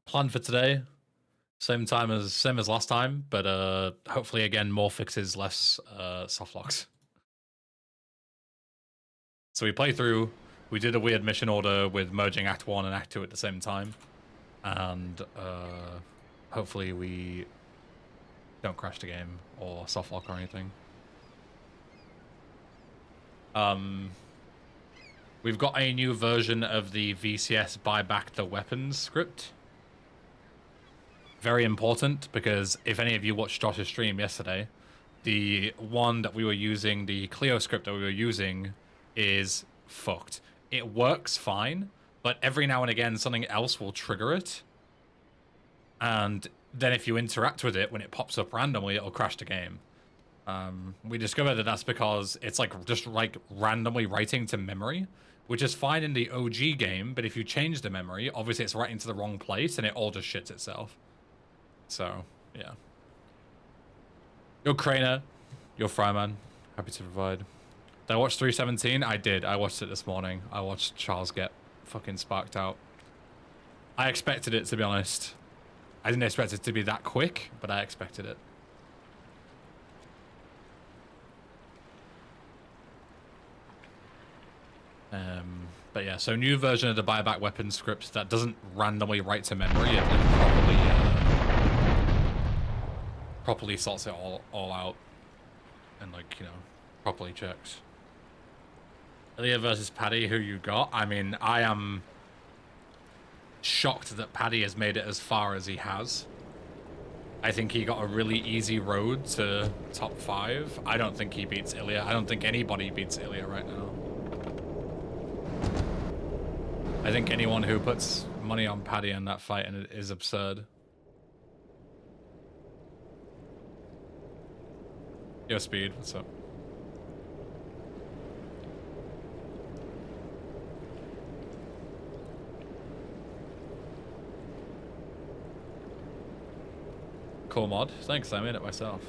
Plan for today, same as last time, but hopefully again more fixes, less soft locks. So we play through. We did a weird mission order with merging Act 1 and Act 2 at the same time, and hopefully we don't crash the game or soft lock or anything. We've got a new version of the VCS buy back the weapons script. Very important, because if any of you watched Josh's stream yesterday, the one that we were using, the Clio script that we were using, is fucked. It works fine, but every now and again something else will trigger it. And then if you interact with it, when it pops up randomly, it'll crash the game. We discovered that that's because it's like just like randomly writing to memory, which is fine in the OG game, but if you change the memory, obviously it's writing to the wrong place and it all just shits itself. So, yeah. You're Craner. You're Fryman. Happy to provide. Did I watch 317? I did. I watched it this morning. I watched Charles get fucking sparked out. I expected it, to be honest. I didn't expect it to be that quick, but I expected it. But yeah, so new version of the buyback weapon script that doesn't randomly write to memory. It like properly sorts it all out and, like, you know, properly checks. Ilya versus Paddy, who you got? I mean, I am shocked that Paddy has made it as far as he has. I think he got a really easy road to top 5. I don't think he beats Ilya. I don't think anybody beats Ilya right now. I think anyone who puts money on Paddy in that fight and it is absurd. Yo, Speed, what's up? Cool mod. Thanks, I made it myself.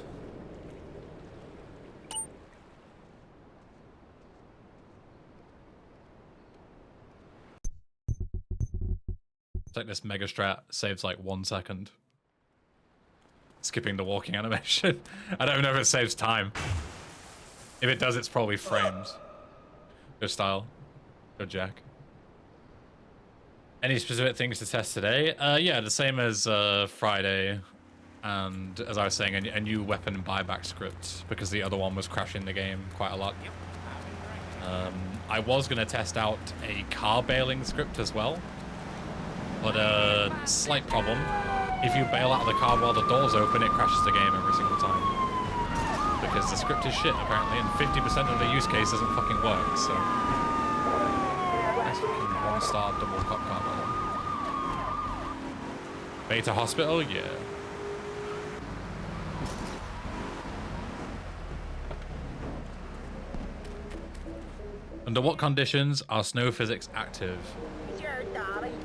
It's like this mega strat saves like 1 second. Skipping the walking animation. I don't know if it saves time. If it does, it's probably frames. Good style. Good Jack. Any specific things to test today? Yeah, the same as Friday. And as I was saying, a new weapon buyback script, because the other one was crashing the game quite a lot. I was going to test out a car bailing script as well. But a slight problem. If you bail out of the car while the door's open, it crashes the game every single time. Because the script is shit, apparently, and 50% of the use case doesn't fucking work, so... Nice fucking 1-star double cop car battle. Beta Hospital? Yeah. Under what conditions are snow physics active?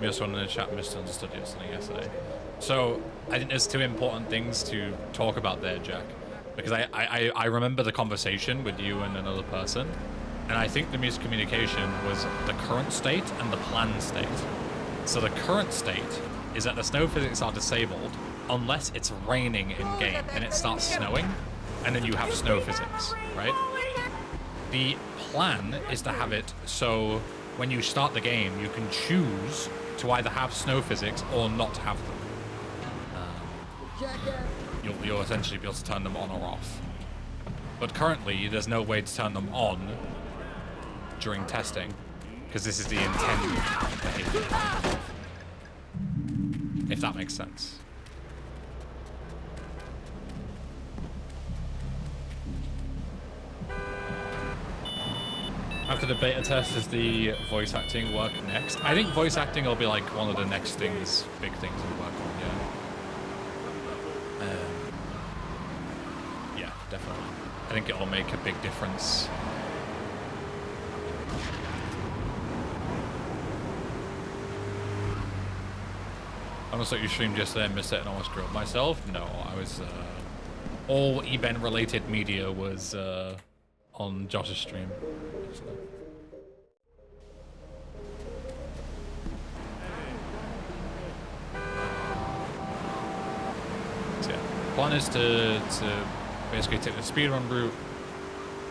We also in the chat misunderstood something yesterday. So I think there's 2 important things to talk about there, Jack, because I remember the conversation with you and another person, and I think the miscommunication was the current state and the planned state. So the current state is that the snow physics are disabled unless it's raining in game and it starts snowing, and then you have snow physics, right? The plan is to have it so when you start the game, you can choose to either have snow physics or not have them. You'll essentially be able to turn them on or off. But currently, there's no way to turn them on during testing, because this is the intended behavior. If that makes sense. After the beta test, does the voice acting work next? I think voice acting will be like one of the next things, big things we work on, yeah. Yeah, definitely. I think it'll make a big difference. Almost like you streamed yesterday and missed it and almost grilled myself. No, I was, all event related media was, on Josh's stream. So. Plan is to basically take the speedrun route,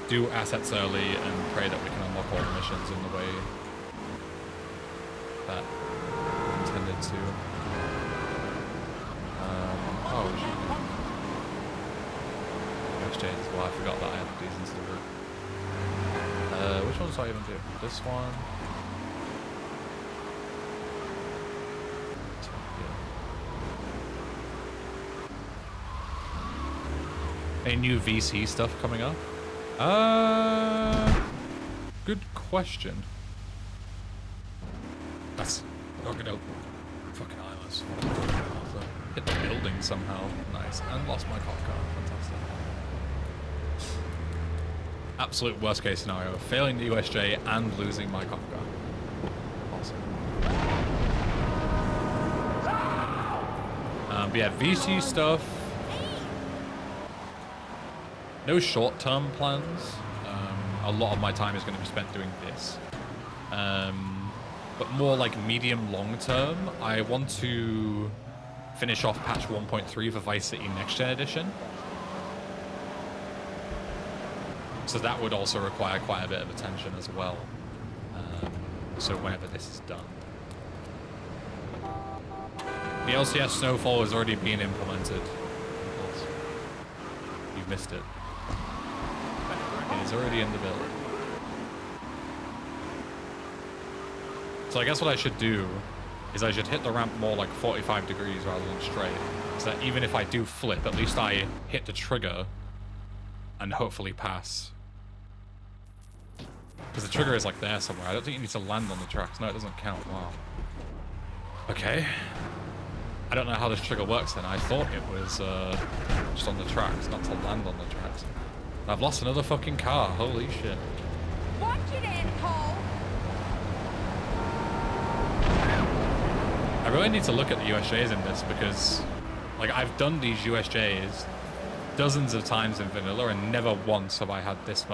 do assets early, and pray that we can unlock all the missions in the way that we intended to. Oh, shoot. Exchanges. Well, I forgot that I had these into the route. Which ones do I even do? This one. Any new VC stuff coming up? Good question. That's not gonna fucking eyeless. Hit the building somehow. Nice. And lost my cop car. Fantastic. Absolute worst case scenario. Failing the USJ and losing my cop car. Awesome. But yeah, VC stuff. No short-term plans. A lot of my time is going to be spent doing this. But more like medium long-term, I want to finish off patch 1.3 for Vice City Next Gen Edition. So that would also require quite a bit of attention as well. So whenever this is done. The LCS Snowfall has already been implemented. You've missed it. It is already in the build. So I guess what I should do is I should hit the ramp more like 45 degrees rather than straight. So that even if I do flip, at least I hit the trigger and hopefully pass. Because the trigger is like there somewhere. I don't think you need to land on the tracks. No, it doesn't count. Wow. Okay. I don't know how this trigger works then. I thought it was just on the tracks, not to land on the tracks. I've lost another fucking car. Holy shit. Watch it, asshole! I really need to look at the USJs in this because, like, I've done these USJs dozens of times in vanilla and never once have I had this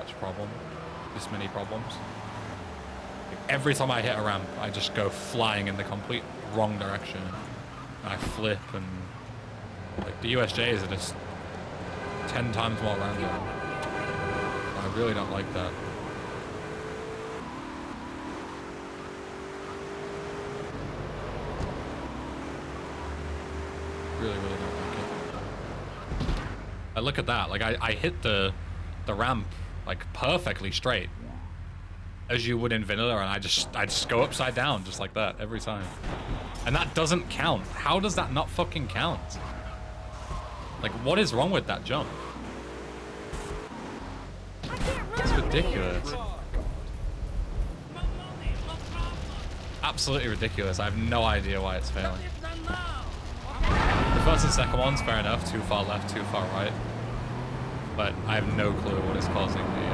many problems. Like, every time I hit a ramp, I just go flying in the complete wrong direction. And I flip and, like, the USJs are just 10 times more random. I really don't like that. Really don't like it. I look at that, like I hit the ramp like perfectly straight, as you would in vanilla, and I just go upside down just like that every time, and that doesn't count. How does that not fucking count? Like, what is wrong with that jump? It's ridiculous. Absolutely ridiculous. I have no idea why it's failing. The first and second one's fair enough. Too far left, too far right. But I have no clue what is causing the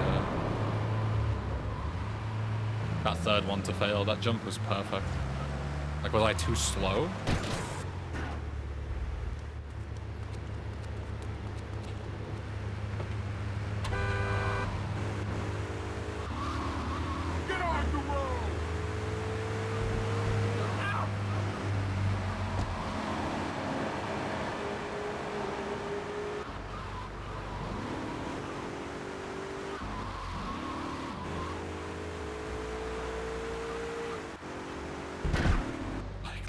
that third one to fail. That jump was perfect. Like, was I too slow?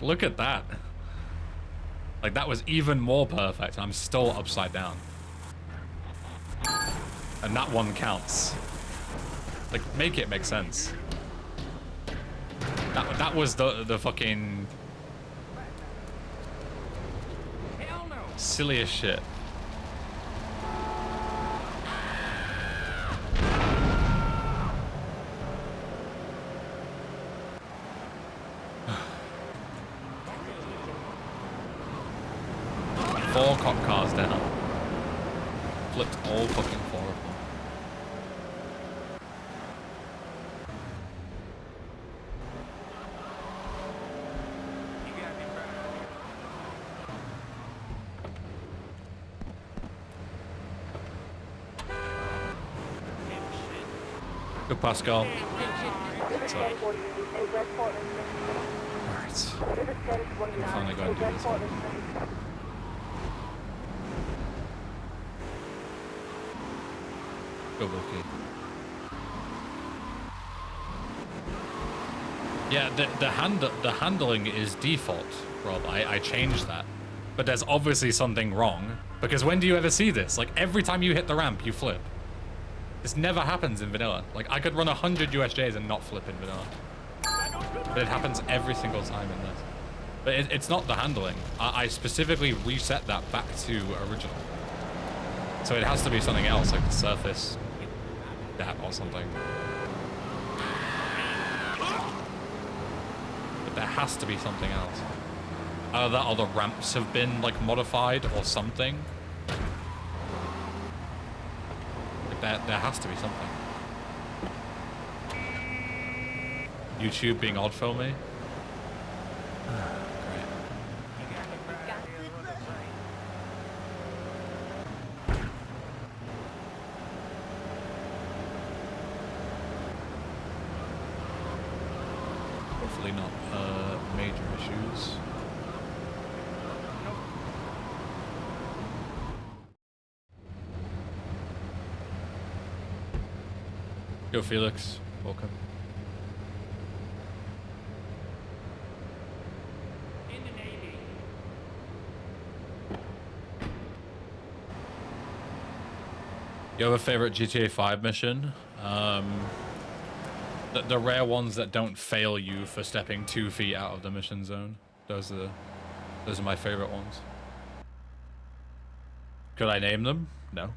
Look at that. Like, that was even more perfect. I'm still upside down. And that one counts. Like, make it make sense. That was the fucking silliest shit. Four cop cars down. Flipped all fucking four of them. Good Pascal. What's up? Alright. I'm finally going to do this one. Go Wilkie. Yeah, the handling is default, Rob. I changed that. But there's obviously something wrong. Because when do you ever see this? Like, every time you hit the ramp, you flip. This never happens in vanilla. Like, I could run 100 USJs and not flip in vanilla. But it happens every single time in this. But it's not the handling. I specifically reset that back to original. So it has to be something else, like the surface, that or something. But there has to be something else. Either that or the ramps have been, like, modified or something. Like, there has to be something. YouTube being odd for me. Great. Hopefully not major issues. Yo, Felix. Welcome. In the Navy. You have a favorite GTA 5 mission? The rare ones that don't fail you for stepping 2 feet out of the mission zone. Those are my favorite ones. Could I name them? No.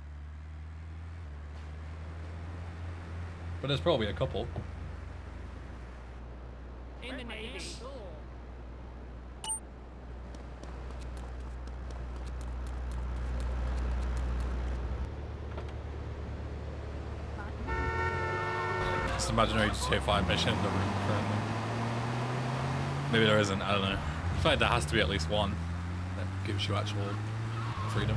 But there's probably a couple. In the Navy. It's an imaginary GTA 5 mission in the room currently. Maybe there isn't, I don't know. I feel like there has to be at least one that gives you actual freedom.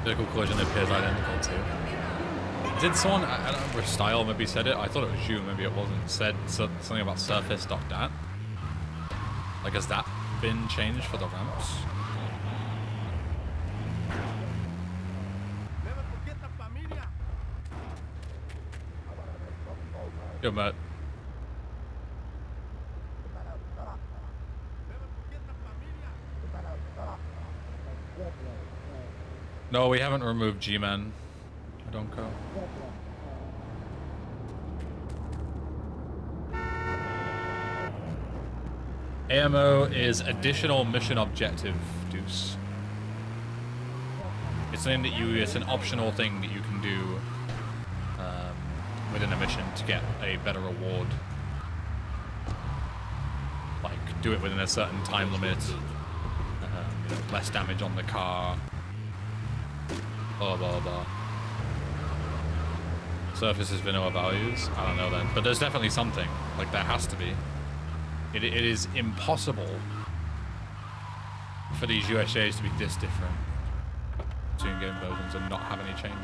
Vehicle collision appears identical too. Did someone, I don't remember if Style maybe said it, I thought it was you, maybe it wasn't, said something about surface.dat? Like, has that been changed for the ramps? Yo, Matt. No, we haven't removed G-Man. I don't go. AMO is additional mission objective, Deuce. It's something that it's an optional thing that you can do within a mission to get a better reward. Like, do it within a certain time limit, less damage on the car, blah blah blah. Surface is vanilla values? I don't know then. But there's definitely something. Like, there has to be. It is impossible for these USJs to be this different between game versions and not have any change.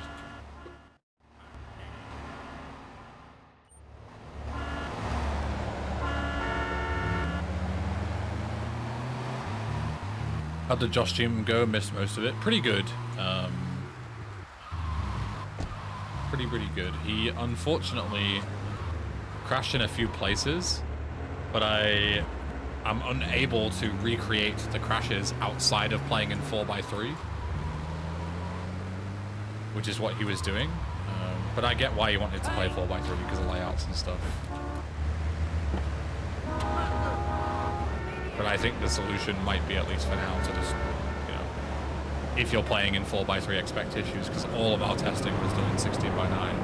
How'd the Josh team go? Missed most of it. Pretty good. Pretty good. He unfortunately crashed in a few places, but I'm unable to recreate the crashes outside of playing in 4x3, which is what he was doing. But I get why he wanted to play 4x3 because of layouts and stuff. But I think the solution might be, at least for now, to just, you know, if you're playing in 4x3, expect issues, because all of our testing was done in 16:9.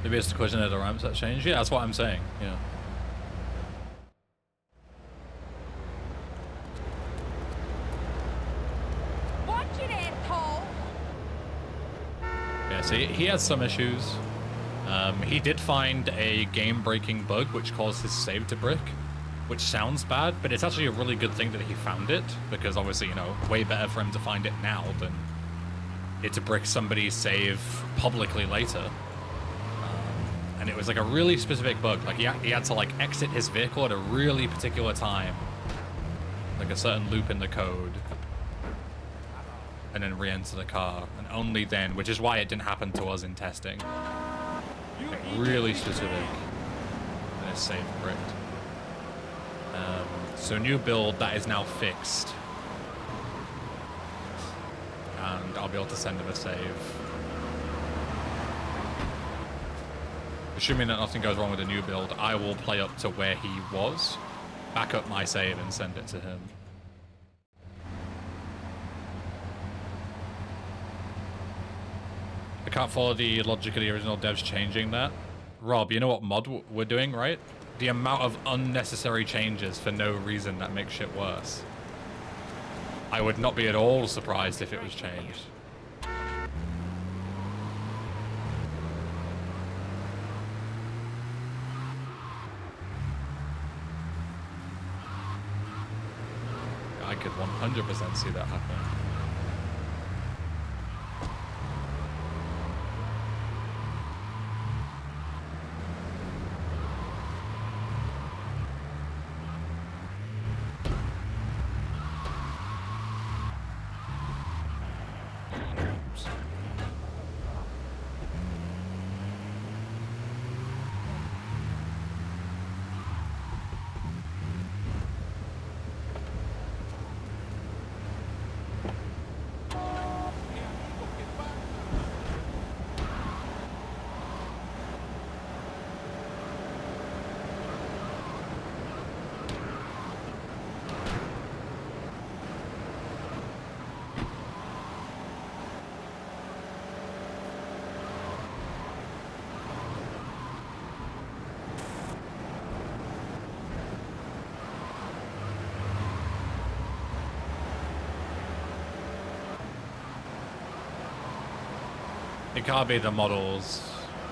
Maybe it's the question of the ramps that changed. Yeah, that's what I'm saying. Yeah. So he has some issues. He did find a game-breaking bug which caused his save to brick. which sounds bad, but it's actually a really good thing that he found it, because obviously, you know, way better for him to find it now than it to brick somebody's save publicly later. And it was like a really specific bug. Like he had to like exit his vehicle at a really particular time, like a certain loop in the code, and then re-enter the car, and only then, which is why it didn't happen to us in testing. Like really specific. And it's save bricked. So new build, that is now fixed. And I'll be able to send him a save. Assuming that nothing goes wrong with the new build, I will play up to where he was, back up my save and send it to him. I can't follow the logic of the original devs changing that. Rob, you know what mod we're doing, right? The amount of unnecessary changes for no reason that makes shit worse. I would not be at all surprised if it was changed. I could 100% see that happen. It can't be the models,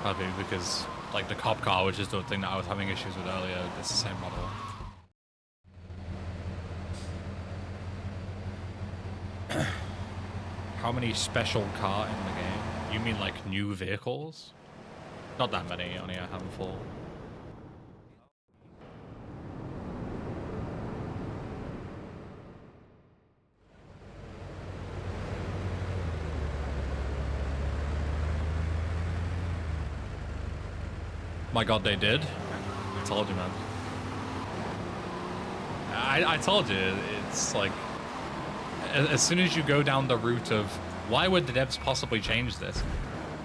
probably, because like the cop car, which is the thing that I was having issues with earlier, it's the same model. How many special car in the game? You mean like new vehicles? Not that many, only a handful. My god, they did. I told you, man. I told you, it's like, as soon as you go down the route of, why would the devs possibly change this?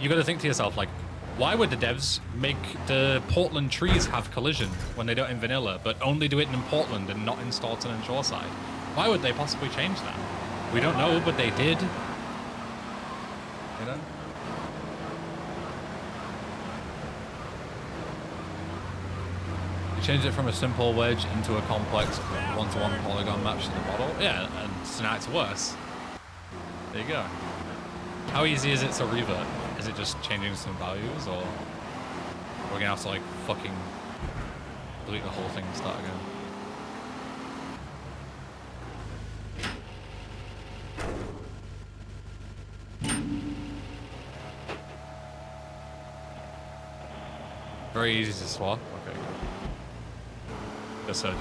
You gotta think to yourself, like, why would the devs make the Portland trees have collision when they don't in vanilla, but only do it in Portland and not in Staunton and Shoreside? Why would they possibly change that? We don't know, but they did. You know? Change it from a simple wedge into a complex one-to-one polygon match to the model. Yeah, and so now it's worse. There you go. How easy is it to revert? Is it just changing some values, or we're gonna have to like fucking delete the whole thing and start again? Very easy to swap. Okay, good. Surgeon.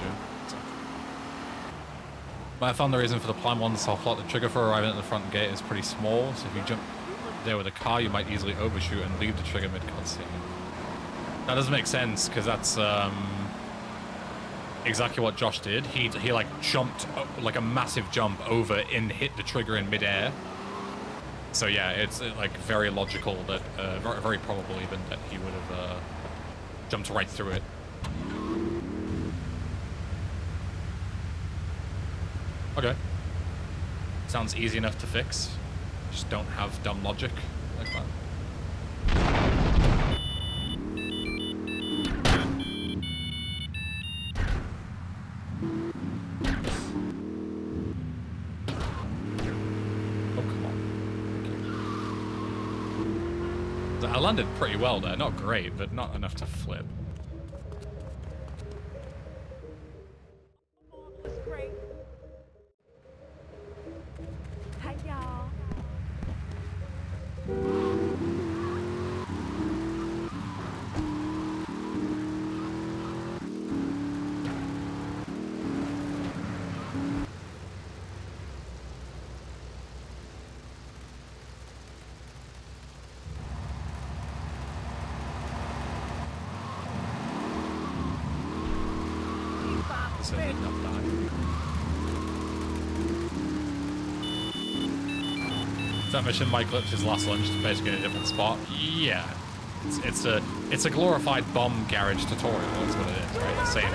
But I found the reason for the plan one soft lock. The trigger for arriving at the front gate is pretty small, so if you jump there with a car, you might easily overshoot and leave the trigger mid-cutscene. That doesn't make sense, because that's exactly what Josh did. He like jumped like a massive jump over and hit the trigger in mid-air. So yeah, it's like very logical that, very probable even, that he would have jumped right through it. Okay. Sounds easy enough to fix. Just don't have dumb logic like that. Oh, come on. Thank you. I landed pretty well there. Not great, but not enough to flip. Is that mission Mike Lips's last lunch is basically in a different spot? Yeah. It's a glorified bomb garage tutorial, that's what it is, right? The same.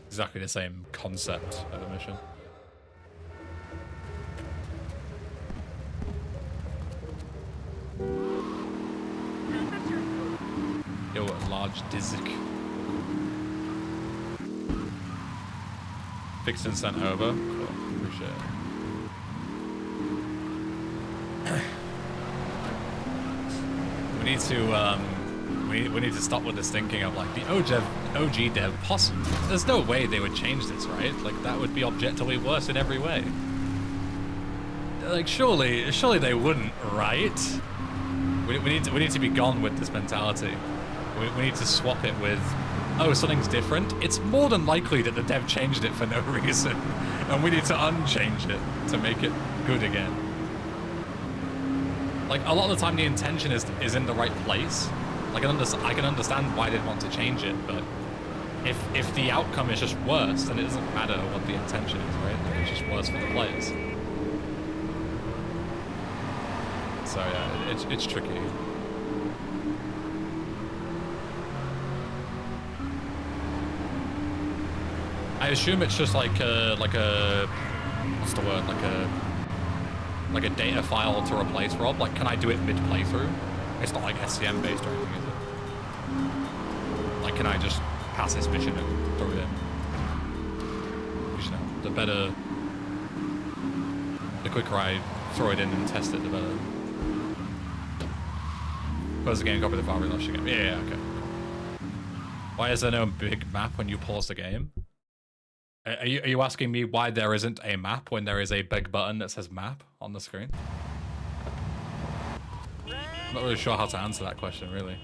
Exactly the same concept of a mission. Yo, a large Dizik. Fixed and sent over. Cool. Appreciate it. We need to stop with this thinking of like the OG dev possible. There's no way they would change this, right? Like that would be objectively worse in every way. Like surely they wouldn't, right? We need to be gone with this mentality. We need to swap it with, oh, something's different. It's more than likely that the dev changed it for no reason, and we need to unchange it to make it good again. Like a lot of the time, the intention is in the right place. Like I can understand why they'd want to change it, but if the outcome is just worse, then it doesn't matter what the intention is, right? Like, it's just worse for the players. So yeah, it's tricky. I assume it's just like a what's the word, like a data file to replace Rob. Like, can I do it mid playthrough? It's not like SCM based or anything, is it? Like, can I just pass this mission and throw it in? You know, the quicker I throw it in and test it, the better. Close the game, copy the file, relaunch the game. Yeah, okay. Why is there no big map when you pause the game? Are you asking me why there isn't a map when there is a big button that says map on the screen? I'm not really sure how to answer that question, really.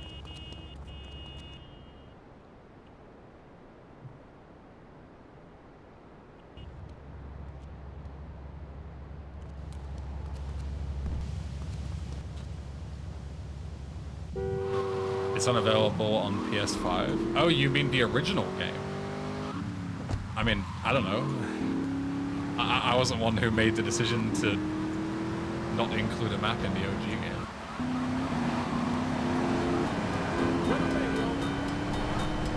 It's unavailable on PS5. Oh, you mean the original game? I mean, I don't know. I wasn't one who made the decision to not include a map in the OG game.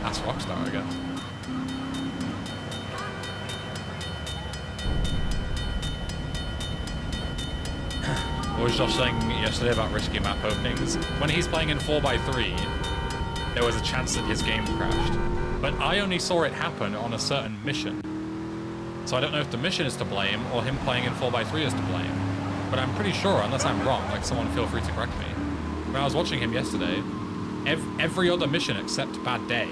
That's Rockstar, I guess. What was Josh saying yesterday about risky map openings? When he's playing in 4x3, there was a chance that his game crashed. But I only saw it happen on a certain mission. So I don't know if the mission is to blame or him playing in 4x3 is to blame. But I'm pretty sure, unless I'm wrong, like someone feel free to correct me. When I was watching him yesterday, every other mission except Bad Day,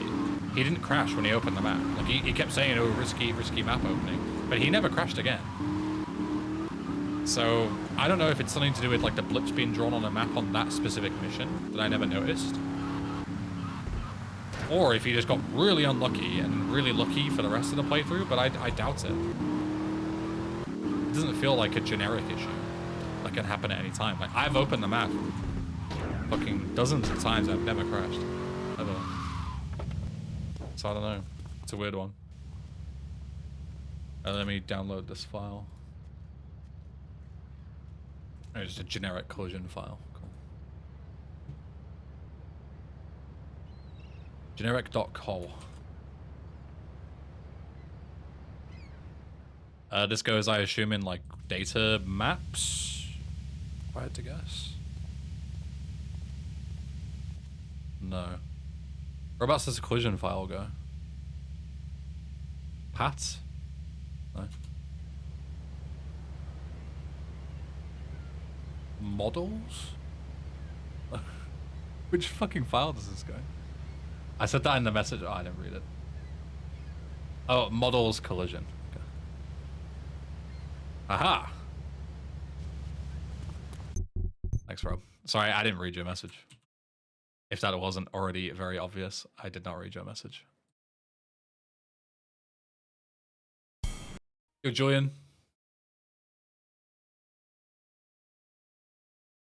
he didn't crash when he opened the map. Like he kept saying, oh, risky map opening. But he never crashed again. So I don't know if it's something to do with like the blips being drawn on a map on that specific mission that I never noticed. Or if he just got really unlucky and really lucky for the rest of the playthrough, but I doubt it. It doesn't feel like a generic issue. That can happen at any time. Like, I've opened the map fucking dozens of times, I've never crashed. Ever. So I don't know. It's a weird one. Let me download this file. Oh, it's just a generic collision file. Cool. Generic.col. This goes, I assume, in like data maps, if I had to guess. No. Whereabouts does the collision file go? Pat? No. Models? Which fucking file does this go? I said that in the message. Oh, I didn't read it. Oh, models collision. Okay. Aha! Thanks, Rob. Sorry, I didn't read your message. If that wasn't already very obvious, I did not read your message. Yo, Julian.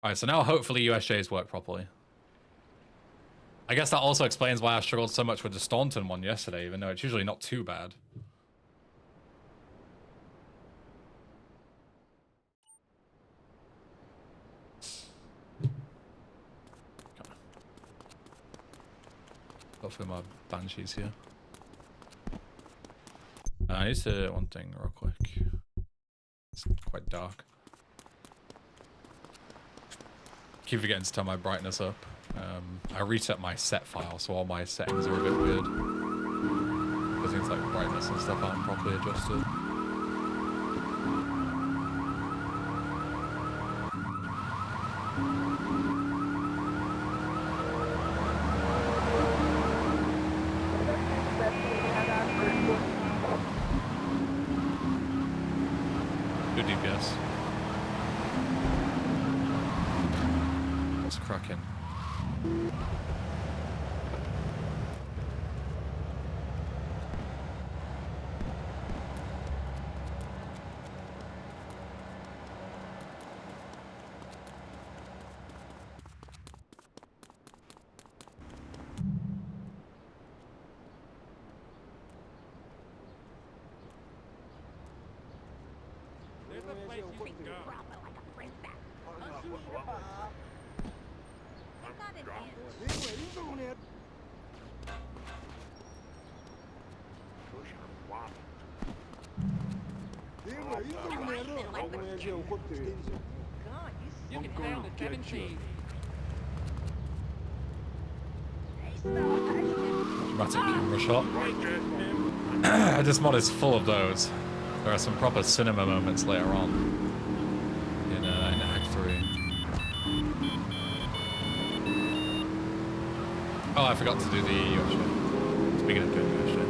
Alright, so now hopefully USJs work properly. I guess that also explains why I struggled so much with the Staunton one yesterday, even though it's usually not too bad. through my banshees here. I need to one thing real quick. It's quite dark. Keep forgetting to turn my brightness up. I reset my set file, so all my settings are a bit weird. Because things like brightness and stuff aren't properly adjusted. Good DPS. What's cracking? There's a place you can go. Drop it like a princess. I'm not an ant. God, You can have the 17. Dramatic camera shot. This mod is full of those. There are some proper cinema moments later on in Act 3. Oh, I forgot to do the US shit. Speaking of doing the US shit.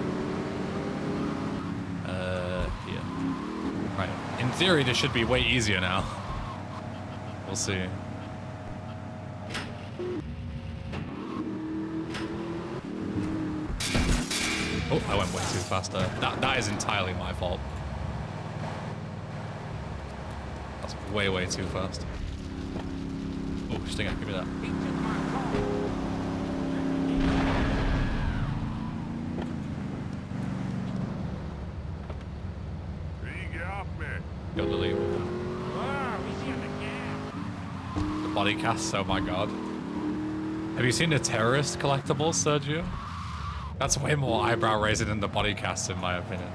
Here. Right. In theory, this should be way easier now. We'll see. Oh, I went way too fast there. That is entirely my fault. That's way, way too fast. Oh, Stinger, give me that. Go Lily. Wow, easy on the gas. The body casts, oh my god. Have you seen the terrorist collectibles, Sergio? That's way more eyebrow raising than the body casts, in my opinion.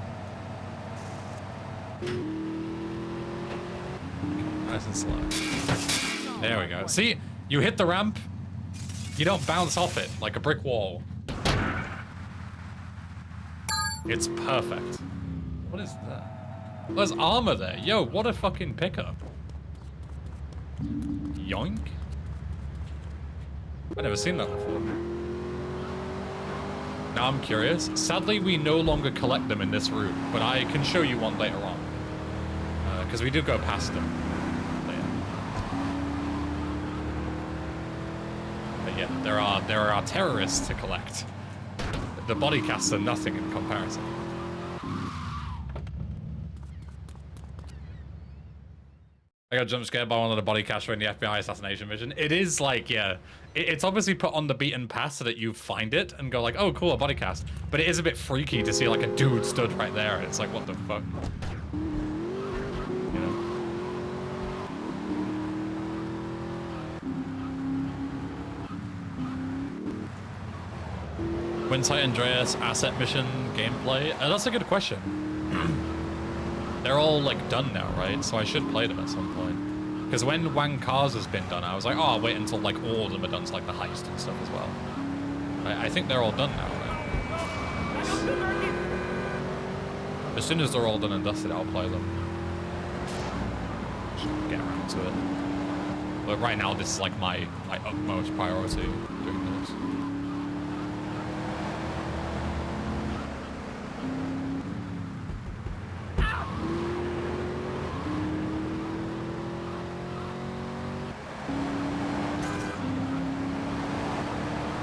Nice and slow. There we go. See, you hit the ramp, you don't bounce off it like a brick wall. It's perfect. What is that? There's armor there. Yo, what a fucking pickup. Yoink. I've never seen that before. Now I'm curious. Sadly, we no longer collect them in this route, but I can show you one later on. Because we do go past them later. But yeah, there are terrorists to collect. The body casts are nothing in comparison. I got jump scared by one of the body casts during the FBI assassination mission. It is like, yeah, it's obviously put on the beaten path so that you find it and go like, oh cool, a body cast. But it is a bit freaky to see like a dude stood right there. And it's like, what the fuck? You know? When's Andreas asset mission gameplay? That's a good question. They're all like done now, right? So I should play them at some point. Because when Wang Cars has been done, I was like, oh, I'll wait until like all of them are done, so like the heist and stuff as well. I think they're all done now. Though. As soon as they're all done and dusted, I'll play them. Just get around to it. But right now, this is like my utmost priority doing this.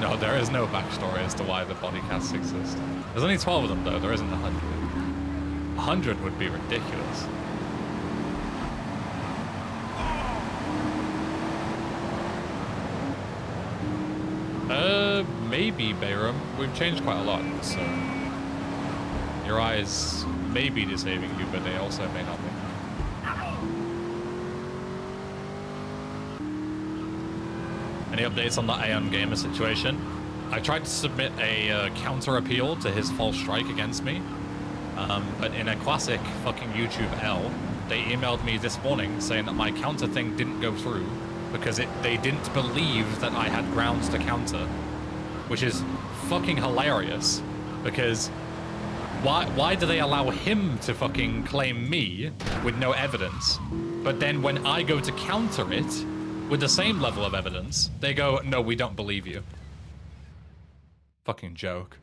No, there is no backstory as to why the body casts exist. There's only 12 of them, though. There isn't 100. 100 would be ridiculous. Maybe, Bayram. We've changed quite a lot, so... Your eyes may be deceiving you, but they also may not be. Any updates on the Aeon Gamer situation? I tried to submit a counter appeal to his false strike against me, but in a classic fucking YouTube L, they emailed me this morning saying that my counter thing didn't go through because they didn't believe that I had grounds to counter, which is fucking hilarious. Because why do they allow him to fucking claim me with no evidence, but then when I go to counter it with the same level of evidence, they go, no, we don't believe you. Fucking joke.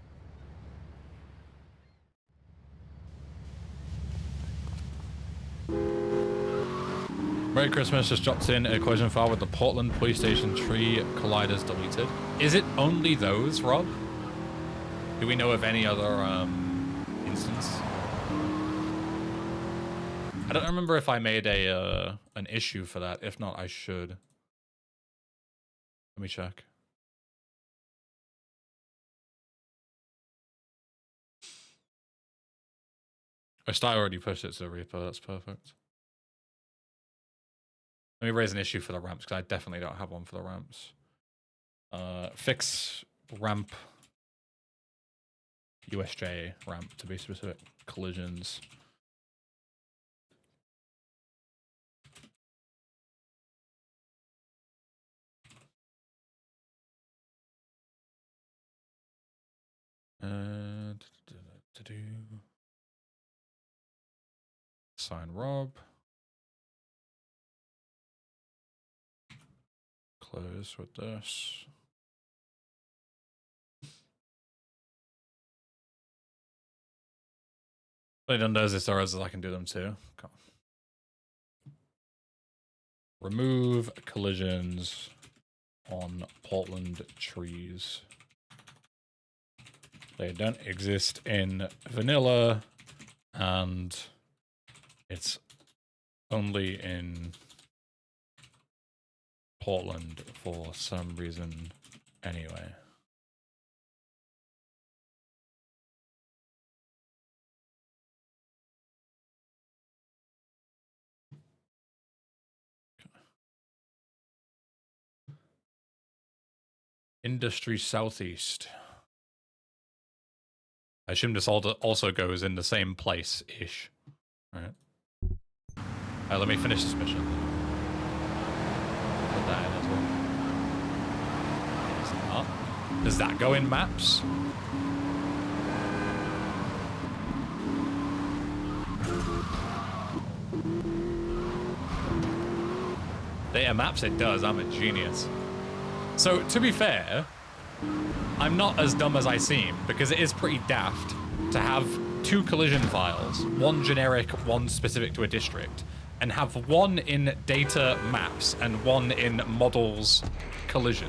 Merry Christmas just dropped in a collision file with the Portland police station tree colliders deleted. Is it only those, Rob? Do we know of any other instance? I don't remember if I made a an issue for that. If not, I should. Let me check. I already pushed it to the repo. That's perfect. Let me raise an issue for the ramps, because I definitely don't have one for the ramps. Fix ramp USJ ramp, to be specific. Collisions. Sign Rob. Close with this. But it done those as far as I can do them too. Come on. Remove collisions on Portland trees. They don't exist in vanilla, and it's only in Portland for some reason anyway. Industry Southeast. I assume this also goes in the same place-ish. Alright. Alright, let me finish this mission. Put that in as well. Does that go in maps? Data maps it does, I'm a genius. So, to be fair, I'm not as dumb as I seem, because it is pretty daft to have two collision files, one generic, one specific to a district, and have one in data maps and one in models collision.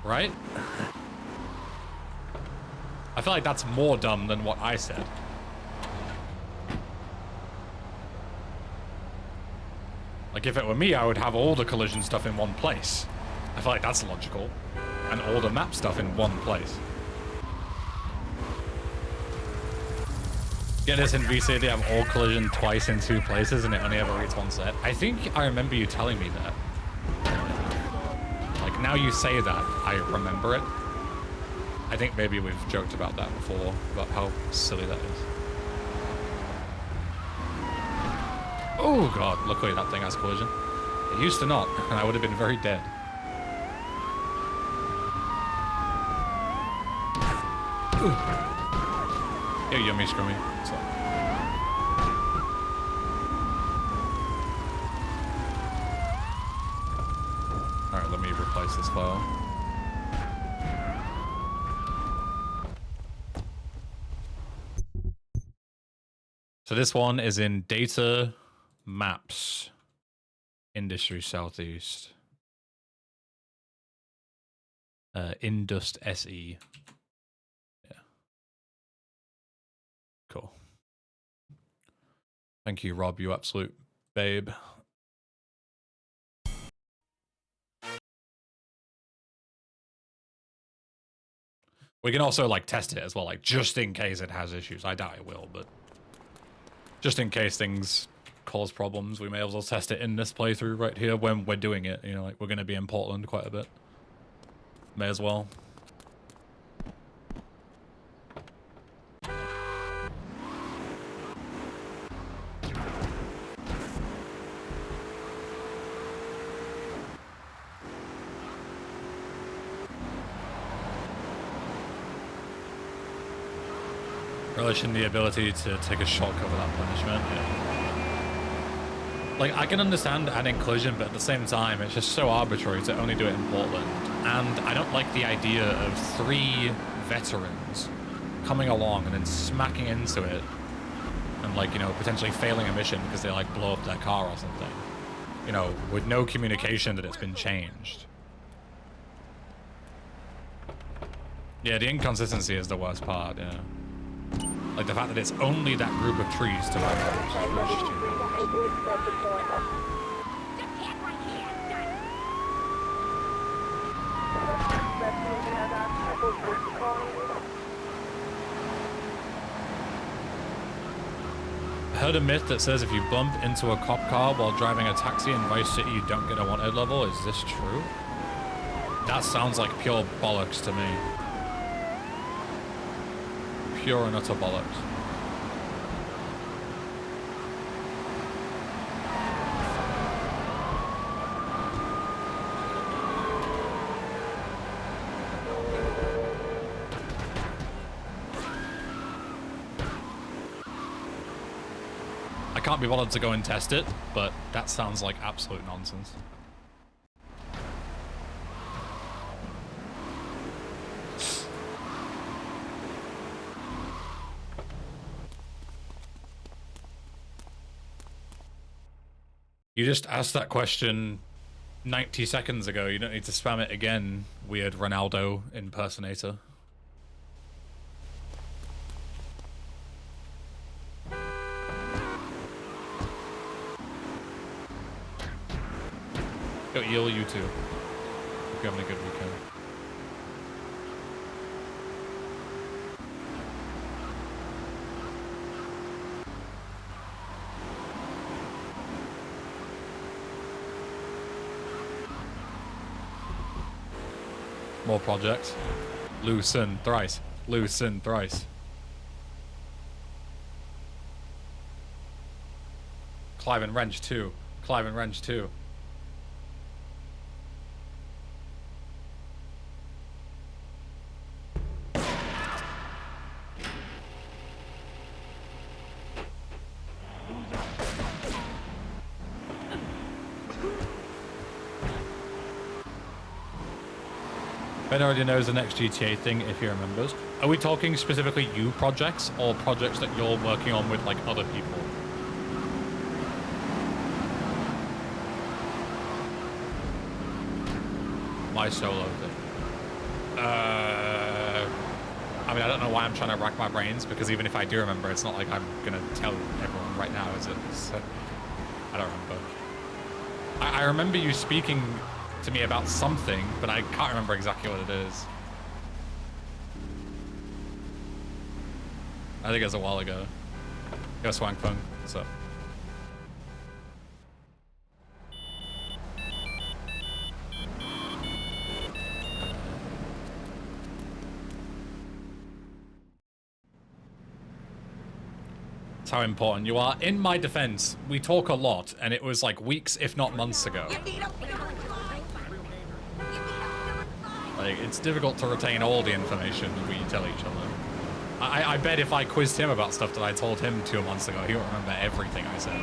Right? I feel like that's more dumb than what I said. Like, if it were me, I would have all the collision stuff in one place. I feel like that's logical. And all the map stuff in one place. Get this in VC, they have all collision twice in two places and it only ever reads one set. I think I remember you telling me that. Like, now you say that, I remember it. I think maybe we've joked about that before, about how silly that is. Oh god, luckily that thing has collision. It used to not, and I would have been very dead. Ooh. Yo, yummy scrummy. What's up? Alright, let me replace this file. So this one is in data maps, industry southeast, Indust SE. Yeah. Cool. Thank you, Rob, you absolute babe. We can also like test it as well, like just in case it has issues. I doubt it will, but just in case things cause problems, we may as well test it in this playthrough right here when we're doing it. You know, like we're going to be in Portland quite a bit. May as well. Relishing the ability to take a shortcut without punishment. Yeah. Like, I can understand adding collision, but at the same time, it's just so arbitrary to only do it in Portland. And I don't like the idea of 3 veterans coming along and then smacking into it and, like, you know, potentially failing a mission because they, like, blow up their car or something. You know, with no communication that it's been changed. Yeah, the inconsistency is the worst part, yeah. Like the fact that it's only that group of trees to my knowledge is really stupid. I heard a myth that says if you bump into a cop car while driving a taxi in Vice City, you don't get a wanted level. Is this true? That sounds like pure bollocks to me. Pure and utter bollocks. I can't be bothered to go and test it, but that sounds like absolute nonsense. You just asked that question 90 seconds ago. You don't need to spam it again, weird Ronaldo impersonator. Yo, Eel, you too. Hope you're having a good weekend. More projects. Loosen thrice. Loosen thrice. Clive and Wrench 2. Clive and Wrench 2. Ben already knows the next GTA thing if he remembers. Are we talking specifically you projects or projects that you're working on with like other people? My solo thing. I mean, I don't know why I'm trying to rack my brains because even if I do remember, it's not like I'm gonna tell everyone right now, is it? So, I don't remember. I remember you speaking to me about something, but I can't remember exactly what it is. I think it was a while ago. Yo, Swankfung, what's up? That's how important you are. In my defense, we talk a lot, and it was like weeks, if not months ago. Like, it's difficult to retain all the information we tell each other. I bet if I quizzed him about stuff that I told him 2 months ago, he would remember everything I said.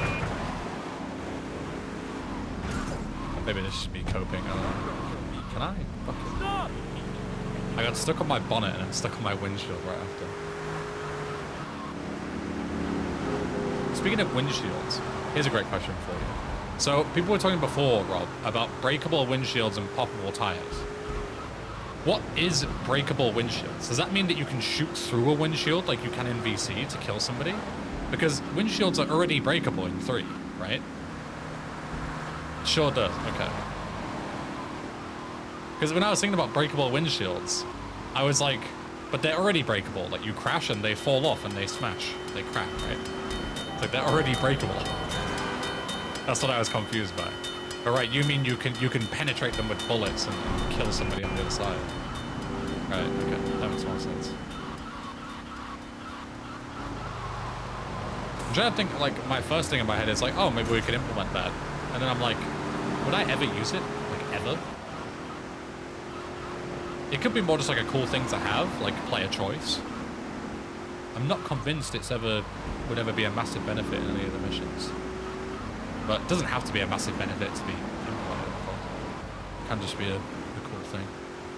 Maybe this should be coping. I don't know. Can I? Fucking... I got stuck on my bonnet and then stuck on my windshield right after. Speaking of windshields, here's a great question for you. So, people were talking before, Rob, about breakable windshields and poppable tires. What is breakable windshields? Does that mean that you can shoot through a windshield like you can in VC to kill somebody? Because windshields are already breakable in 3, right? Sure does, okay. Because when I was thinking about breakable windshields, I was like, but they're already breakable. Like, you crash and they fall off and they smash. They crack, right? It's like, they're already breakable. That's what I was confused by. All right, you mean you can penetrate them with bullets and kill somebody on the other side? Right. Okay, that makes more sense. I'm trying to think. Like, my first thing in my head is like, oh, maybe we could implement that, and then I'm like, would I ever use it? Like, ever? It could be more just like a cool thing to have, like player choice. I'm not convinced would ever be a massive benefit in any of the missions. But it doesn't have to be a massive benefit to be implemented, of course. It can just be a cool thing.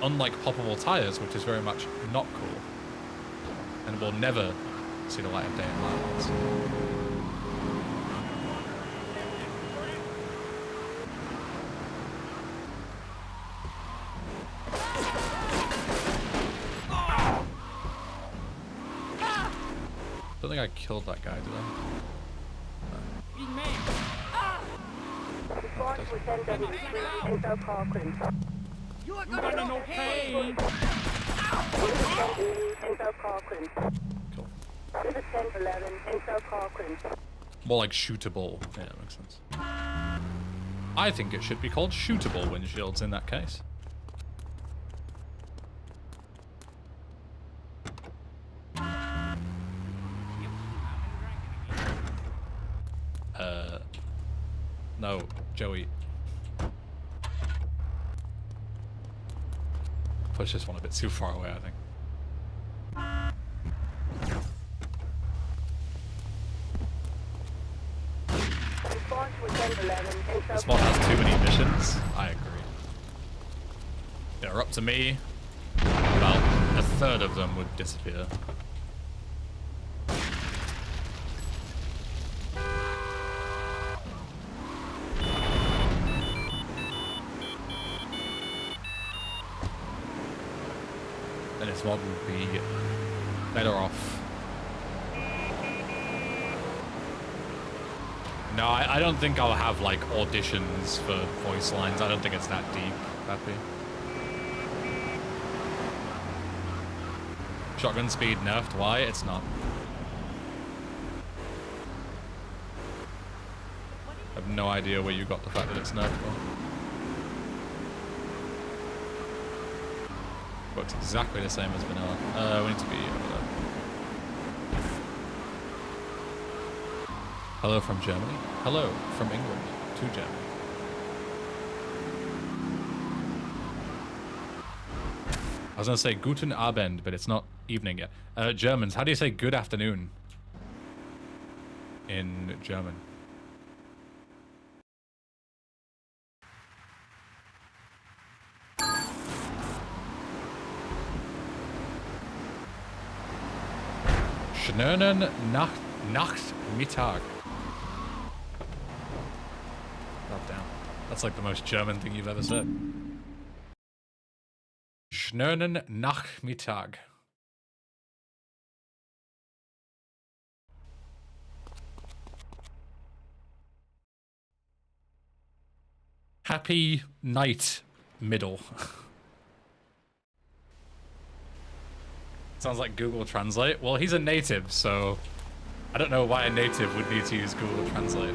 Unlike poppable tires, which is very much not cool. And will never see the light of day in my eyes. I don't think I killed that guy, did I? Big man. You are You got no pain. Cool. More like shootable. Yeah, that makes sense. I think it should be called shootable windshields in that case. No, Joey. Push this one a bit too far away, I think. This one has too many missions. I agree. They're up to me. About a third of them would disappear. Then this mod would be better off. No, I don't think I'll have like auditions for voice lines. I don't think it's that deep, Happy. Shotgun speed nerfed. Why? It's not. I have no idea where you got the fact that it's nerfed from. Works exactly the same as vanilla. We need to be over there. Hello from Germany. Hello from England to Germany. I was gonna say Guten Abend, but it's not evening yet. Germans, how do you say good afternoon in German? Schönen Nachmittag. God damn. That's like the most German thing you've ever said. Schönen Nachmittag. Happy night, middle. Sounds like Google Translate. Well, he's a native, so I don't know why a native would need to use Google Translate.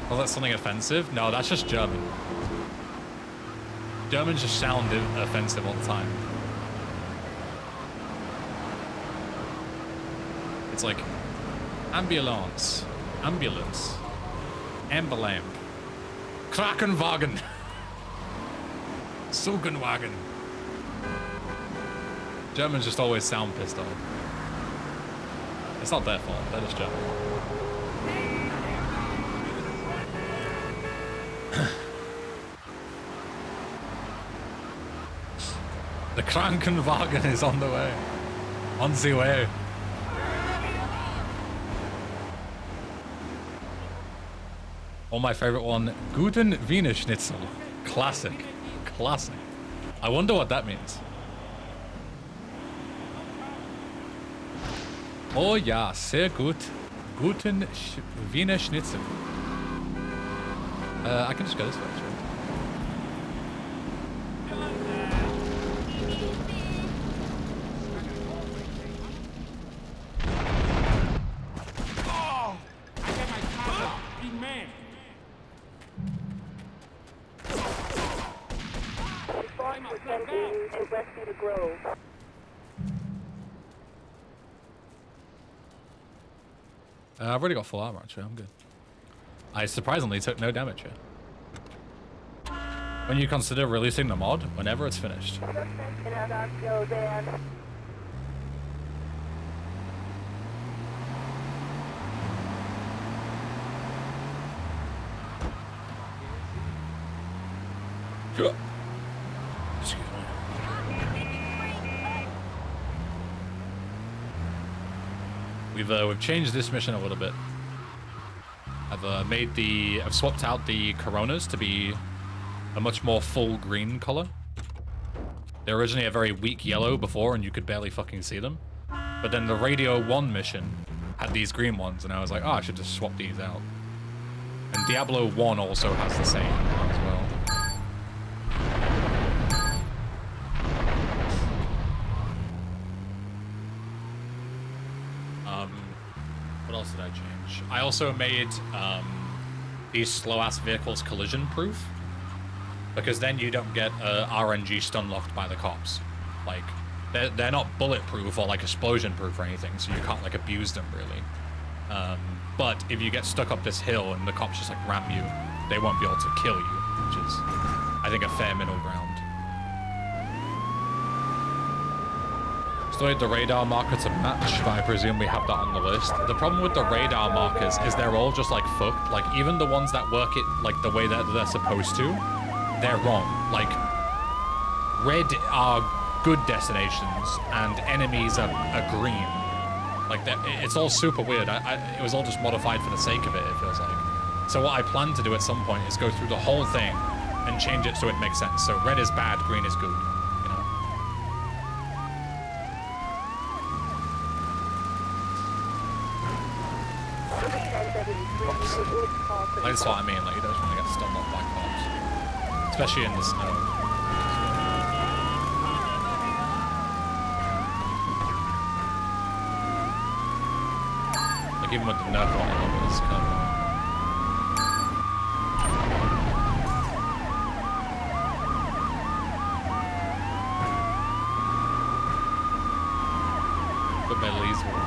Was that something offensive? No, that's just German. Germans just sound offensive all the time. It's like ambulance, ambulance, ambulamp, Krankenwagen, Sugenwagen. Germans just always sound pissed off. It's not their fault, they're just German. The Krankenwagen is on the way. On the way. Or my favorite one, Guten Wiener Schnitzel. Classic. Classic. I wonder what that means. Oh ja, sehr gut. Guten Wiener Schnitzel. I can just go this way, actually. West Cedar Grove. I've already got full armor, actually. I'm good. I surprisingly took no damage here. When you consider releasing the mod, whenever it's finished. Excuse me. We've changed this mission a little bit. I've swapped out the Coronas to be a much more full green color. They're originally a very weak yellow before, and you could barely fucking see them. But then the Radio 1 mission had these green ones, and I was like, oh, I should just swap these out. And Diablo 1 also has the same as well. What else did I change? I also made these slow-ass vehicles collision-proof, because then you don't get RNG stun-locked by the cops. Like, they're not bulletproof or like explosion-proof or anything, so you can't like abuse them really. But if you get stuck up this hill and the cops just like ram you, they won't be able to kill you, which is, I think, a fair middle ground. Still need the radar marker to match, but I presume we have that on the list. The problem with the radar markers is they're all just like fucked. Like even the ones that work it like the way that they're supposed to, they're wrong. Like red are good destinations and enemies are green. Like it's all super weird. It was all just modified for the sake of it, it feels like. So what I plan to do at some point is go through the whole thing and change it so it makes sense. So red is bad, green is good. Like, that's what I mean, like, you don't just want to get stunned off by cops. Especially in the snow. Like, even with the nerf on it, it's kind of... But my Lee's one.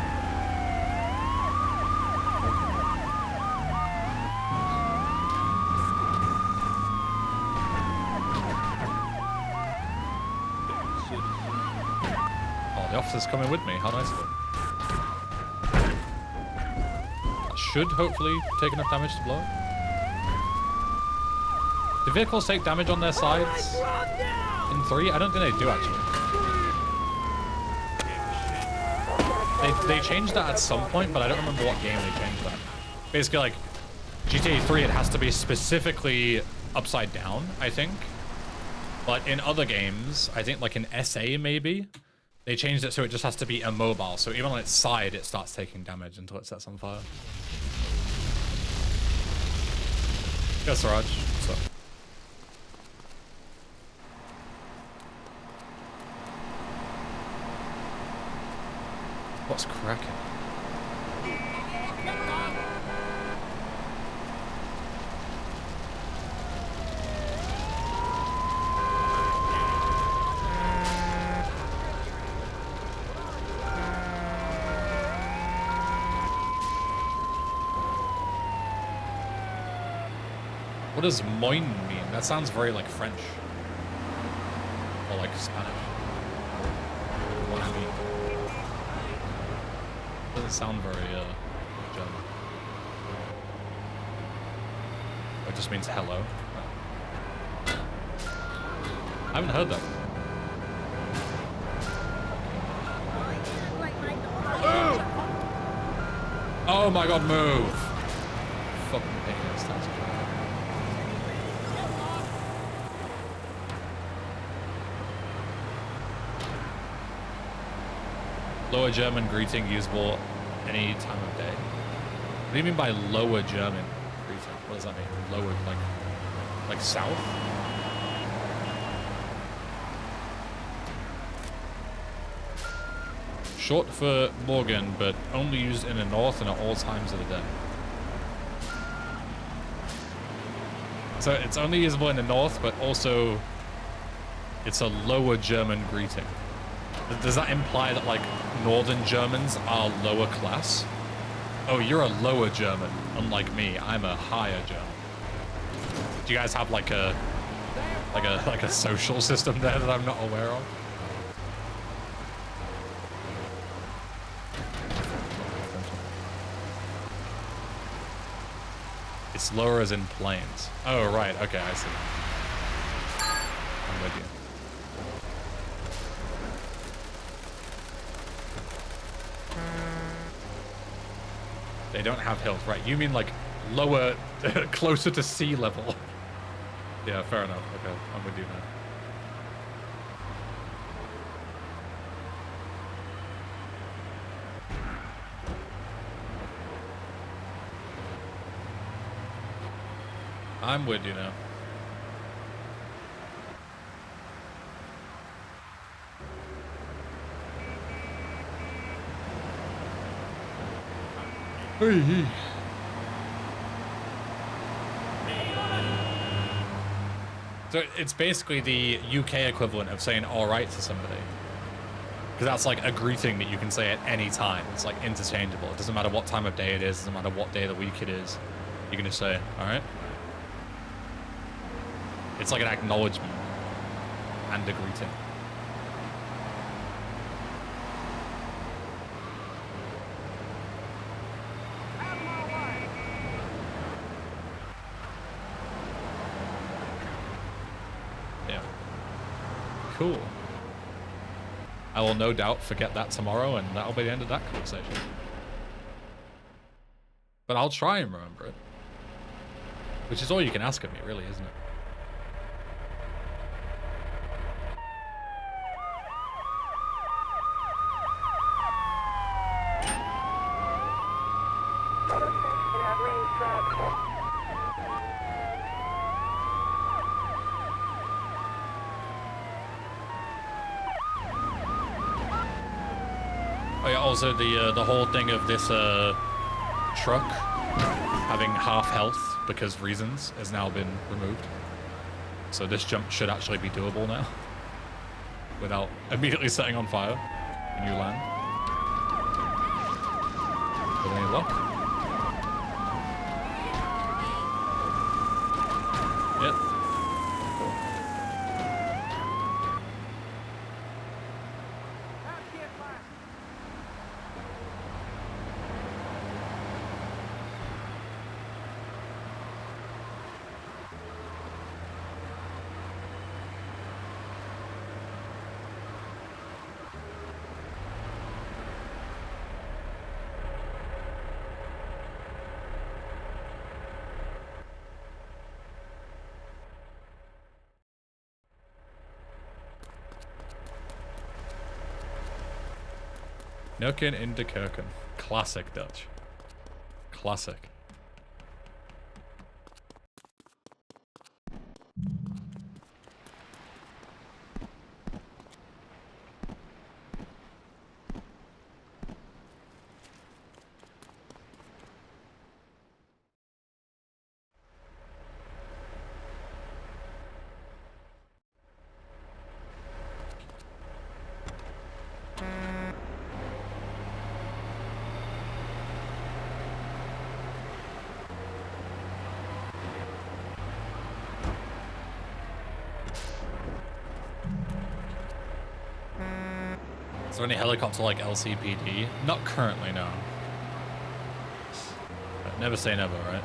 Officer's coming with me, how nice of him. That should hopefully take enough damage to blow. Do vehicles take damage on their sides in 3? I don't think they do actually. They changed that at some point, but I don't remember what game they changed that. Basically, like, GTA 3, it has to be specifically upside down, I think. But in other games, I think like in SA maybe, they changed it so it just has to be immobile. So even on its side, it starts taking damage until it sets on fire. Yo, Siraj. What's up? What's cracking? What does moin mean? That sounds very like French. Or like Spanish. What does it mean? Doesn't sound very German. Or it just means hello. I haven't heard that. Oh my god, move! Fucking pain in the stance. Lower German greeting usable any time of day. What do you mean by lower German greeting? What does that mean? Lower, like south? Short for Morgan, but only used in the north and at all times of the day. So it's only usable in the north, but also It's a lower German greeting. Does that imply that, like, Northern Germans are lower class? Oh, you're a lower German, unlike me. I'm a higher German. Do you guys have like a social system there that I'm not aware of? It's lower as in planes. Oh, right. Okay, I see. I'm with you. They don't have hills, right? You mean like lower, closer to sea level? Yeah, fair enough. Okay, I'm with you now. I'm with you now. Hey. So it's basically the UK equivalent of saying all right to somebody. Because that's like a greeting that you can say at any time. It's like interchangeable. It doesn't matter what time of day it is. It doesn't matter what day of the week it is. You can just say, all right. It's like an acknowledgement and a greeting. Yeah. Cool. I will no doubt forget that tomorrow, and that'll be the end of that conversation. But I'll try and remember it. Which is all you can ask of me, really, isn't it? Oh yeah, also the whole thing of this truck having half health because reasons has now been removed. So this jump should actually be doable now without immediately setting on fire when you land. With any luck. Yep. Nukken into Kirken. Classic Dutch. Classic. Is there any helicopter like LCPD? Not currently, no. But never say never, right?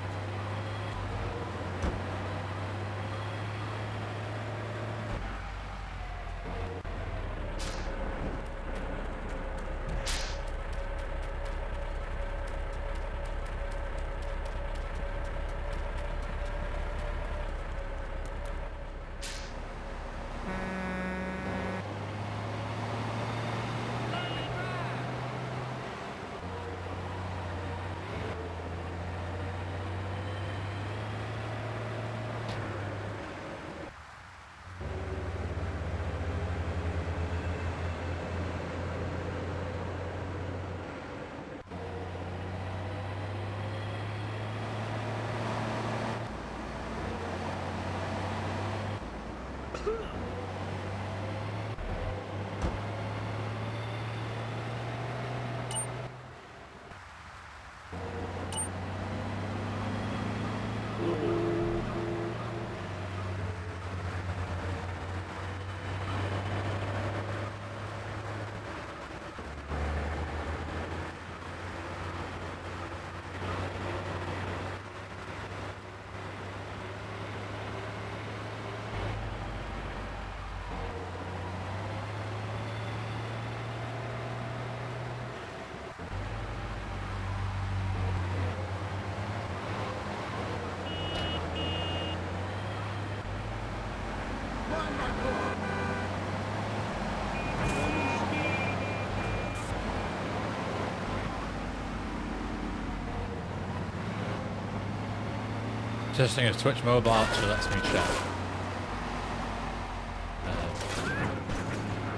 Testing of Twitch mobile actually lets me check.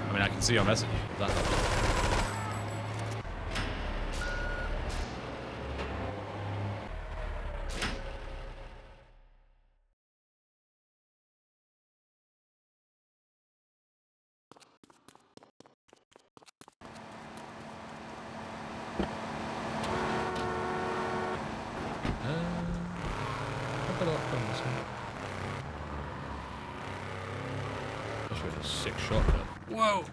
I mean, I can see your message. That helps. Sick shotgun. Whoa!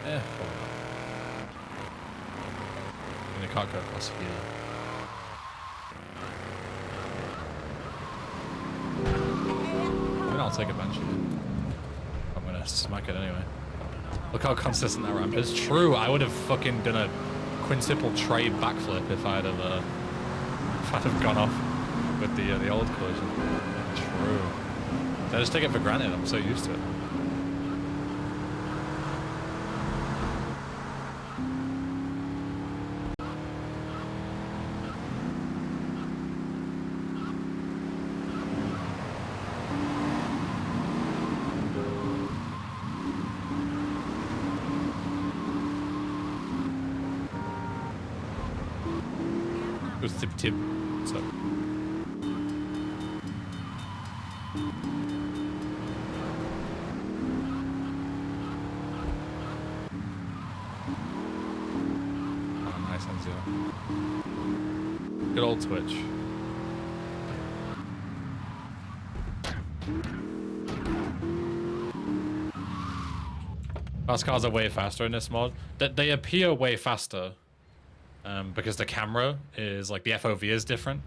Yeah, and I can't go across here. I mean, I'll take advantage of it. I'm gonna smack it anyway. Look how consistent that ramp is. True, I would have fucking done a quintuple tray backflip if I'd have gone off with the old collision. True. I just take it for granted. I'm so used to it. It was tip. So. Good old Twitch. Fast cars are way faster in this mod. They appear way faster because the camera is like the FOV is different,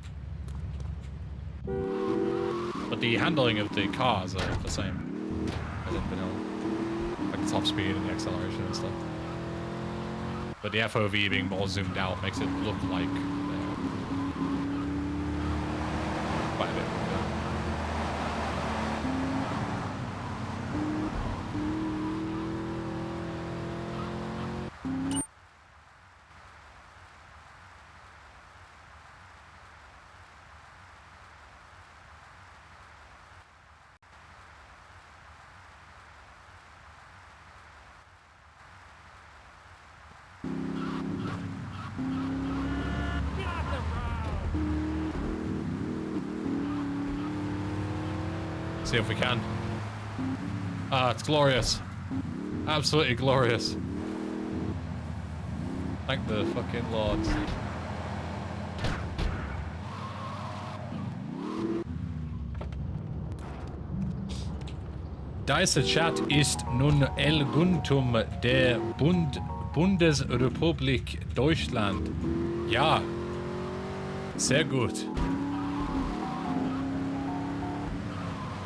but the handling of the cars are the same as in vanilla, like the top speed and the acceleration and stuff. But the FOV being more zoomed out makes it look like quite a bit. See if we can. Ah, it's glorious. Absolutely glorious. Thank the fucking lords. Diese Chat ist nun El Guntum der Bundesrepublik Deutschland. Ja. Sehr gut.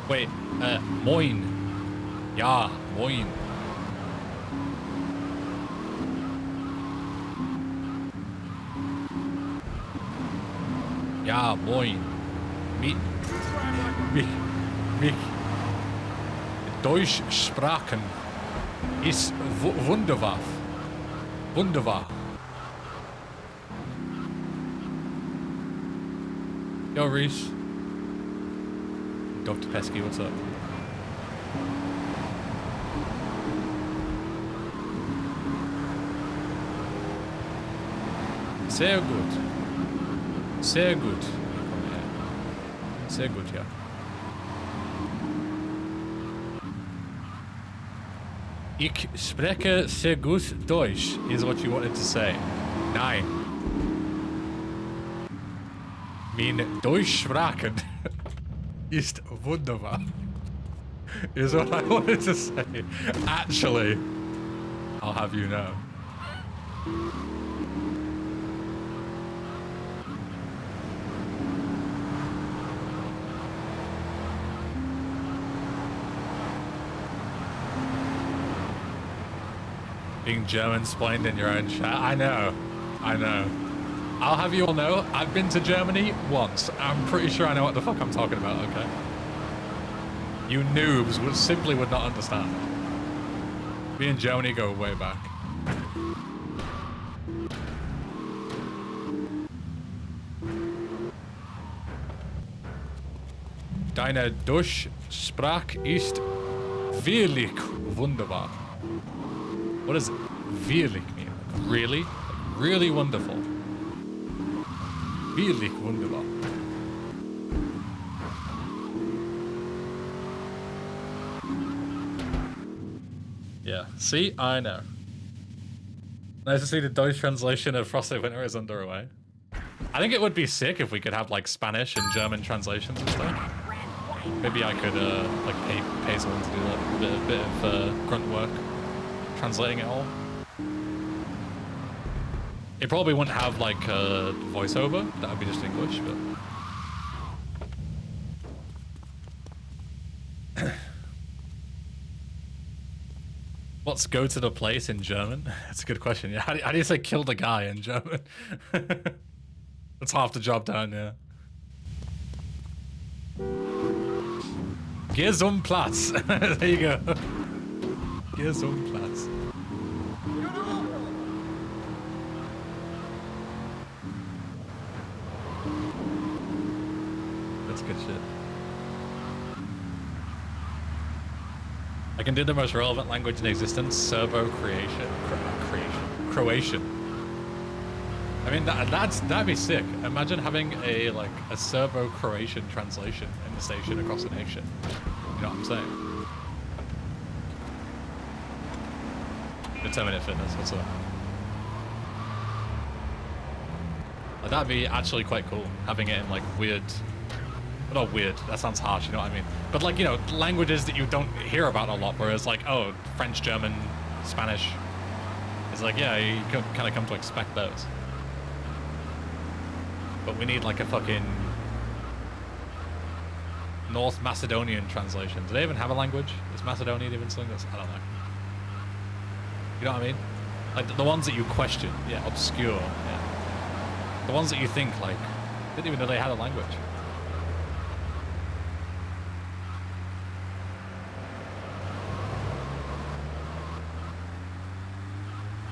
Wait, moin. Ja, moin. Ja, moin. Mich Deutsch sprachen ist wunderbar. Wunderbar. Yo, Reese. Dr. Pesky, what's up? Sehr gut. Sehr gut. Sehr gut, ja. Ich spreche sehr gut Deutsch, is what you wanted to say. Nein. Mein Deutschsprachen ist wunderbar, is what I wanted to say. Actually, I'll have you know. Being German-splained in your own chat. I know. I'll have you all know, I've been to Germany once. I'm pretty sure I know what the fuck I'm talking about, okay? You noobs simply would not understand. Me and Germany go way back. Deine Durchsprach ist wirklich wunderbar. What does wirklich mean? Really? Really wonderful. Wirklich wunderbar. Yeah, see? I know. Nice to see the Deutsch translation of Frosted Winter is underway. I think it would be sick if we could have like Spanish and German translations and stuff. Maybe I could like pay someone to do that. A bit of grunt work, translating it all. It probably wouldn't have like a voiceover. That would be just English, but. What's go to the place in German? That's a good question. Yeah, how do you say kill the guy in German? That's half the job done, yeah. Geh zum Platz. There you go. Geh zum Platz. That's good shit. I can do the most relevant language in existence, Serbo-Croatian. Croatian. I mean, that'd be sick. Imagine having a Serbo-Croatian translation in the station across the nation. You know what I'm saying? Determinate Fitness, what's up? Like, that'd be actually quite cool, having it in like weird... Not weird, that sounds harsh, you know what I mean? But like, you know, languages that you don't hear about a lot, whereas like, oh, French, German, Spanish. It's like, yeah, you can kind of come to expect those. But we need like a fucking North Macedonian translation. Do they even have a language? Is Macedonian even something that's, I don't know. You know what I mean? Like the ones that you question, yeah, obscure, yeah. The ones that you think like, didn't even know they had a language.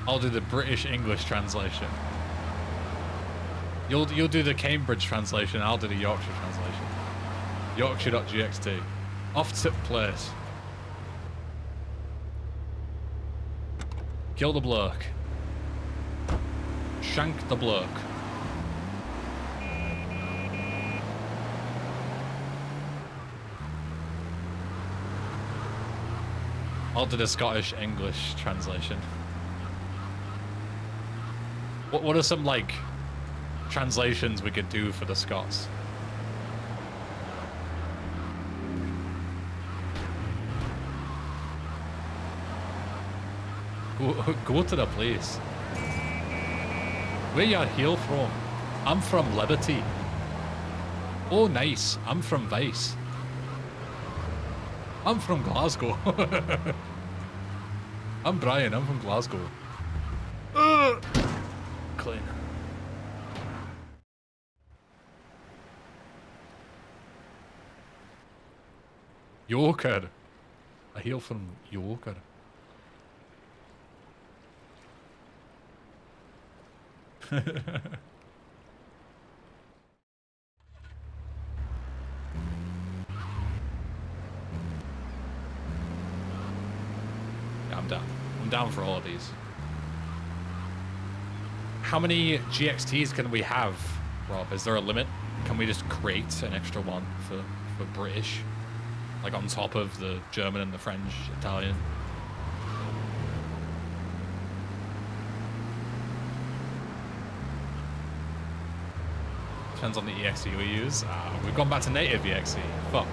I'll do the British English translation. You'll do the Cambridge translation, I'll do the Yorkshire translation. Yorkshire.gxt. Off tip place. Kill the bloke. Shank the bloke. I'll do the Scottish English translation. What are some like translations we could do for the Scots? Go to the place. Where you hail from? I'm from Liberty. Oh nice, I'm from Vice. I'm from Glasgow. I'm Brian, I'm from Glasgow. Clean. Yorker. I hail from Yorker. Yeah, I'm down. I'm down for all of these. How many GXTs can we have, Rob? Is there a limit? Can we just create an extra one for British? Like on top of the German and the French, Italian? Depends on the EXE we use. We've gone back to native EXE. Fuck.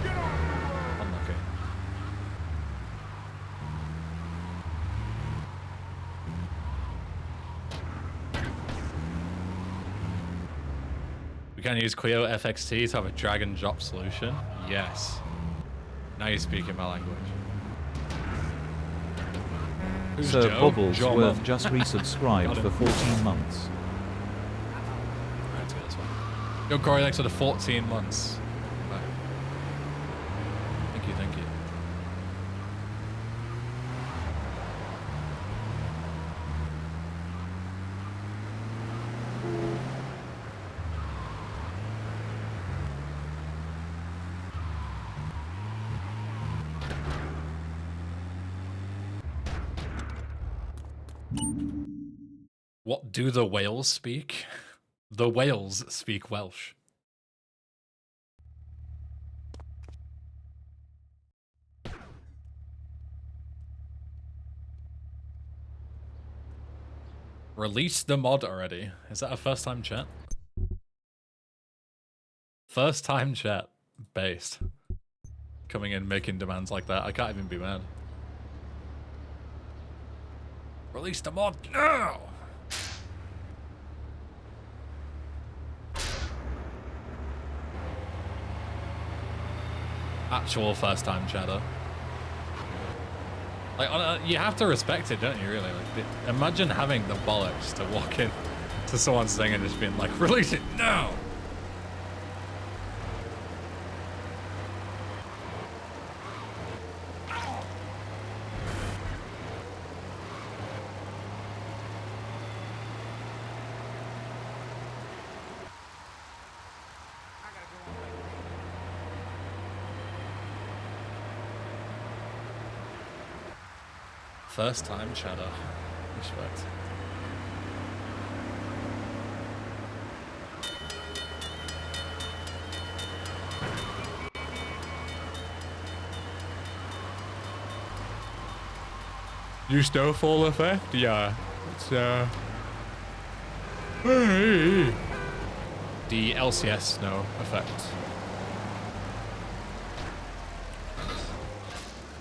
Unlucky. We can use Clio FXT to have a drag and drop solution. Yes. Now you're speaking my language. Who's Sir Joe? Bobblesworth just resubscribed for 14 months. Let's go this one. Yo, Corey, thanks for the 14 months. Right. Thank you, thank you. What do the whales speak? The whales speak Welsh. Release the mod already. Is that a first time chat? First time chat. Based. Coming in making demands like that. I can't even be mad. Release the mod now! Actual first time chatter. Like, you have to respect it, don't you, really? Like, imagine having the bollocks to walk in to someone's thing and just being like, release it now! First time chatter. Respect. You snowfall effect? Yeah. It's the LCS snow effect.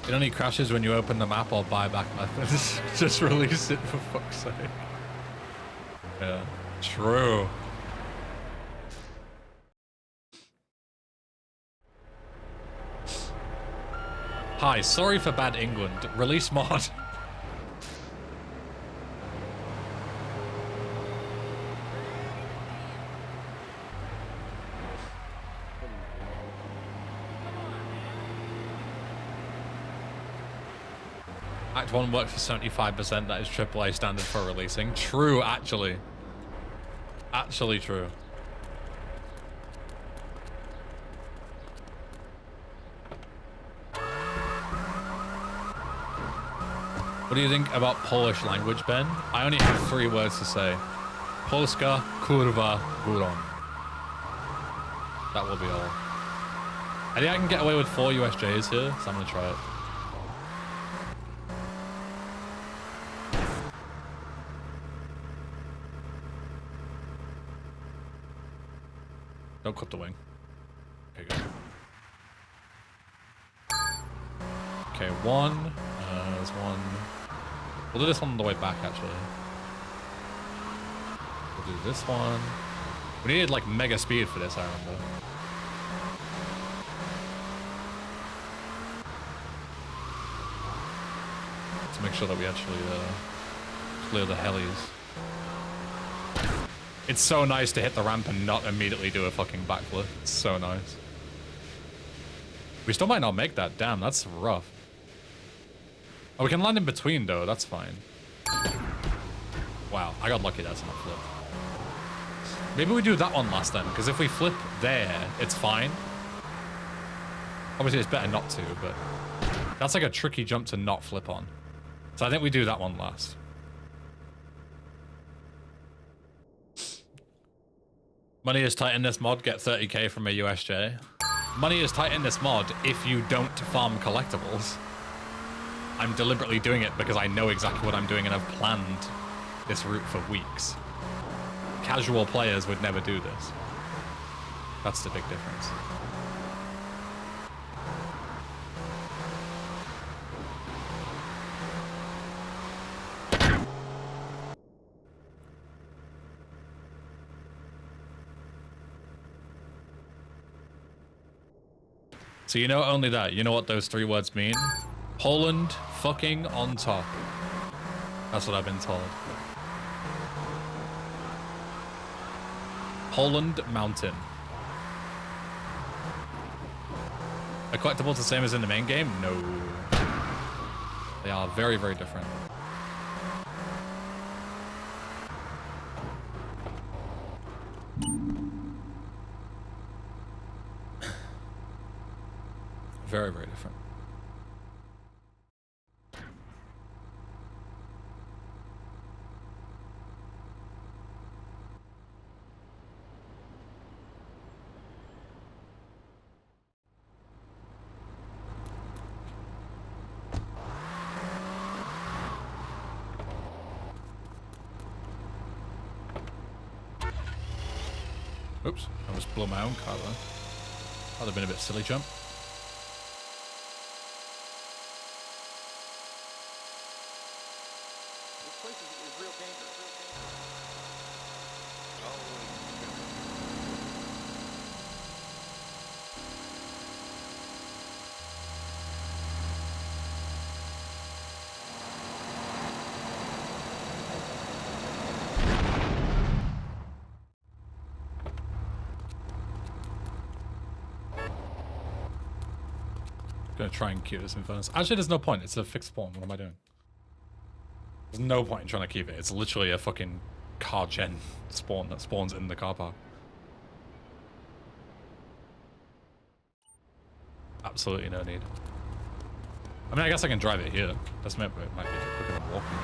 It only crashes when you open the map or buyback methods. Just release it for fuck's sake. Yeah, true. Hi, sorry for bad England. Release mod. Act 1 works for 75%, that is AAA standard for releasing. True, actually. Actually true. What do you think about Polish language, Ben? I only have 3 words to say. Polska, kurwa, buron. That will be all. I think I can get away with 4 USJs here, so I'm gonna try it. Don't clip the wing. Okay, good. Okay, 1. There's 1. We'll do this one on the way back, actually. We'll do this one. We needed, like, mega speed for this, I remember. To make sure that we actually clear the helis. It's so nice to hit the ramp and not immediately do a fucking backflip. It's so nice. We still might not make that. Damn, that's rough. Oh, we can land in between, though. That's fine. Wow, I got lucky that's not flip. Maybe we do that one last then, because if we flip there, it's fine. Obviously, it's better not to, but that's like a tricky jump to not flip on. So I think we do that one last. Money is tight in this mod, get 30k from a USJ. Money is tight in this mod if you don't farm collectibles. I'm deliberately doing it because I know exactly what I'm doing and I've planned this route for weeks. Casual players would never do this. That's the big difference. So you know only that. You know what those 3 words mean? Poland fucking on top. That's what I've been told. Poland mountain. Are collectibles the same as in the main game? No. They are very, very different. Very, very different. Oops, I almost blew my own car there. That'd have been a bit silly jump. This place is real dangerous. Gonna try and keep this in furnace. Actually, there's no point. It's a fixed spawn. What am I doing? There's no point in trying to keep it. It's literally a fucking car gen spawn that spawns in the car park. Absolutely no need. I mean, I guess I can drive it here. That's maybe it might be quicker than walking.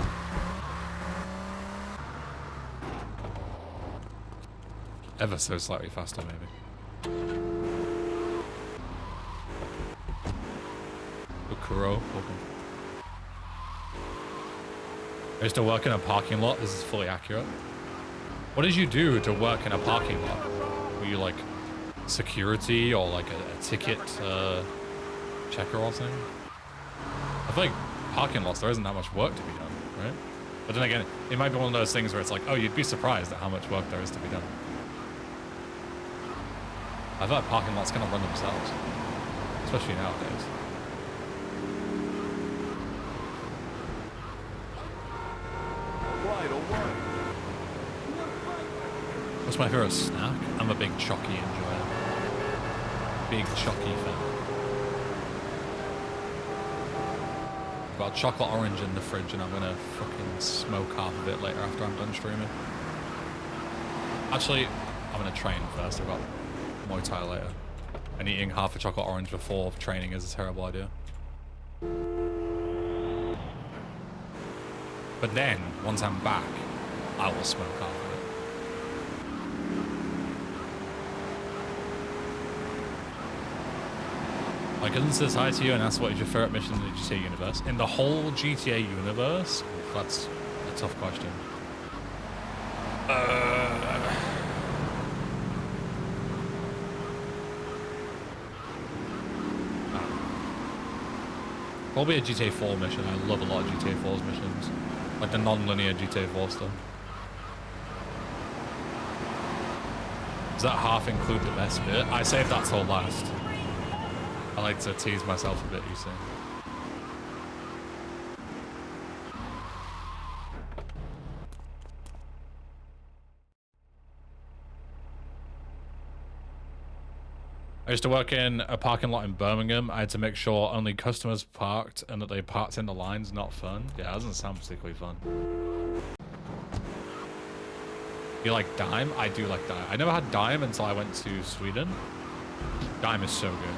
Ever so slightly faster, maybe. Kuro, welcome. I used to work in a parking lot. This is fully accurate. What did you do to work in a parking lot? Were you like security or like a ticket checker or something? I feel like parking lots, there isn't that much work to be done, right? But then again, it might be one of those things where it's like, oh, you'd be surprised at how much work there is to be done. I feel like parking lots kind of run themselves, especially nowadays. What's my favorite snack? I'm a big Chocky enjoyer. Big Chocky fan. Got a chocolate orange in the fridge and I'm gonna fucking smoke half of it later after I'm done streaming. Actually, I'm gonna train first. I've got Muay Thai later. And eating half a chocolate orange before training is a terrible idea. But then, once I'm back, I will smoke half of it. My cousin says hi to you and asks what is your favorite mission in the GTA universe. In the whole GTA universe? That's a tough question. Probably a GTA 4 mission. I love a lot of GTA 4's missions. Like the non-linear GTA 4 stuff. Does that half include the best bit? I saved that till last. I like to tease myself a bit, you see. I used to work in a parking lot in Birmingham. I had to make sure only customers parked and that they parked in the lines. Not fun. Yeah, that doesn't sound particularly fun. You like Dime? I do like Dime. I never had Dime until I went to Sweden. Dime is so good.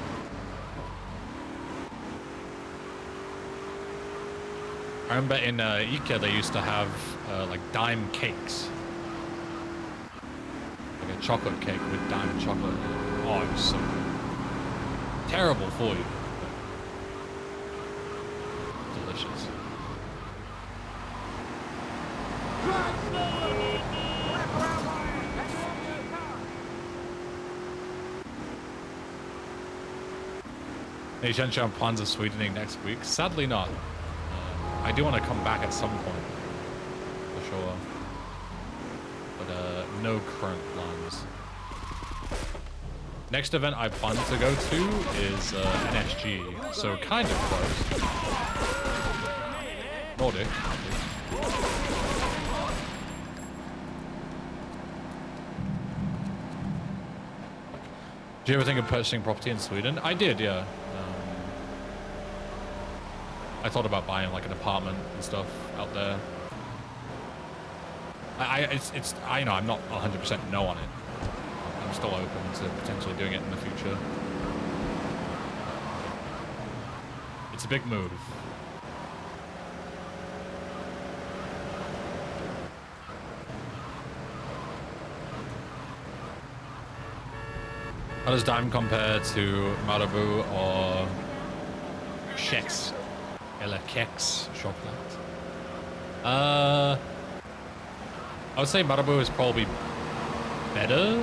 I remember in Ikea they used to have like Dime cakes. Like a chocolate cake with Dime chocolate. Oh, it was so good. Terrible for you. Delicious. Hey, Shensha, plans of Swedening next week? Sadly not. I do want to come back at some point, for sure. But no current plans. Next event I plan to go to is NSG, so kind of close. Nordic. Did you ever think of purchasing property in Sweden? I did, yeah. I thought about buying like an apartment and stuff out there. I know I'm not 100% no on it. I'm still open to potentially doing it in the future. It's a big move. How does Dime compare to Marabu or Chex? Eller Kex chocolate? I would say Marabu is probably better.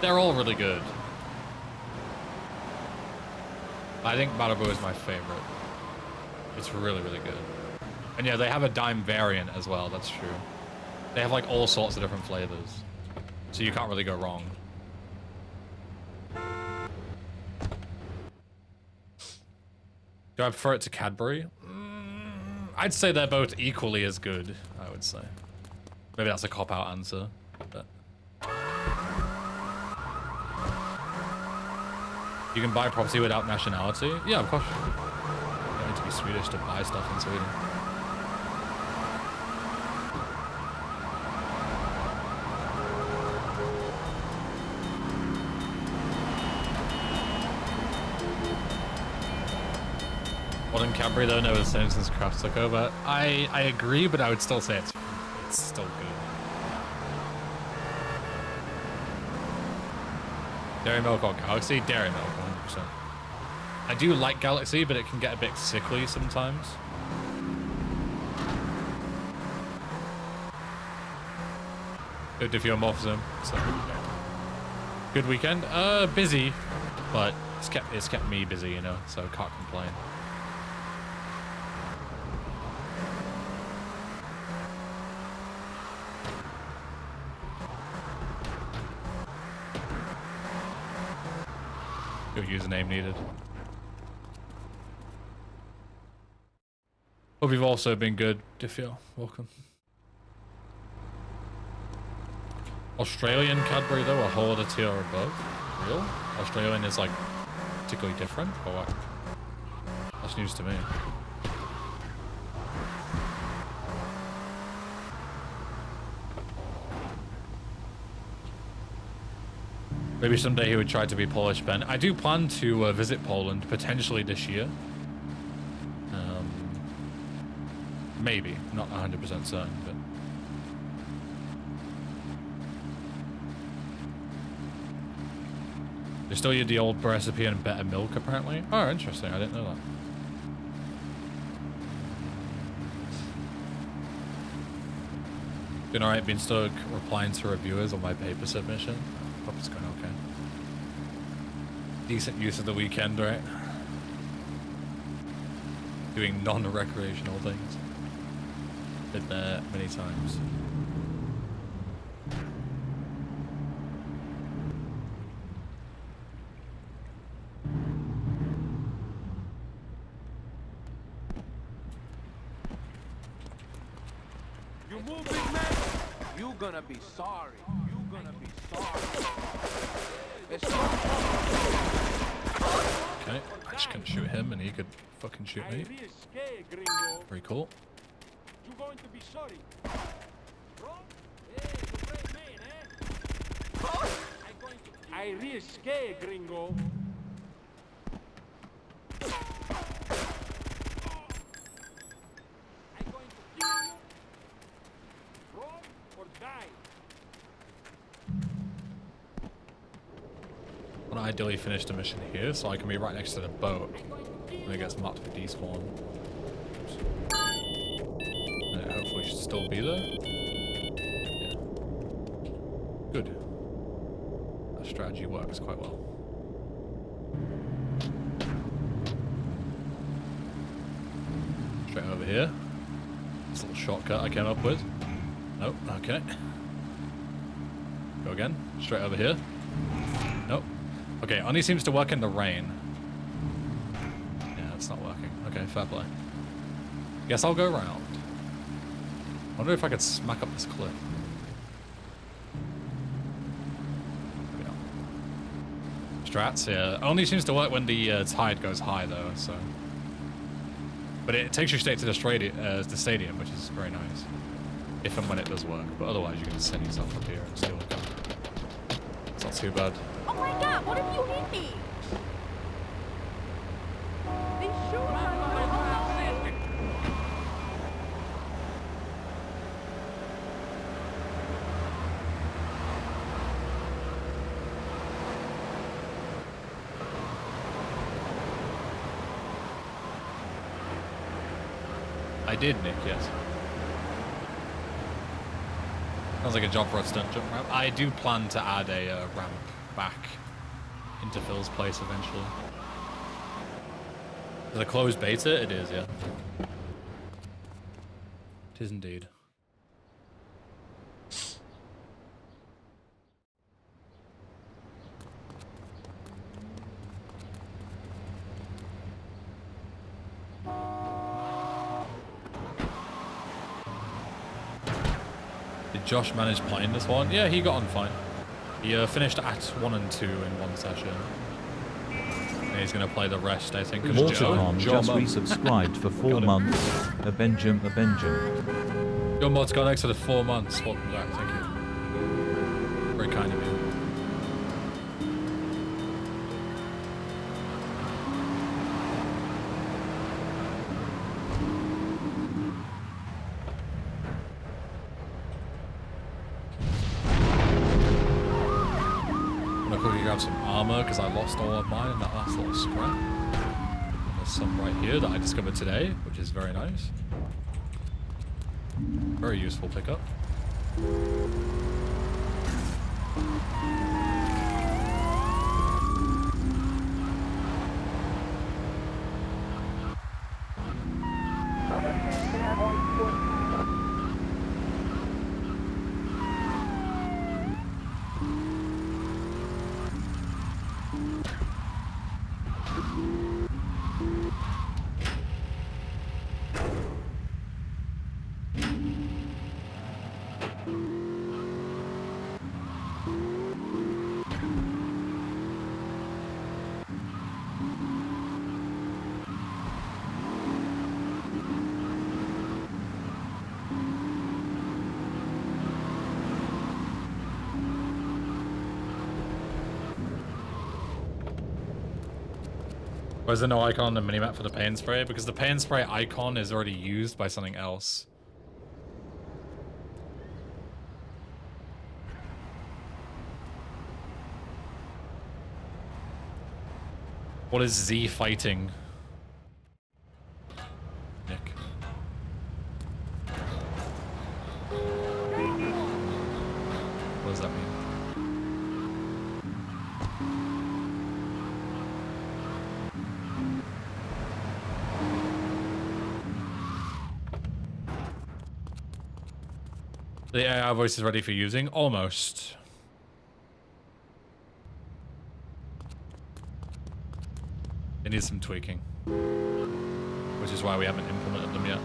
They're all really good. I think Malibu is my favorite. It's really, really good. And yeah, they have a dime variant as well, that's true. They have like all sorts of different flavors. So you can't really go wrong. Do I prefer it to Cadbury? I'd say they're both equally as good, I would say. Maybe that's a cop-out answer, but... You can buy property without nationality? Yeah, of course. You don't need to be Swedish to buy stuff in Sweden. Modern Cadbury though never the same since Kraft took over. I agree, but I would still say it's still good. Dairy Milk or Galaxy? Dairy Milk, 100%. I do like Galaxy, but it can get a bit sickly sometimes. Good diffeomorphism. So good weekend. Busy, but it's kept me busy, you know, so can't complain. Your username needed. Hope you've also been good, Diffio. Welcome. Australian Cadbury though, a whole other tier above. Real? Australian is like particularly different, or what? That's news to me. Maybe someday he would try to be Polish, Ben. I do plan to visit Poland, potentially this year. Maybe. Not 100% certain, but... They still use the old recipe and better milk, apparently. Oh, interesting. I didn't know that. Been alright, been stuck replying to reviewers on my paper submission. Hope it's going okay. Decent use of the weekend, right? Doing non-recreational things. Been there many times. You move, big man. You gonna be sorry. You gonna be sorry. Okay, I just couldn't shoot him and he could fucking shoot me. Very cool. You going to be sorry. Bro? Hey, you brave man, eh? I risque, gringo. I'm going to kill you. Bro, or die. I want to ideally finish the mission here so I can be right next to the boat when it gets marked for despawn. And it hopefully should still be there. Yeah. Good. That strategy works quite well. Straight over here. This little shortcut I came up with. Nope, okay. Go again. Straight over here. Nope. Okay, only seems to work in the rain. Yeah, it's not working. Okay, fair play. Guess I'll go round. Wonder if I could smack up this cliff. There we go. Strats, yeah. Only seems to work when the tide goes high, though, so... But it takes you straight to the stadium, which is very nice. If and when it does work. But otherwise, you can just send yourself up here and steal a gun. It's not too bad. Oh my god, what if you hit me? They shoot us. I did, Nick, yes. Sounds like a job for a stunt jump ramp. I do plan to add a ramp back into Phil's place eventually. Is it a closed beta? It is, yeah. It is indeed. Did Josh manage playing this one? Yeah, he got on fine. He finished Acts 1 and 2 in one session. And he's going to play the rest, I think. Watercon just resubscribed for 4 months. A Benjam. Your mod's got next to the 4 months. Welcome back, thank you. Very kind of you. I'm gonna quickly grab some armor because I lost all of mine in that last little scrap. There's some right here that I discovered today, which is very nice. Very useful pickup. Why is there no icon on the minimap for the paint spray? Because the paint spray icon is already used by something else. What is Z fighting? Nick. What does that mean? The AI voice is ready for using? Almost. It needs some tweaking. Which is why we haven't implemented them yet.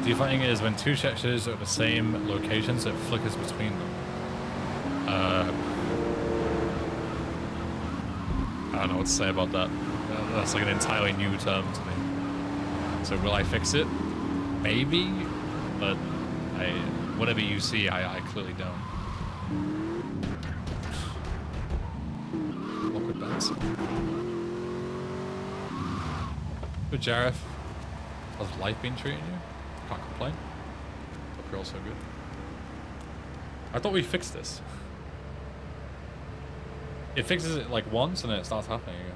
Defining is when two textures are at the same location, so it flickers between them. I don't know what to say about that. That's like an entirely new term to me. So will I fix it? Maybe, but whatever you see, I clearly don't. Awkward bounce. Good, Jareth. How's life been treating you? Can't complain. Hope you're all so good. I thought we fixed this. It fixes it like once and then it starts happening again.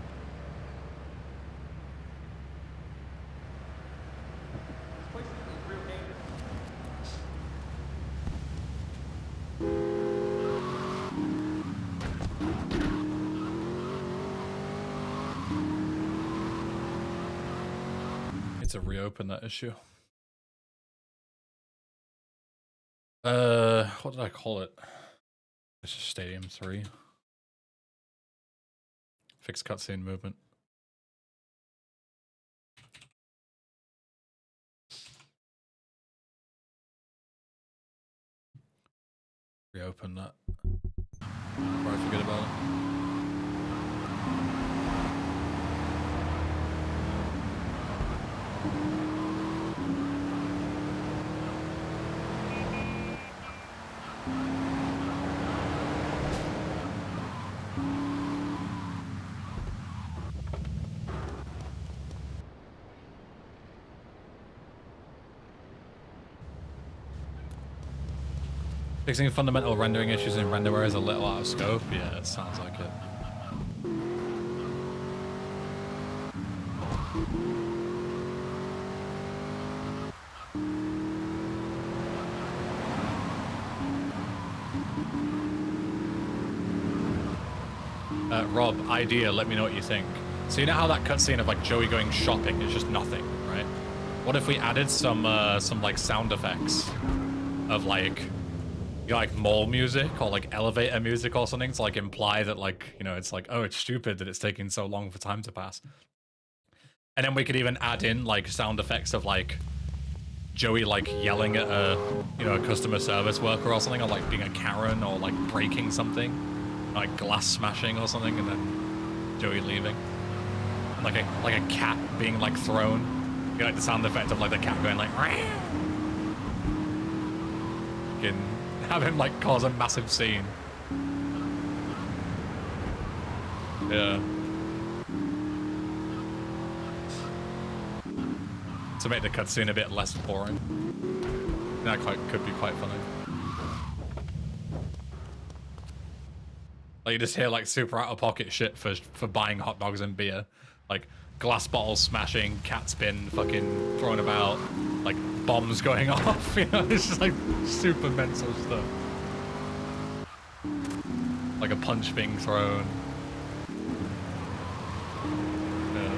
Need to reopen that issue. What did I call it? It's just Stadium 3. Fixed cutscene movement. Reopen that. Before I forget about it. Fixing fundamental rendering issues in renderware is a little out of scope. Yeah, it sounds like it. Rob, idea, let me know what you think. So you know how that cutscene of like Joey going shopping is just nothing, right? What if we added some like sound effects of like, you know, like mall music or like elevator music or something to like imply that like, you know, it's like, oh, it's stupid that it's taking so long for time to pass. And then we could even add in like sound effects of like Joey like yelling at a, you know, a customer service worker or something, or like being a Karen or like breaking something. Like glass smashing or something, and then Joey leaving. Like a cat being like thrown. You know, like the sound effect of like the cat going like. Can have him like cause a massive scene. Yeah. To make the cutscene a bit less boring. That could be quite funny. Like you just hear like super out of pocket shit for buying hot dogs and beer, like glass bottles smashing, cats been fucking thrown about, like bombs going off. You know, it's just like super mental stuff. Like a punch being thrown. Yeah,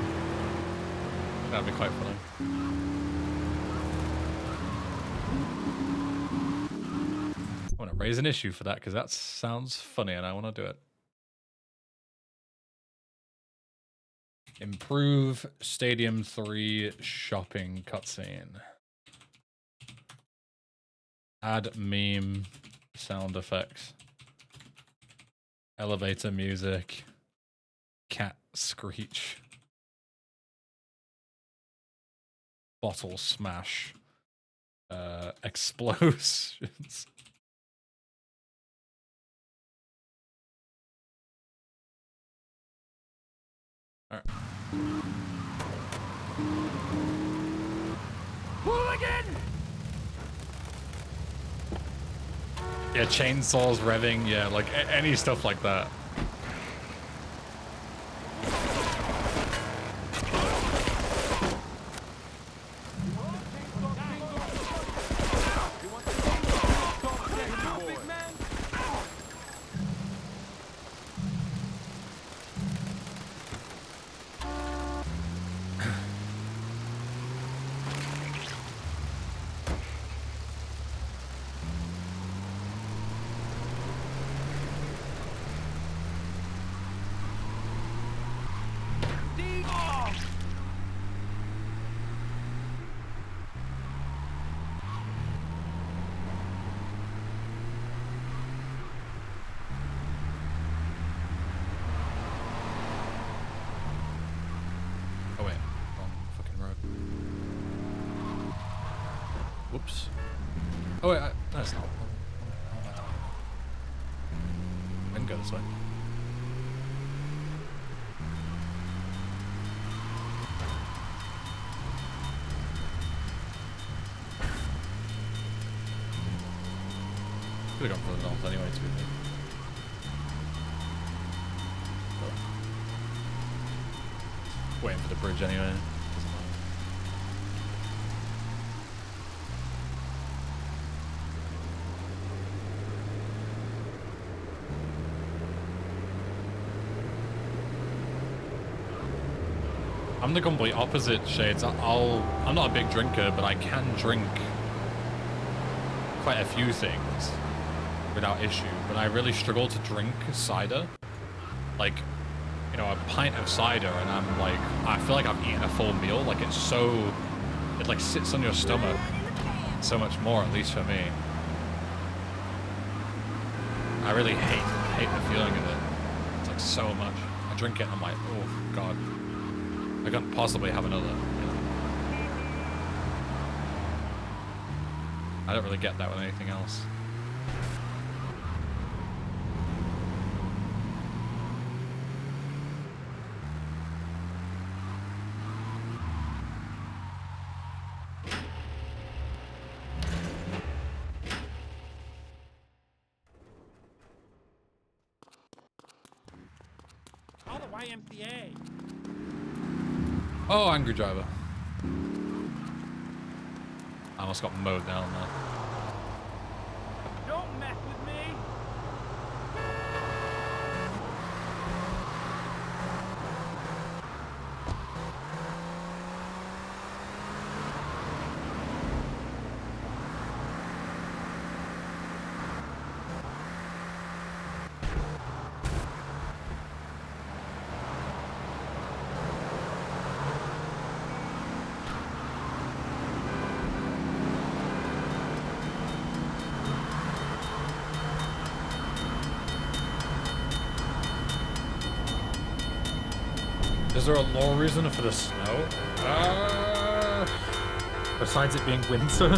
that'd be quite funny. I want to raise an issue for that because that sounds funny and I want to do it. Improve Stadium 3 shopping cutscene. Add meme sound effects. Elevator music. Cat screech. Bottle smash. Explosions. Alright. Hooligan! Yeah, chainsaws revving, yeah, like any stuff like that. Whoops. Oh wait, that's not. I can go this way. Could have gone for the north anyway, to be fair. Waiting for the bridge anyway. I'm the complete opposite, Shades. I'm not a big drinker, but I can drink quite a few things without issue. But I really struggle to drink cider. Like, you know, a pint of cider, and I'm like, I feel like I've eaten a full meal. Like it like sits on your stomach so much more, at least for me. I really hate the feeling of it. It's like so much. I drink it and I'm like, oh God. I couldn't possibly have another. You know? I don't really get that with anything else. YMCA. Oh, angry driver. I almost got mowed down there. Don't mess with me. Is there a law reason for the snow? Besides it being winter?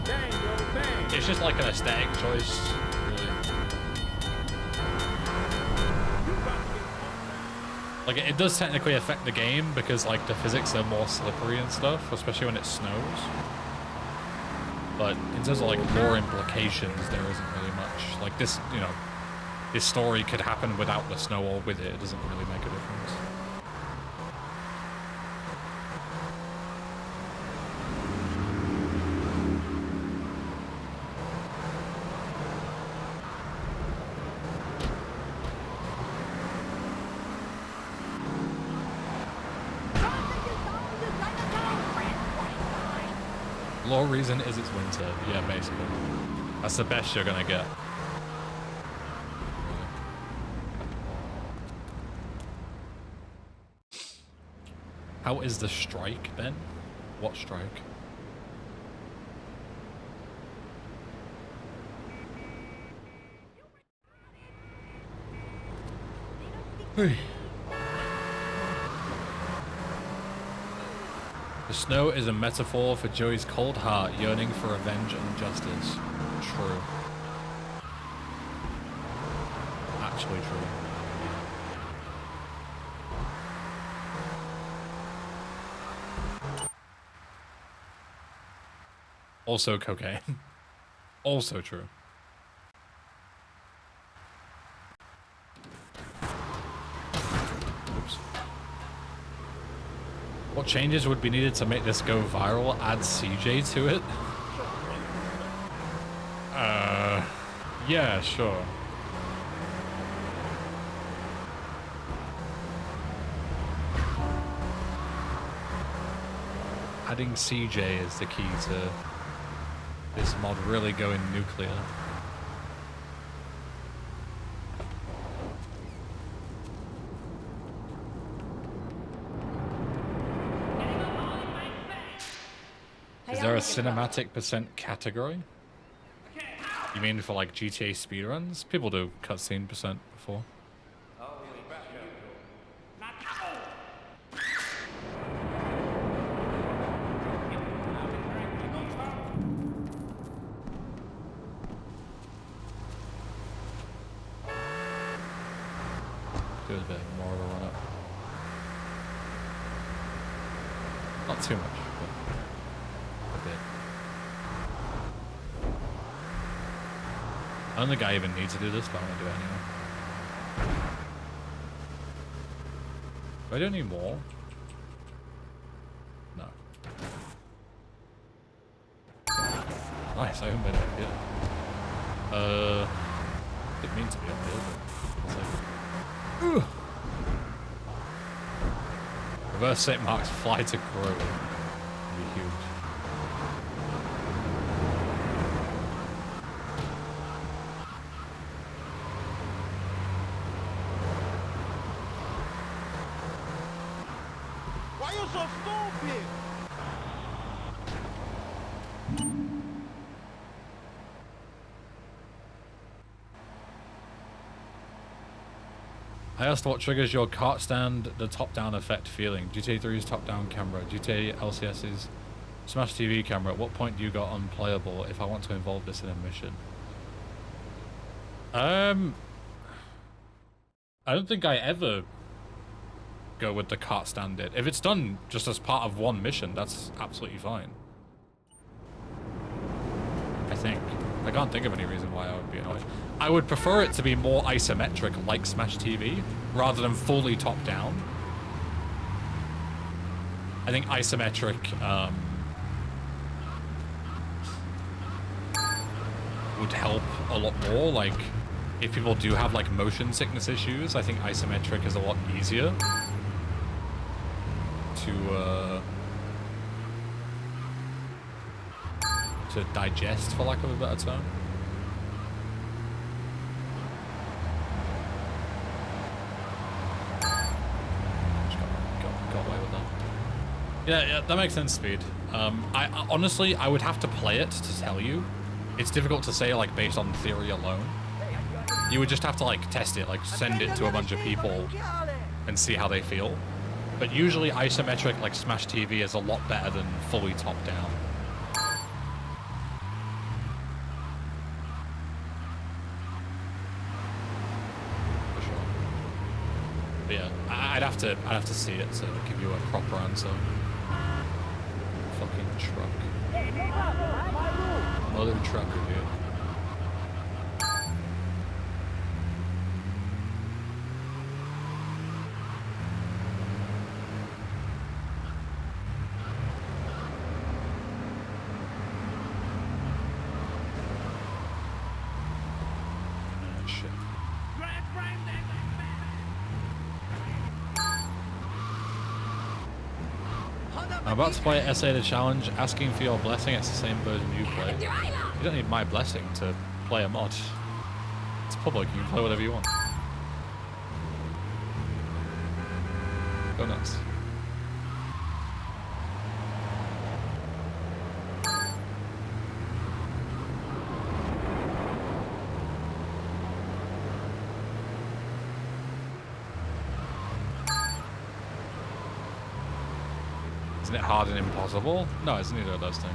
Bang, yo, bang. It's just like an aesthetic choice, really. Like, it does technically affect the game because, like, the physics are more slippery and stuff, especially when it snows. But in terms of, like, lore implications, there isn't really much. Like, this, you know, this story could happen without the snow or with it. It doesn't really make a difference. Law reason is it's winter. Yeah, basically. That's the best you're gonna get. How is the strike, Ben? What strike? The snow is a metaphor for Joey's cold heart yearning for revenge and justice. True. Actually true. Also cocaine. Also true. Oops. What changes would be needed to make this go viral? Add CJ to it? Yeah, sure. Adding CJ is the key to this mod really going nuclear. Is there a cinematic percent category? You mean for like GTA speedruns? People do cutscene percent before. Do a bit more of a run up. Not too much, but a bit. I don't think I even need to do this, but I'm gonna do it anyway. Do I do any more? No. Nice, I haven't been up yet. Didn't mean to be up here, but it's like... Ugh. Reverse St. Mark's fly to grow. It'd be huge. Why you so stupid? I asked what triggers your cart stand, the top-down effect feeling. GTA 3's top-down camera, GTA LCS's Smash TV camera. At what point do you go unplayable if I want to involve this in a mission? I don't think I ever go with the cart stand bit. If it's done just as part of one mission, that's absolutely fine. I think. I can't think of any reason why I would be annoyed. I would prefer it to be more isometric like Smash TV rather than fully top down. I think isometric would help a lot more. Like, if people do have like motion sickness issues, I think isometric is a lot easier to digest, for lack of a better term. Got away with that. Yeah, that makes sense, Speed. I honestly, I would have to play it to tell you. It's difficult to say, like, based on theory alone. You would just have to, like, test it, like, send it to a bunch of people and see how they feel. But usually isometric, like Smash TV, is a lot better than fully top down. For sure. But yeah, I'd have to see it to give you a proper answer. Fucking truck. Mother trucker, dude. Shit. I'm about to play Essay the Challenge, asking for your blessing. It's the same version you play. You don't need my blessing to play a mod. It's public, you can play whatever you want. Go nuts. Isn't it hard and impossible? No, it's neither of those things.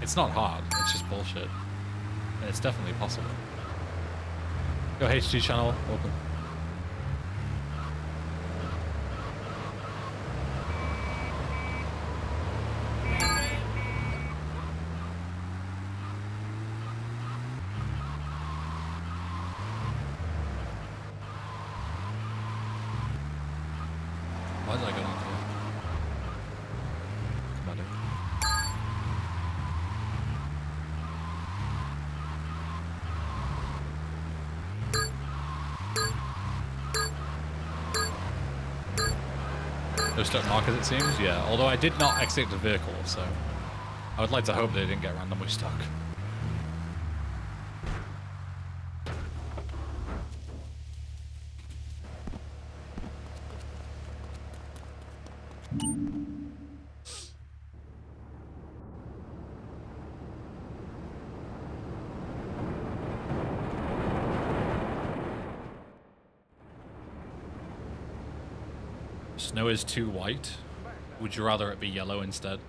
It's not hard, it's just bullshit. And it's definitely possible. Yo, HG channel, welcome. Why did I get on here? Come on, They're stuck markers, it seems? Yeah, although I did not exit the vehicle, so I would like to hope they didn't get randomly stuck. Snow is too white. Would you rather it be yellow instead?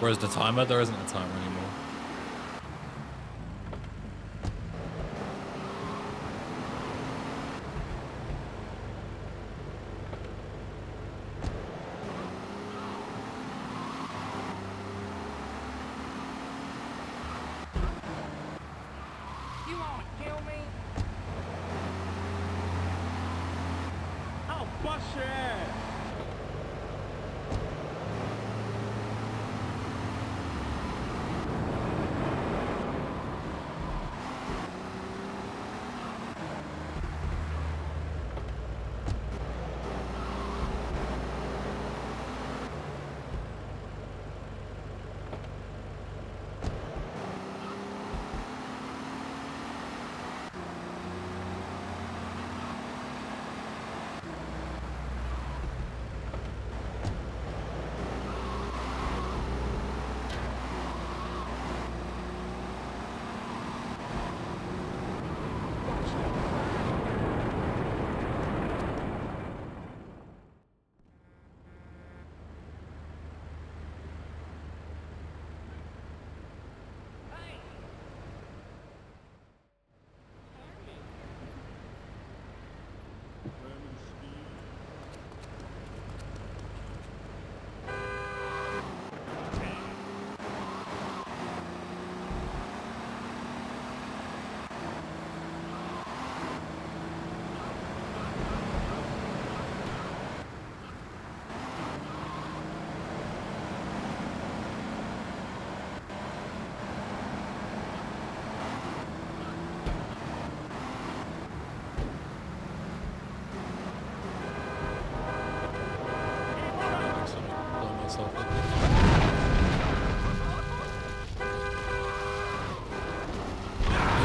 Whereas the timer, there isn't a timer anymore. You wanna kill me? I'll bust your ass.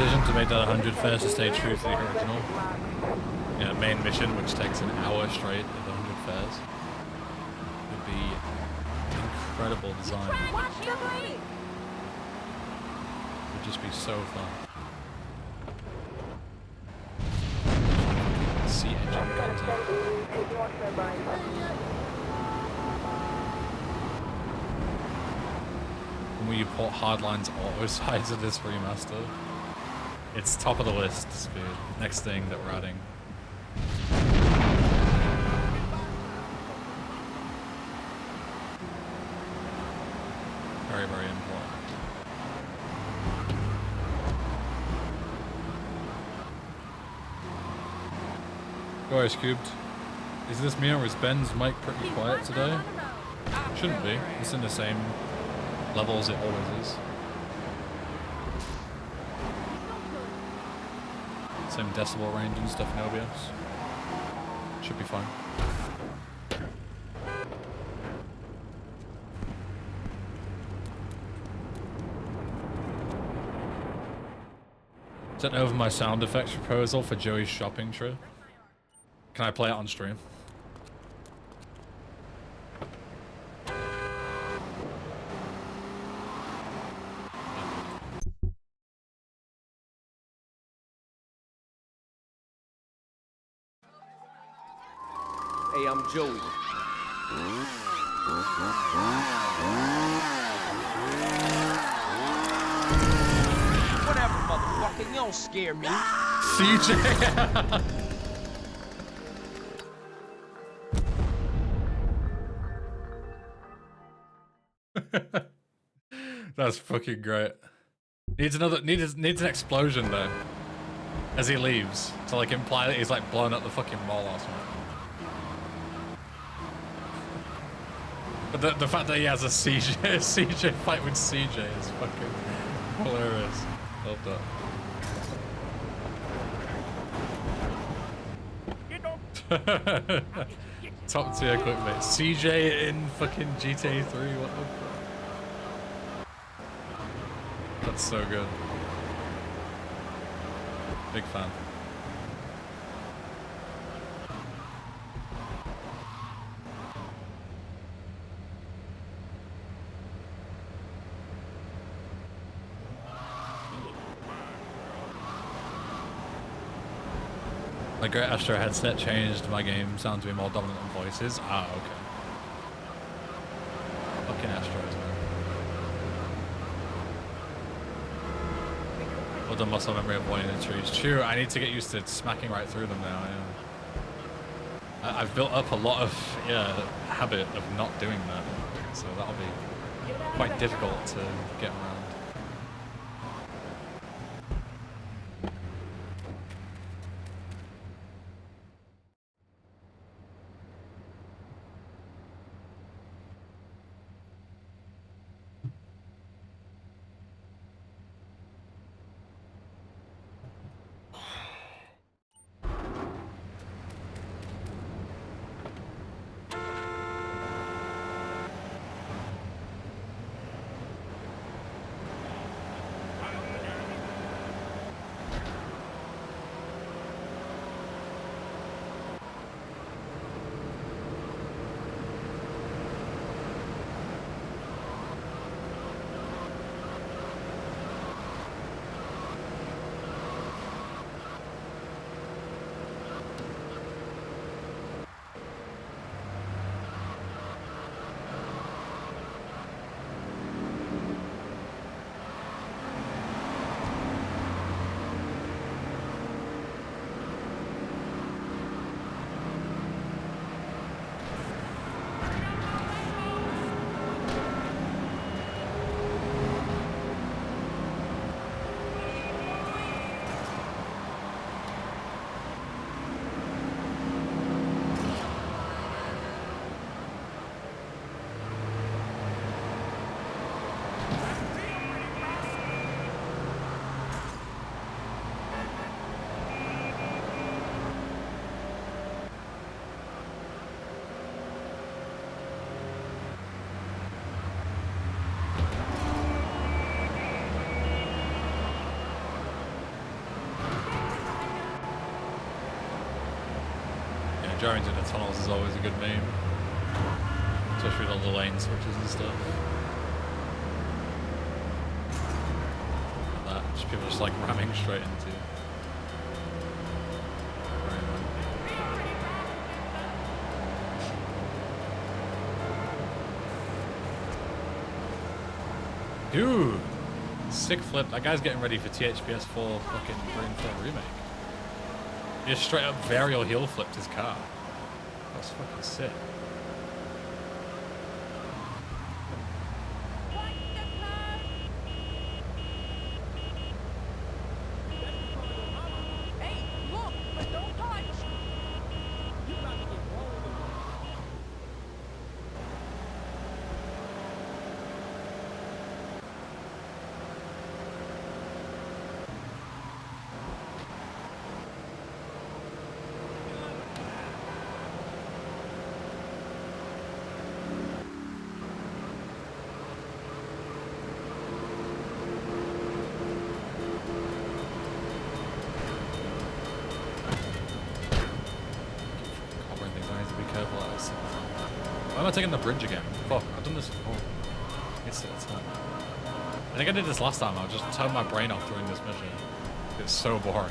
decision to make that 100 fares to stay true to the original. Yeah, main mission, which takes an hour straight of 100 fares. Would be incredible design. Watch the blade! Would just be so fun. Sea engine content. And will you port Hardline's auto side to this remaster? It's top of the list, Speed. Next thing that we're adding. Very, very important. Guys, Cubed. Is this me or is Ben's mic pretty quiet today? Shouldn't be. It's in the same level as it always is. Same decibel range and stuff in OBS. Should be fine. Sent over my sound effects proposal for Joey's shopping trip. Can I play it on stream? Hey, I'm Joey. Whatever, motherfucker. You don't scare me. CJ! That's fucking great. Needs an explosion though. As he leaves. To like imply that he's like blowing up the fucking mall or something. But the fact that he has a CJ fight with CJ is fucking hilarious. Love that. Top tier clickbait. CJ in fucking GTA 3, what the fuck? That's so good. Big fan. My Great Astro headset changed my game sound to be more dominant on voices. Ah, okay. Fucking Astros, man. Well, the muscle memory of avoiding the trees. True, I need to get used to smacking right through them now, yeah. I've built up a lot of, habit of not doing that. So that'll be quite difficult to get around. Driving through the tunnels is always a good meme. Especially with all the lane switches and stuff. Like that. Just people just like ramming straight into you. Dude! Sick flip. That guy's getting ready for THPS 4 fucking Brainflow remake. He just straight up varial heel flipped his car. That's fucking sick. Hey, look, but don't touch. You got to get rolled on. Covering things, I need to be careful at this. Why am I taking the bridge again? Fuck, I've done this before. It's time. I think I did this last time. I just turned my brain off during this mission. It's so boring.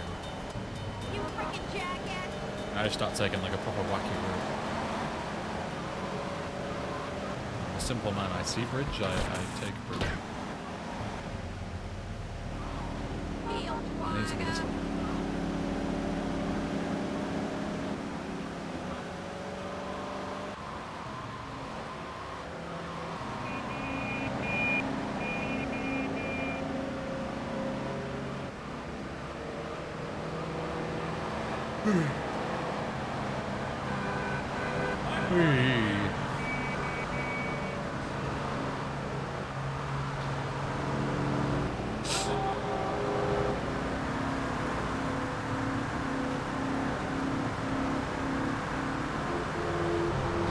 You freaking jackass. I just start taking like a proper wacky route. A simple man, I see bridge, I take bridge. Heel I need to do this one.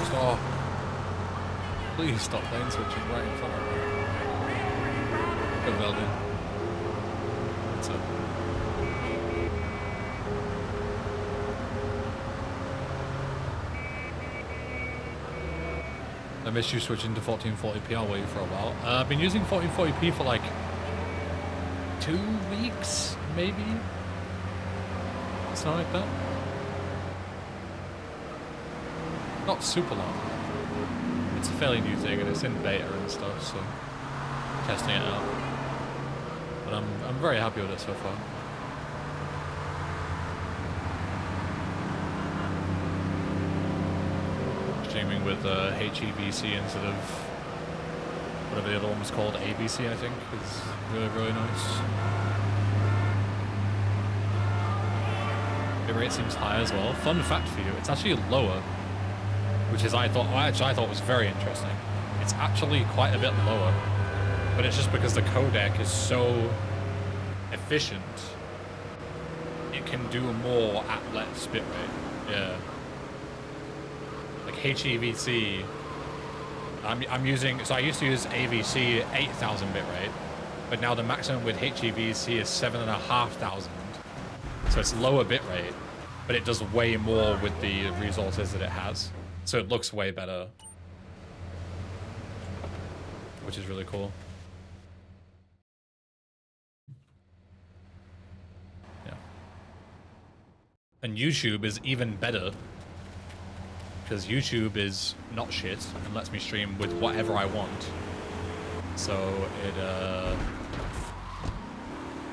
Stop. Please stop lane switching right in front of me. Good building. That's it. I missed you switching to 1440p. I'll wait for a while. I've been using 1440p for like 2 weeks, maybe? Something like that. Not super long. It's a fairly new thing and it's in beta and stuff, so testing it out. But I'm very happy with it so far. Streaming with HEVC instead of whatever the other one was called, ABC I think, is really, really nice. The rate seems high as well. Fun fact for you, it's actually lower, which is I thought was very interesting. It's actually quite a bit lower, but it's just because the codec is so efficient, it can do more at less bitrate. Yeah. Like HEVC, I'm using, so I used to use AVC 8,000 bitrate, but now the maximum with HEVC is 7,500. So it's lower bitrate, but it does way more with the resources that it has. So it looks way better, which is really cool. Yeah. And YouTube is even better, because YouTube is not shit and lets me stream with whatever I want. So it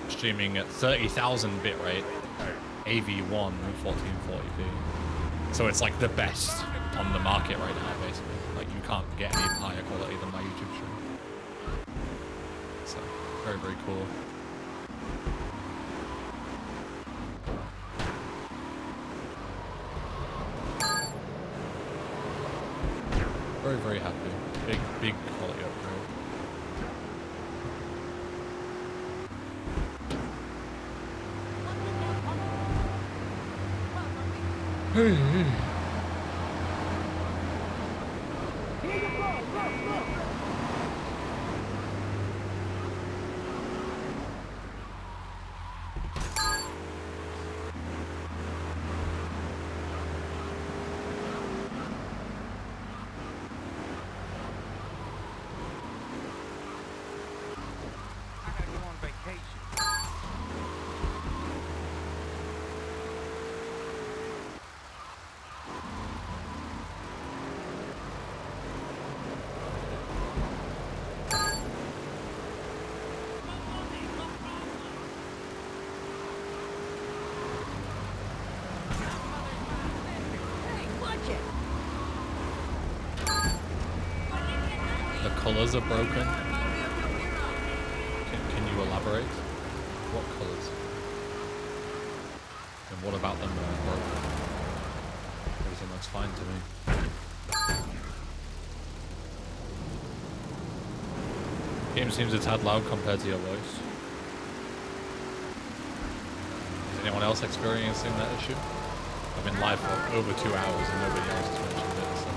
streaming at 30,000 bitrate, AV1 1440p. So it's like the best on the market right now, basically. Like you can't get any higher quality than my YouTube stream. So very, very cool. Very, very happy. Big, big quality upgrade. colors are broken? Can you elaborate? What colors? And what about them are broken? Everything looks fine to me. Game seems a tad loud compared to your voice. Is anyone else experiencing that issue? I've been live for over 2 hours and nobody else has mentioned it, so.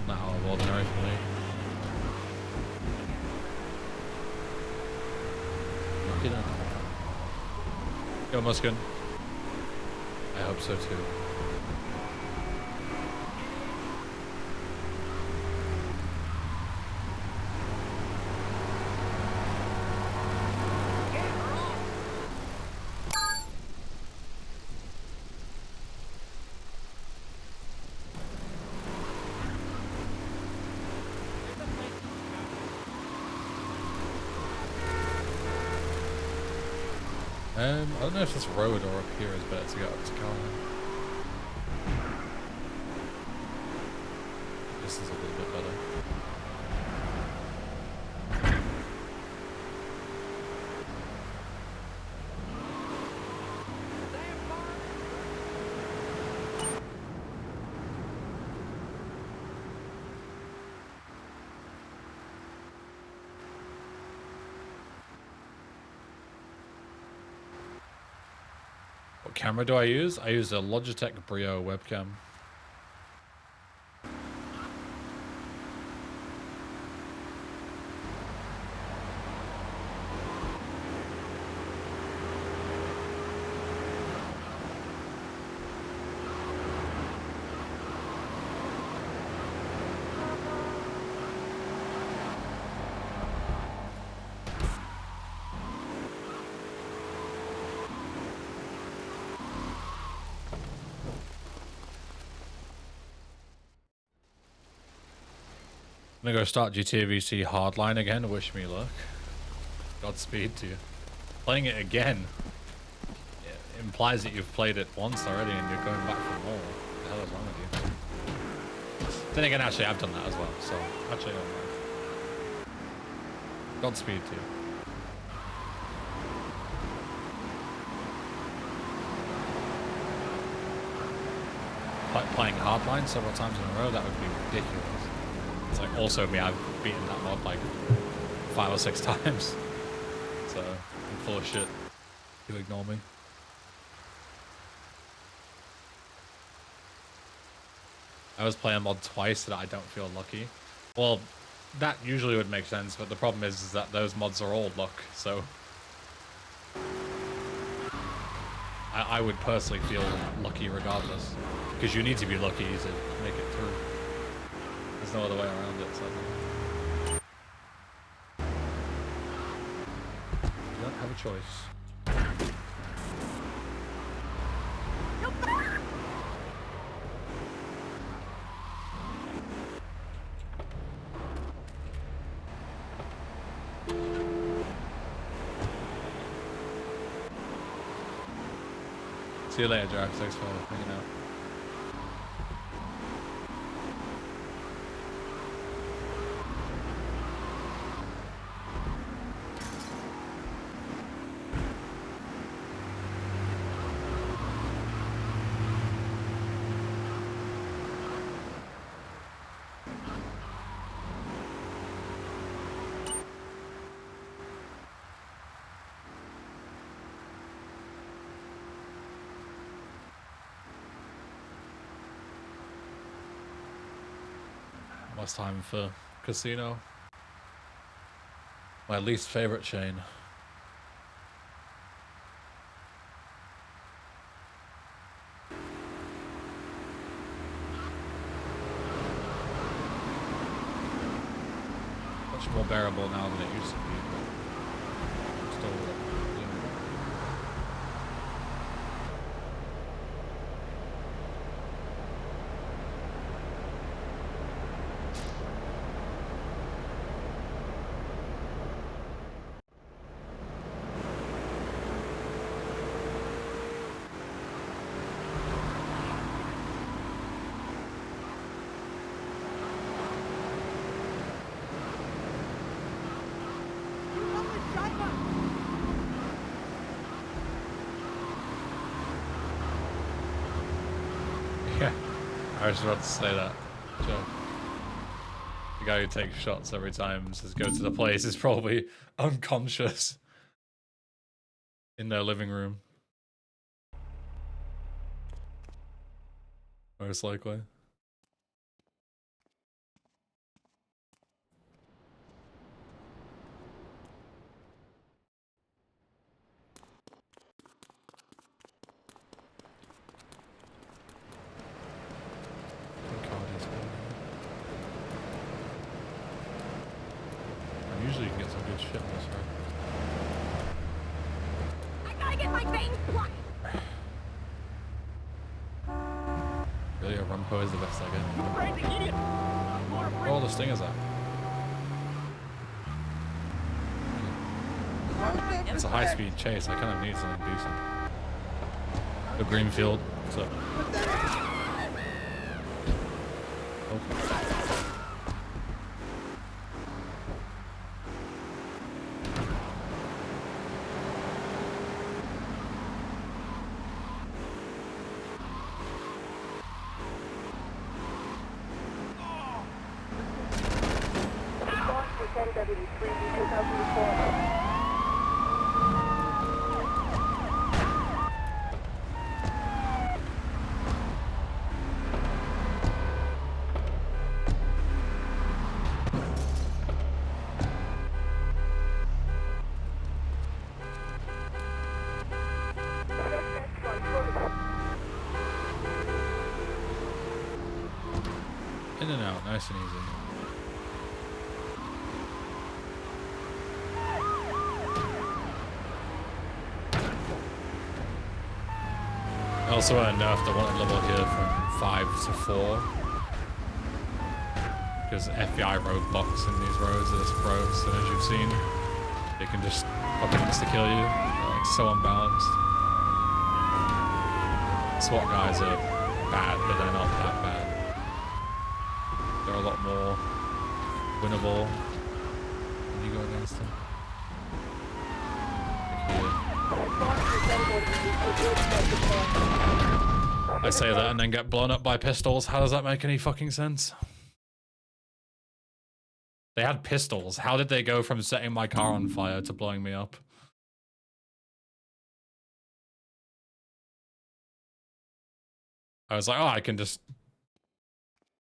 Not out of ordinary for me. Knock it in. Go Muskin. I hope so too. I don't know if this road or up here is better to go up to Callahan. This is a little bit better. What camera do I use? I use a Logitech Brio webcam. I'm gonna go start GTA VC Hardline again. Wish me luck. Godspeed to you. Playing it again implies that you've played it once already and you're going back for more. What the hell is wrong with you? Then again, actually, I've done that as well. So actually, I don't mind. Godspeed to you. Playing Hardline several times in a row, that would be ridiculous. It's like also me, I've beaten that mod like 5 or 6 times. So I'm full of shit. You ignore me. I was playing a mod twice that I don't feel lucky. Well, that usually would make sense, but the problem is that those mods are all luck, so I would personally feel lucky regardless. Because you need to be lucky to make it through. There's no other way around it, so you don't have a choice. See you later, Jack. Thanks for hanging out. Almost time for casino. My least favorite chain. Much more bearable now than it used to be, but still, Yeah, I was about to say that. Sure. The guy who takes shots every time says go to the place is probably unconscious in their living room. Most likely. Usually you can get some good shit on this road. I gotta get my veins plugged. Really, a Rumpo is the best I get. Afraid to eat it. Where are all the stingers at? It's a high-speed chase. I kind of need something decent. The Greenfield. What's up? Okay. In and out, nice and easy. I also nerfed the wanted level here from 5 to 4. Because FBI roadblocks in these roads are just gross, and as you've seen, they can just fucking insta-kill you. They're like so unbalanced. SWAT guys are bad, but they're not that bad. They're a lot more winnable when you go against them. I say that and then get blown up by pistols. How does that make any fucking sense? They had pistols. How did they go from setting my car on fire to blowing me up? I was like, oh, I can just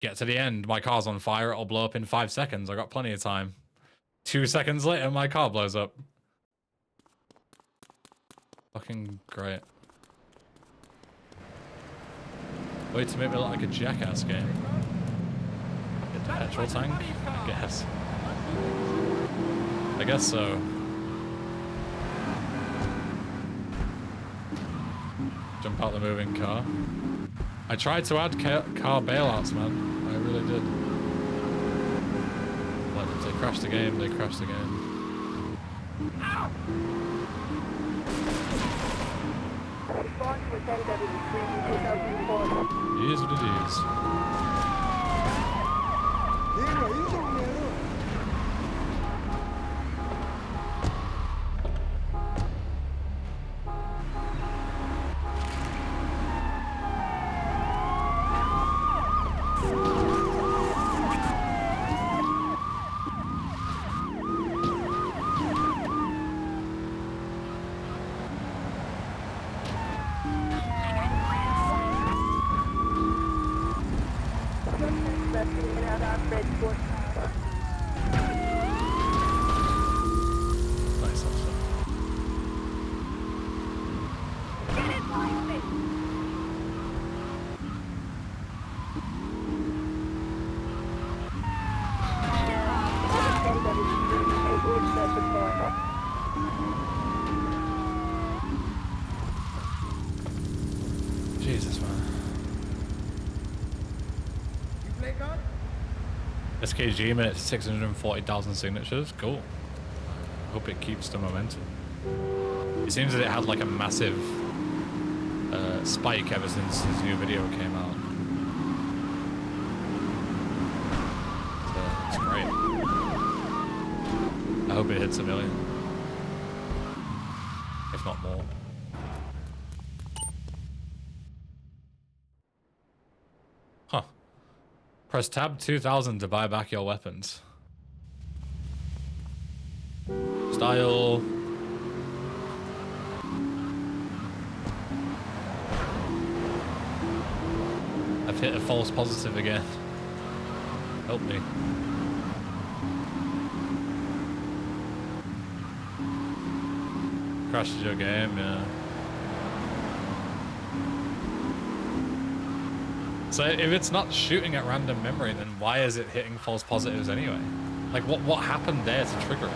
get to the end. My car's on fire. It'll blow up in 5 seconds. I got plenty of time. 2 seconds later, my car blows up. Fucking great. Way to make me look like a jackass game. Get the petrol tank? I guess. I guess so. Jump out the moving car. I tried to add car bailouts, man. I really did. But if they crashed the game, they crashed the game. Ow! It is what it is. Jesus, man. SKG minute 640,000 signatures. Cool. I hope it keeps the momentum. It seems that it had like a massive spike ever since his new video came out. So it's great. I hope it hits 1 million. If not more. Press tab 2000 to buy back your weapons. Style. I've hit a false positive again. Help me. Crashes your game, yeah. So if it's not shooting at random memory, then why is it hitting false positives anyway? Like what happened there to trigger it?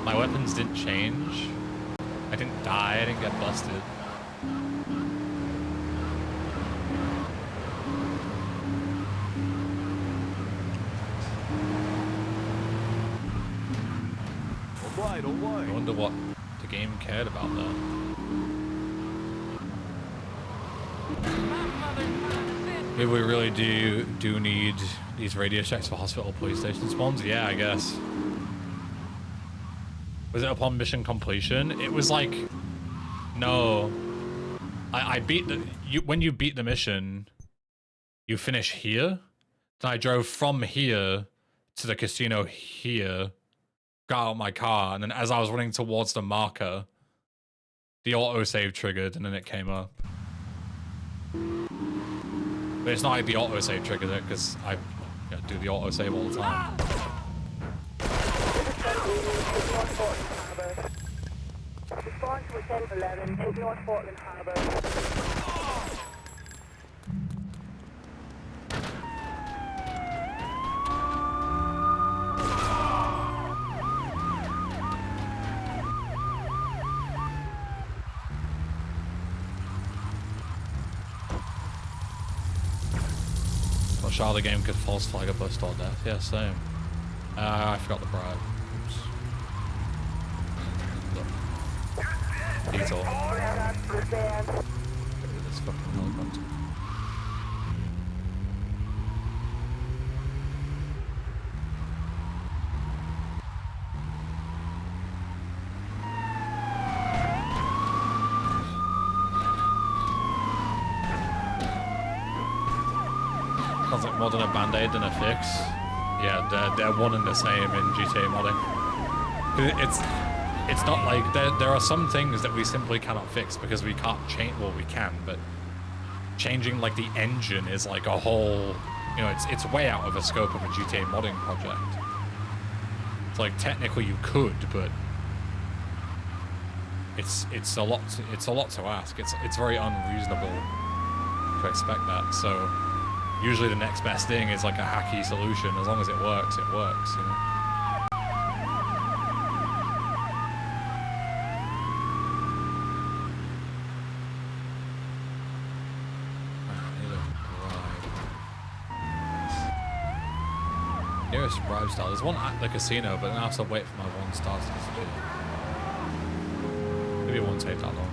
My weapons didn't change. I didn't die, I didn't get busted. I wonder what the game cared about there. Maybe we really do need these radio checks for hospital police station spawns? Yeah, I guess. Was it upon mission completion? It was like, no. I beat the, when you beat the mission, you finish here. Then I drove from here to the casino here, got out my car, and then as I was running towards the marker, the autosave triggered, and then it came up. But it's not like the autosave triggered it, because I do the autosave all the time. Respond to 1011, take North Portland Harbour. Not sure how the game could false flag a bust or death. Yeah, same. I forgot the bribe. Oops. Detour. Look at this fucking helicopter. Sounds like more than a band-aid than a fix. Yeah, they're one and the same in GTA modding. It's not like there are some things that we simply cannot fix because we can't change. Well, we can, but changing like the engine is like a whole. You know, it's way out of the scope of a GTA modding project. It's like technically you could, but it's a lot to ask. It's very unreasonable to expect that. So usually the next best thing is like a hacky solution. As long as it works, you know. Nearest bribe style. There's one at the casino, but then I have to wait for my 1 star to disappear. Maybe it won't take that long.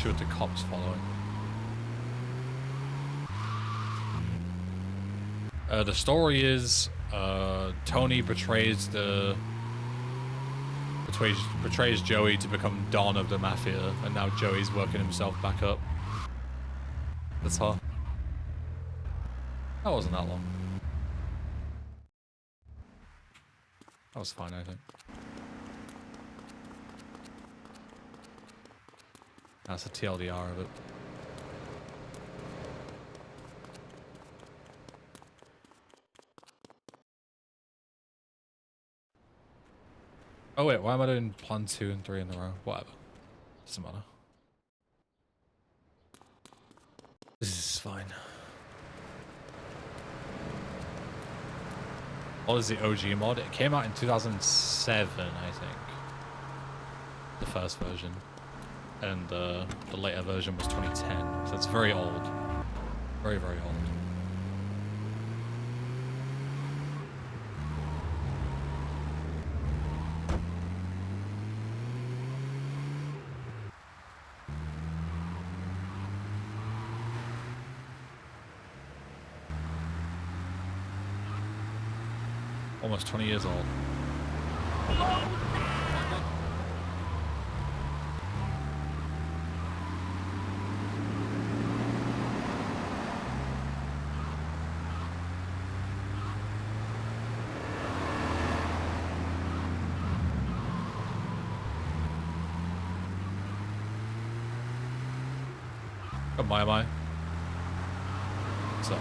With the cops following. The story is Tony betrays Joey to become Don of the Mafia, and now Joey's working himself back up. That's her. That wasn't that long. That was fine, I think. That's a TLDR of it. Oh wait, why am I doing plan 2 and 3 in a row? Whatever. Doesn't matter. This is fine. What is the OG mod? It came out in 2007, I think. The first version. And the later version was 2010, so it's very old. Very, very old. Almost 20 years old. Oh, my, am I? What's up?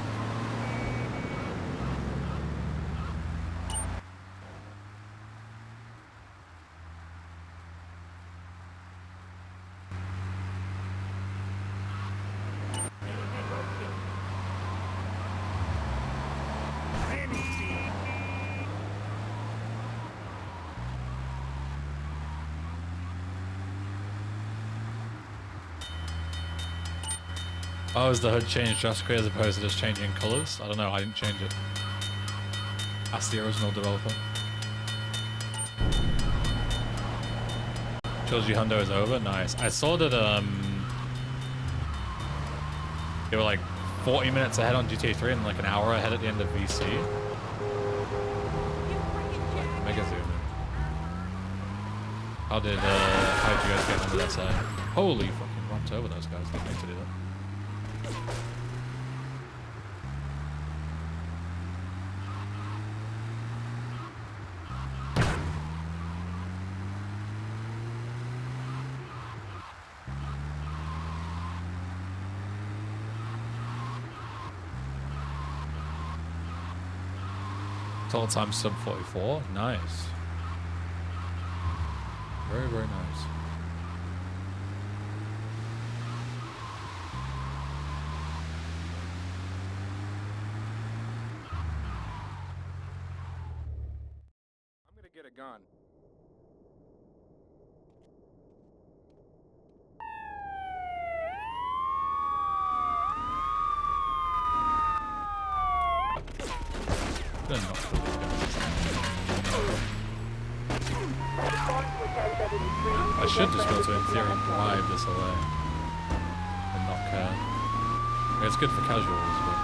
Oh, is the hood changed drastically as opposed to just changing colors? I don't know, I didn't change it. Ask the original developer. Trilogy Hundo is over? Nice. I saw that they were like 40 minutes ahead on GTA 3 and like an hour ahead at the end of VC. Like, mega zoom in. How did you guys get onto that side? Holy fucking romped over those guys, didn't mean to do that. Total time sub 44. Nice. Very, very nice. I'm gonna get a gun. Good enough. I should just be able to, in theory, bribe this away and not care. It's good for casuals, but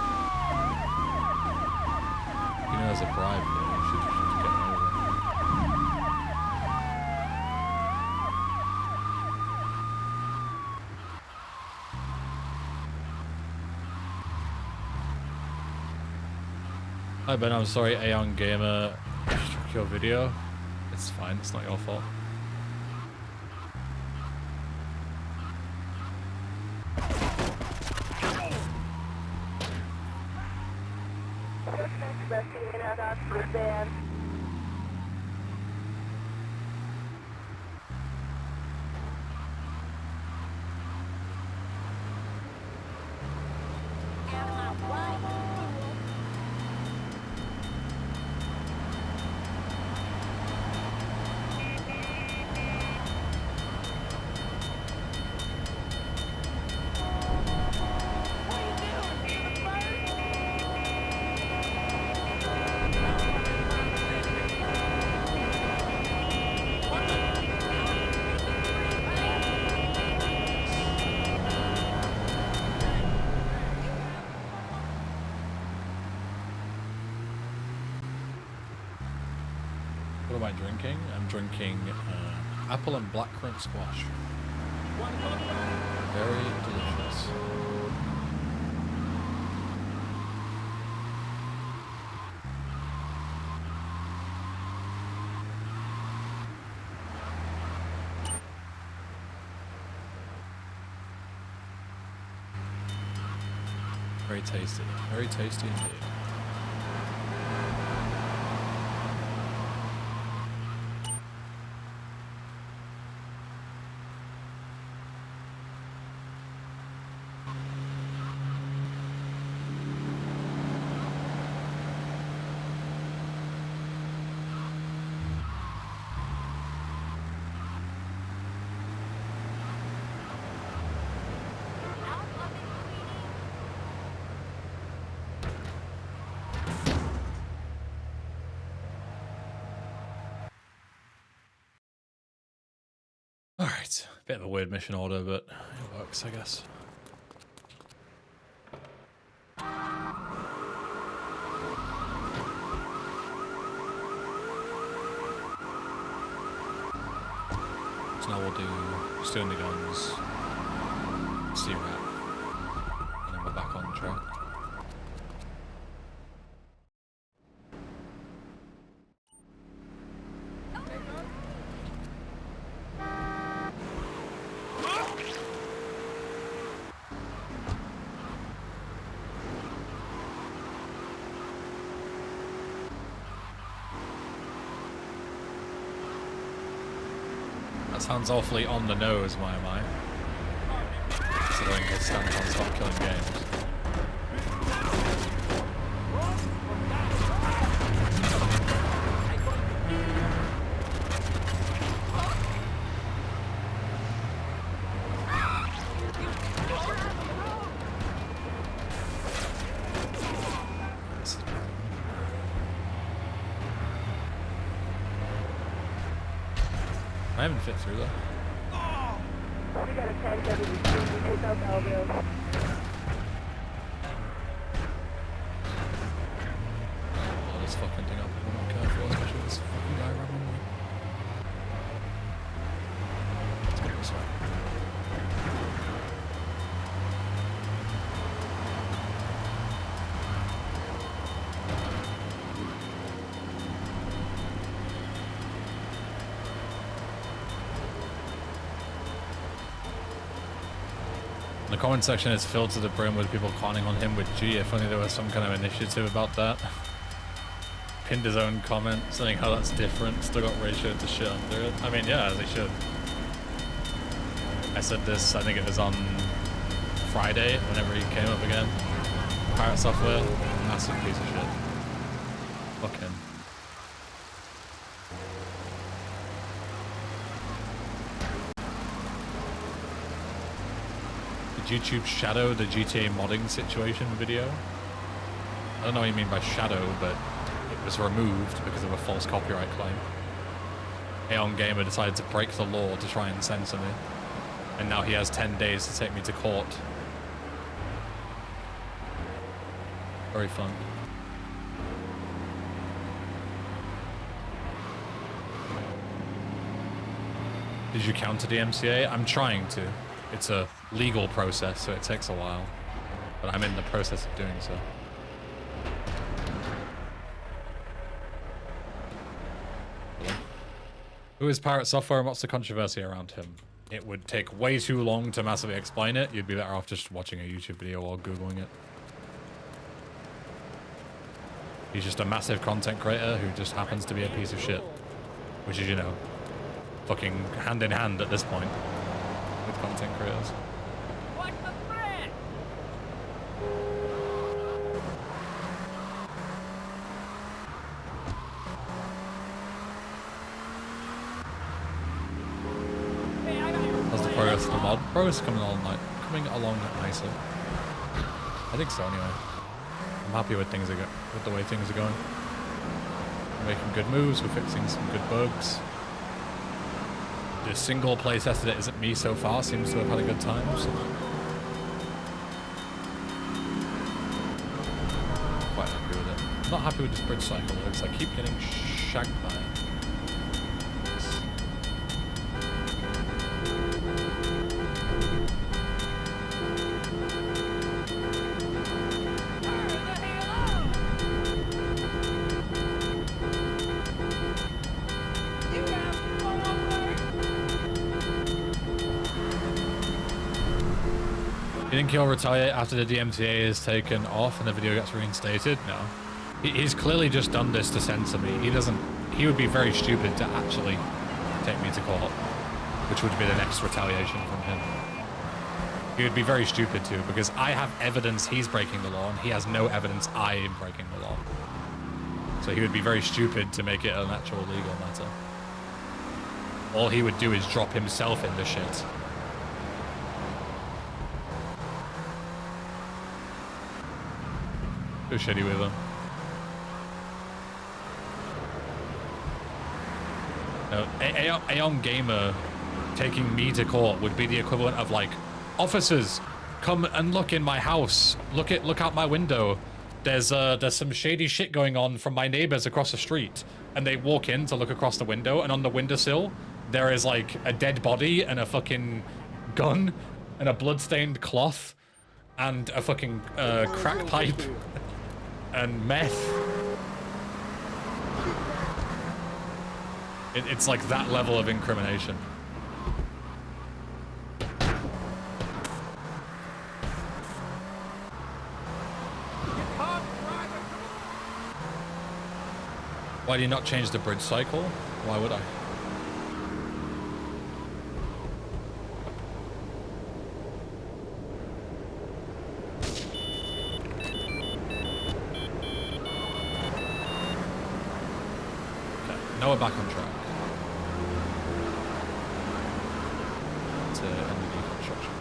you know, there's a bribe there, you should just get it over. Hi Ben, I'm sorry Aeon Gamer struck your video. It's fine, it's not your fault. What am I drinking? I'm drinking apple and blackcurrant squash. Very delicious. Very tasty. Very tasty indeed. Alright, bit of a weird mission order, but it works, I guess. So now we'll do stealing the guns, C-Rap, and then we're back on track. That sounds awfully on the nose, why am I? Considering his stance on stop killing games. I haven't fit through though. We got a 10-7 take out Alville. Blow this fucking thing up if I'm not careful, especially this fucking guy ramming me. Let's go this way. The comment section is filled to the brim with people conning on him with G. If only there was some kind of initiative about that. Pinned his own comment saying how that's different. Still got ratioed to shit under it. I mean, yeah, they should. I said this, I think it was on Friday, whenever he came up again. Pirate Software, massive piece of shit. Fuck him. YouTube shadow the GTA modding situation video. I don't know what you mean by shadow, but it was removed because of a false copyright claim. Aeon Gamer decided to break the law to try and censor me, and now he has 10 days to take me to court. Very fun. Did you counter the MCA? I'm trying to. It's a legal process, so it takes a while. But I'm in the process of doing so. Who is Pirate Software and what's the controversy around him? It would take way too long to massively explain it. You'd be better off just watching a YouTube video or Googling it. He's just a massive content creator who just happens to be a piece of shit. Which is, you know, fucking hand in hand at this point with content creators. What the frick? Hey, I got your How's the progress of the mod? Progress is coming along nicely. I think so anyway. I'm happy with things with the way things are going. We're making good moves, we're fixing some good bugs. The single play tester that isn't me so far seems to have had a good time. So. Quite happy with it. I'm not happy with this bridge cycle though, because I keep getting shagged by it. You think he'll retaliate after the DMCA is taken off and the video gets reinstated? No. He's clearly just done this to censor me. He would be very stupid to actually take me to court, which would be the next retaliation from him. He would be very stupid too, because I have evidence he's breaking the law and he has no evidence I am breaking the law. So he would be very stupid to make it an actual legal matter. All he would do is drop himself in the shit. Go shitty with him. No, Aeon Gamer taking me to court would be the equivalent of like, officers, come and look in my house. Look out my window. There's some shady shit going on from my neighbors across the street. And they walk in to look across the window, and on the windowsill there is like a dead body and a fucking gun and a bloodstained cloth and a fucking crack pipe and meth. It's like that level of incrimination. Why do you not change the bridge cycle? Why would I? Okay, now we're back on track. To end the deconstruction.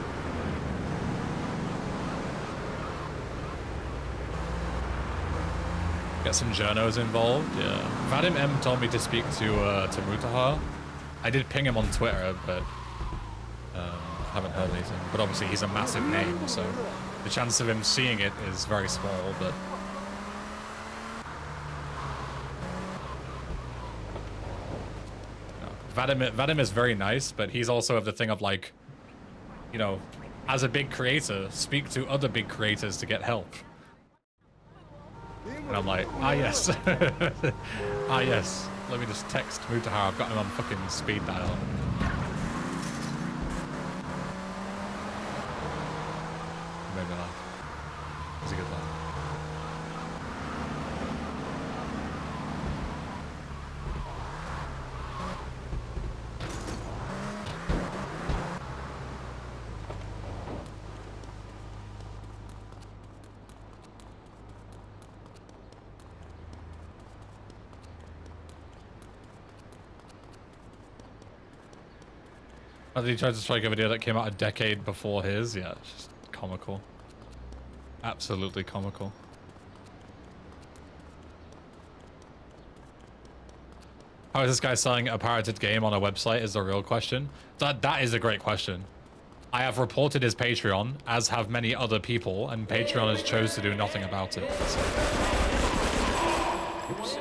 Get some journos involved, yeah. Vadim M told me to speak to Mutahar. I did ping him on Twitter, but haven't heard anything. But obviously he's a massive name, so the chance of him seeing it is very small, but... No. Vadim is very nice, but he's also of the thing of like, you know, as a big creator, speak to other big creators to get help. And I'm like, ah yes. Ah yes. Let me just text Mutahar, I've got him on fucking speed dial. Made me laugh. He's a good laugh. I think he tried to strike a video that came out a decade before his. Yeah, it's just comical. Absolutely comical. How is this guy selling a pirated game on a website is the real question. That is a great question. I have reported his Patreon, as have many other people, and Patreon has chose to do nothing about it. So. Oops.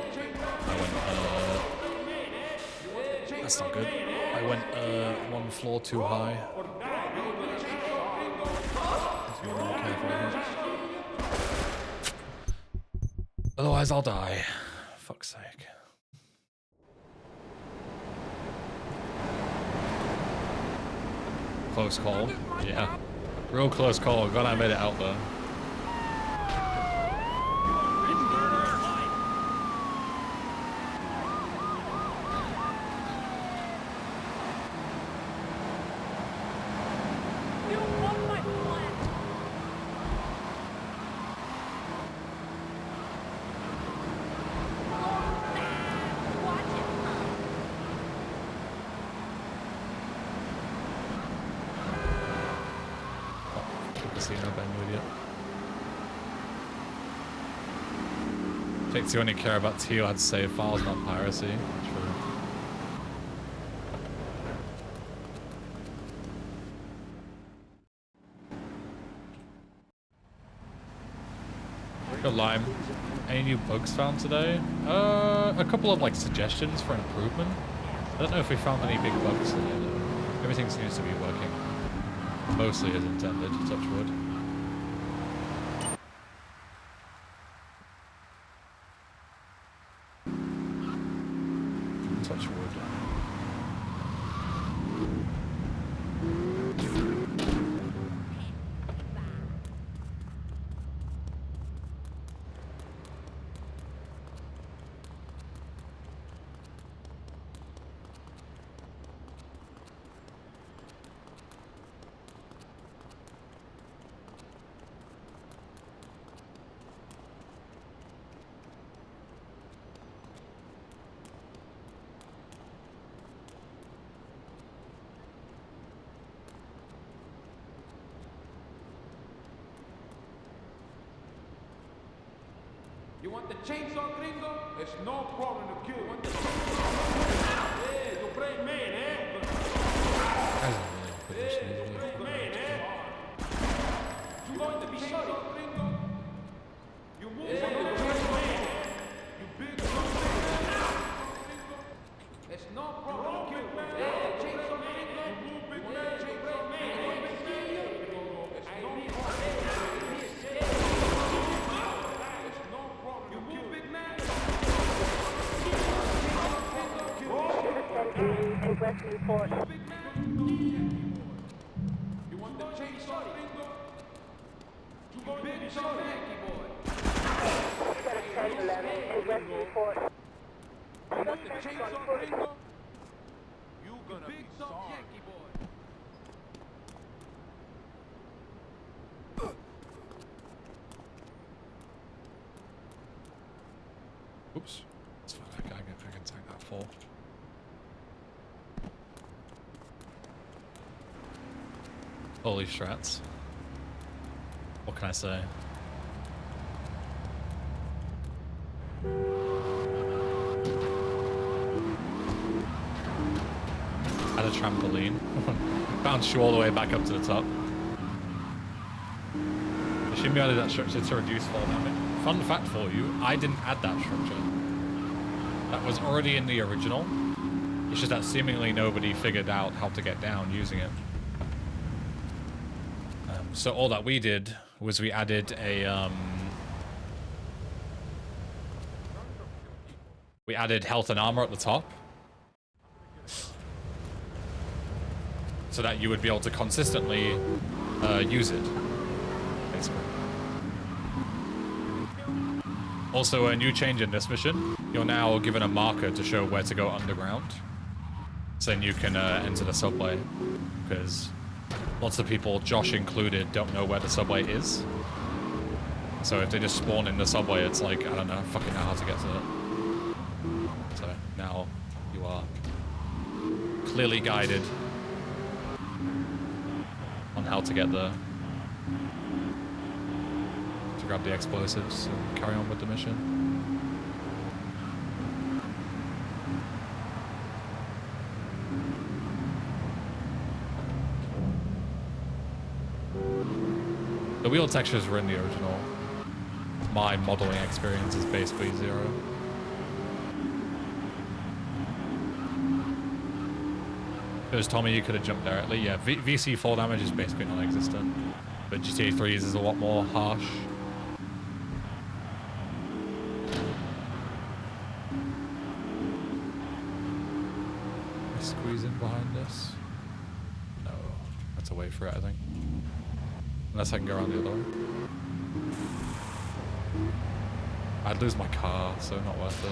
That's not good. I went one floor too high. Have to be really careful here. Otherwise I'll die. Fuck's sake. Close call. Yeah. Real close call. God, I made it out there. You only care about TO had save files, not piracy. True. Good lime. Any new bugs found today? A couple of like suggestions for improvement. I don't know if we found any big bugs today though. Everything seems to be working mostly as intended, touch wood. You want the chainsaw, gringo? It's no problem to kill. You want the chainsaw? Hey, you brave man, eh? Hey, you brave man, eh? You going to be sorry, gringo? You move on the brave man. You big gringo. It's no problem to kill. rescue force. You want the chainsaw, Ringo? You going to be sorry, Yankee boy. You got a 10-11 to rescue force. You want the chainsaw, Ringo? You gonna be sorry, Yankee boy. Oops. It's fine. I can take that fall. Holy strats. What can I say? Add a trampoline. Bounce you all the way back up to the top. There shouldn't be added that structure to reduce fall damage. Fun fact for you, I didn't add that structure. That was already in the original. It's just that seemingly nobody figured out how to get down using it. So all that we did was we added a we added health and armor at the top, so that you would be able to consistently use it, basically. Also, a new change in this mission, you're now given a marker to show where to go underground, so then you can enter the subway, because lots of people, Josh included, don't know where the subway is. So if they just spawn in the subway, it's like, I don't know, fucking know how to get to it. So now you are clearly guided on how to get there. To grab the explosives and carry on with the mission. The wheel textures were in the original. My modeling experience is basically 0. If it was Tommy, you could have jumped directly. Yeah, VC fall damage is basically non-existent. But GTA 3's is a lot more harsh. Squeeze in behind us. No, that's a way for it, I think. Unless I can go around the other way. I'd lose my car, so not worth it.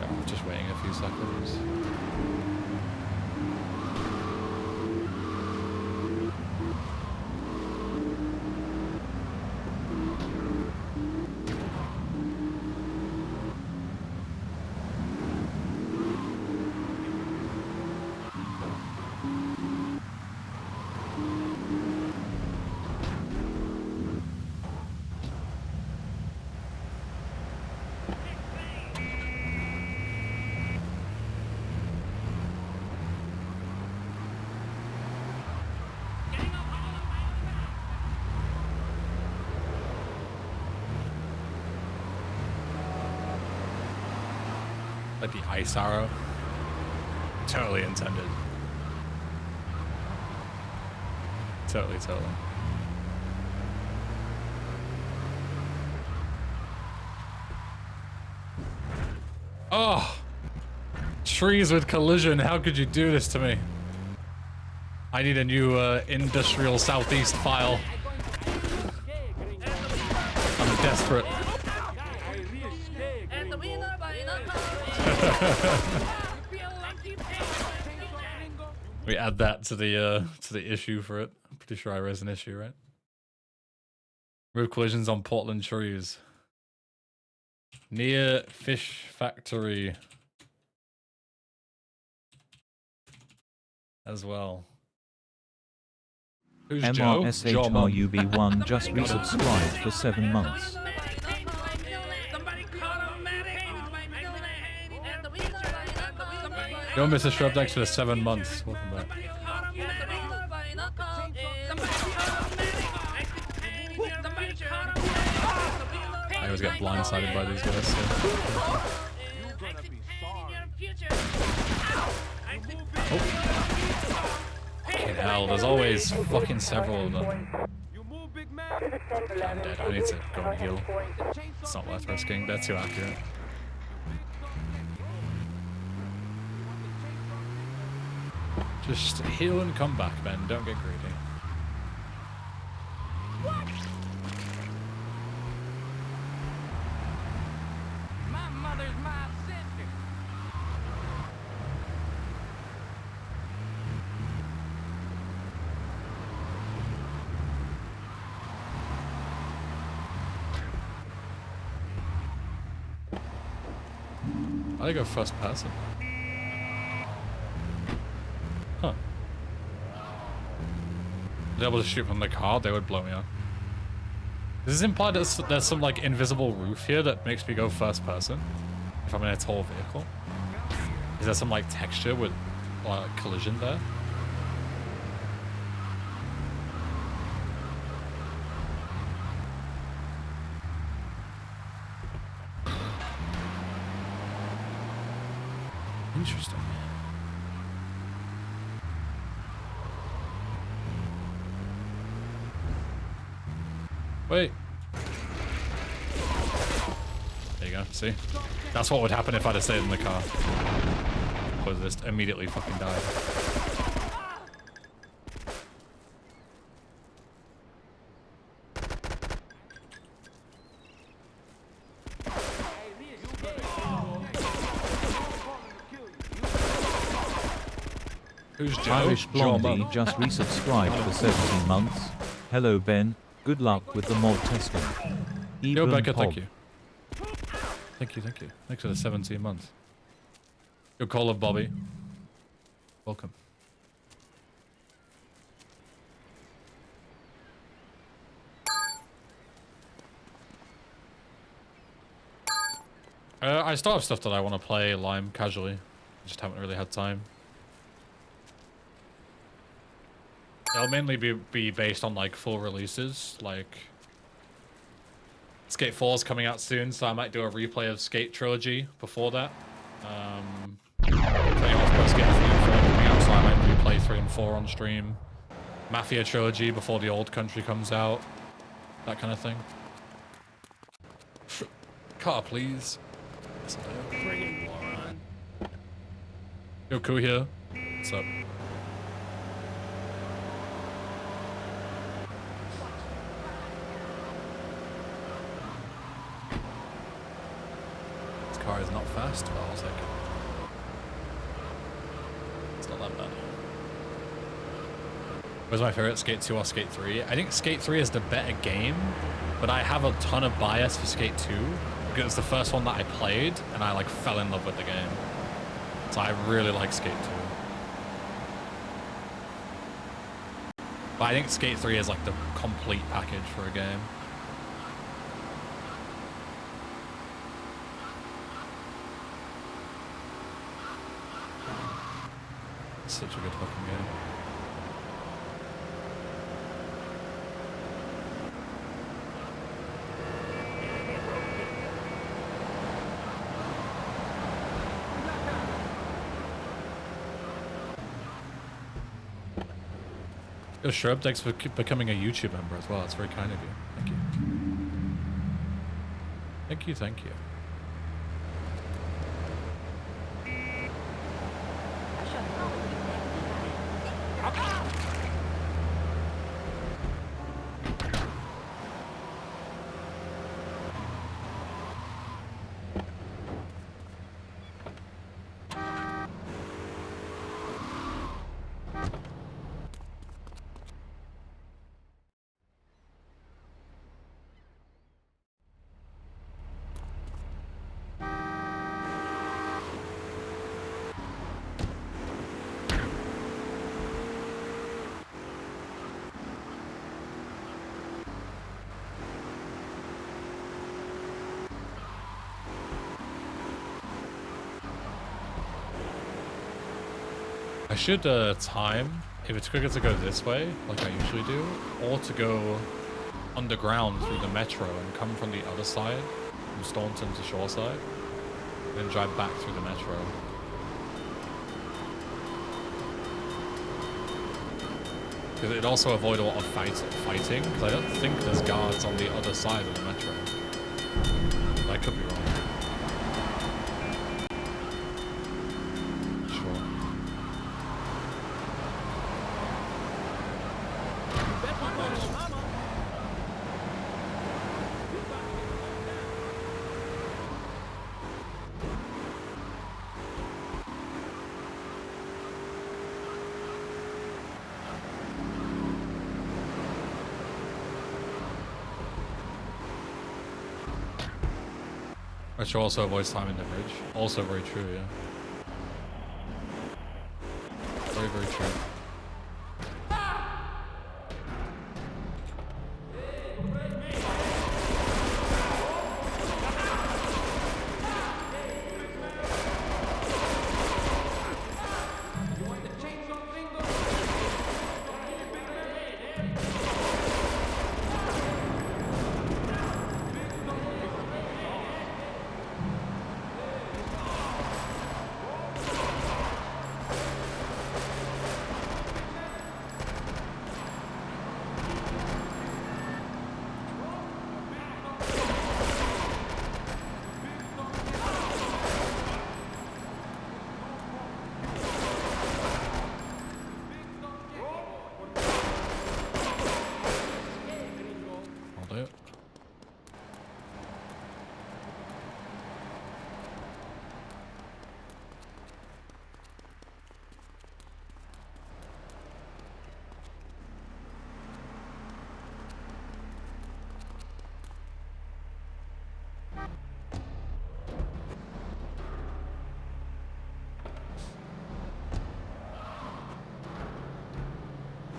Yeah, I'm just waiting a few seconds. Like the ice arrow. Totally intended. Totally. Oh! Trees with collision, how could you do this to me? I need a new industrial southeast file. I'm desperate. We add that to the issue for it. I'm pretty sure I raised an issue, right? Road collisions on Portland trees. Near fish factory. As well. Who's Joe? MRSHRUB1 just resubscribed for 7 months. Yo, Mr. Shrub, thanks for the 7 months. Welcome back. I always get blindsided by these guys. So. Oh. Fucking hell, there's always fucking several of them. You move, big man. I'm dead. I need to go and heal. It's not worth risking. They're too accurate. Just heal and come back, Ben. Don't get greedy. My mother's my sister. I go first person. Huh. If I was able to shoot from the car, they would blow me up. Does this imply that there's some like invisible roof here that makes me go first person? If I'm in a tall vehicle? Is there some like texture with collision there? Interesting. Wait. There you go, see? That's what would happen if I'd have stayed in the car. Was just immediately fucking died. Who's Joe? Irish Blondie Joe. just resubscribed for 17 months. Hello Ben, good luck with the mod testing. Yo, Even Becca, Pob. thank you. Thank you, thank you. Thanks for the 17 months. Yo, Call of Bobby. Welcome. I still have stuff that I want to play Lime casually. Just haven't really had time. It'll mainly be based on like full releases, like Skate 4 is coming out soon, so I might do a replay of Skate Trilogy before that. Playing off Pro Skate 3 and 4 coming out, so I might replay 3 and 4 on stream. Mafia Trilogy before the Old Country comes out. That kind of thing. Car, please. Bringing one. Yo, Ku here. What's up? This car is not fast, but I'll take it. It's not that bad. Where's my favorite, Skate 2 or Skate 3? I think Skate 3 is the better game, but I have a ton of bias for Skate 2 because it's the first one that I played and I like fell in love with the game. So I really like Skate 2. But I think Skate 3 is like the complete package for a game. It's such a good fucking game. Yo, Shrub, thanks for becoming a YouTube member as well. That's very kind of you. Thank you. Thank you, thank you. I should time if it's quicker to go this way, like I usually do, or to go underground through the metro and come from the other side, from Staunton to Shoreside, and then drive back through the metro. because it'd also avoid a lot of fighting, because I don't think there's guards on the other side of the metro. I could be wrong. Sure. Which also avoids time in the bridge. Also very true, yeah. Very, very true.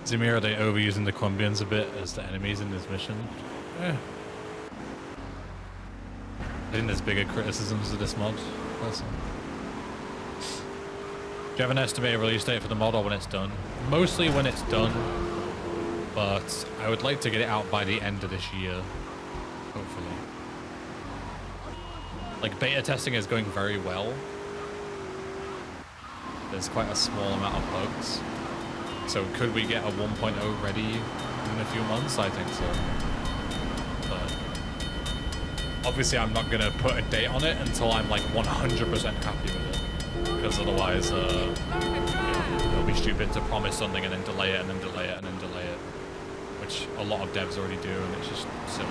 Zamir, are they overusing the Colombians a bit as the enemies in this mission? Yeah. I think there's bigger criticisms of this mod, personally. Do you have an estimated release date for the mod or when it's done? Mostly when it's done, but I would like to get it out by the end of this year, hopefully. Like, beta testing is going very well. There's quite a small amount of bugs. So could we get a 1.0 ready in a few months? I think so. But obviously I'm not gonna put a date on it until I'm like 100% happy with it. Because otherwise, you know, it'll be stupid to promise something and then delay it and then delay it and then delay it. Which a lot of devs already do, and it's just silly.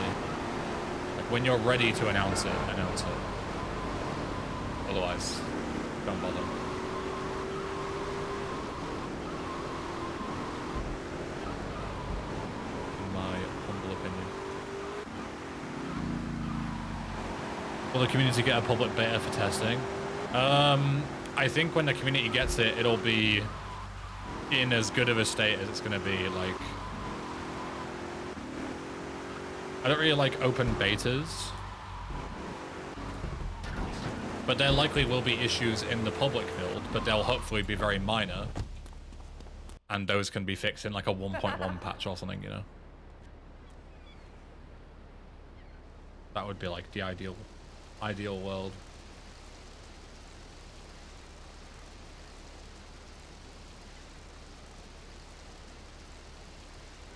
Like, when you're ready to announce it, announce it. Otherwise, don't bother. Will the community get a public beta for testing? I think when the community gets it, it'll be in as good of a state as it's going to be. Like, I don't really like open betas, but there likely will be issues in the public build, but they'll hopefully be very minor, and those can be fixed in like a 1.1 patch or something, you know? That would be like the ideal world.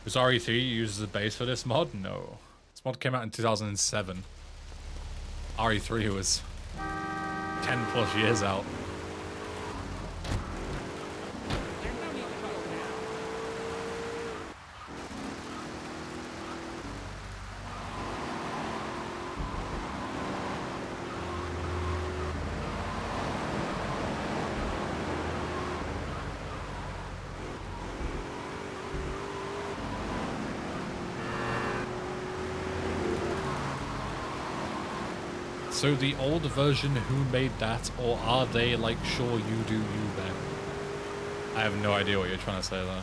Was RE3 used as a base for this mod? No. This mod came out in 2007. RE3 was 10 plus years out. So the old version, who made that, or are they like sure you do you, Ben? I have no idea what you're trying to say there.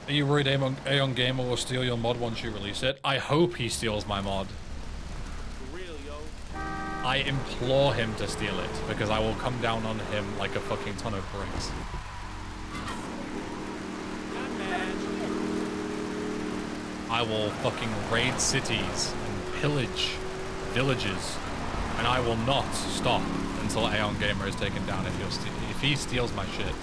Are you worried Aeon Gamer will steal your mod once you release it? I hope he steals my mod. I implore him to steal it, because I will come down on him like a fucking ton of bricks. I will fucking raid cities and pillage villages And I will not stop until Aeon Gamer is taken down if he steals my shit.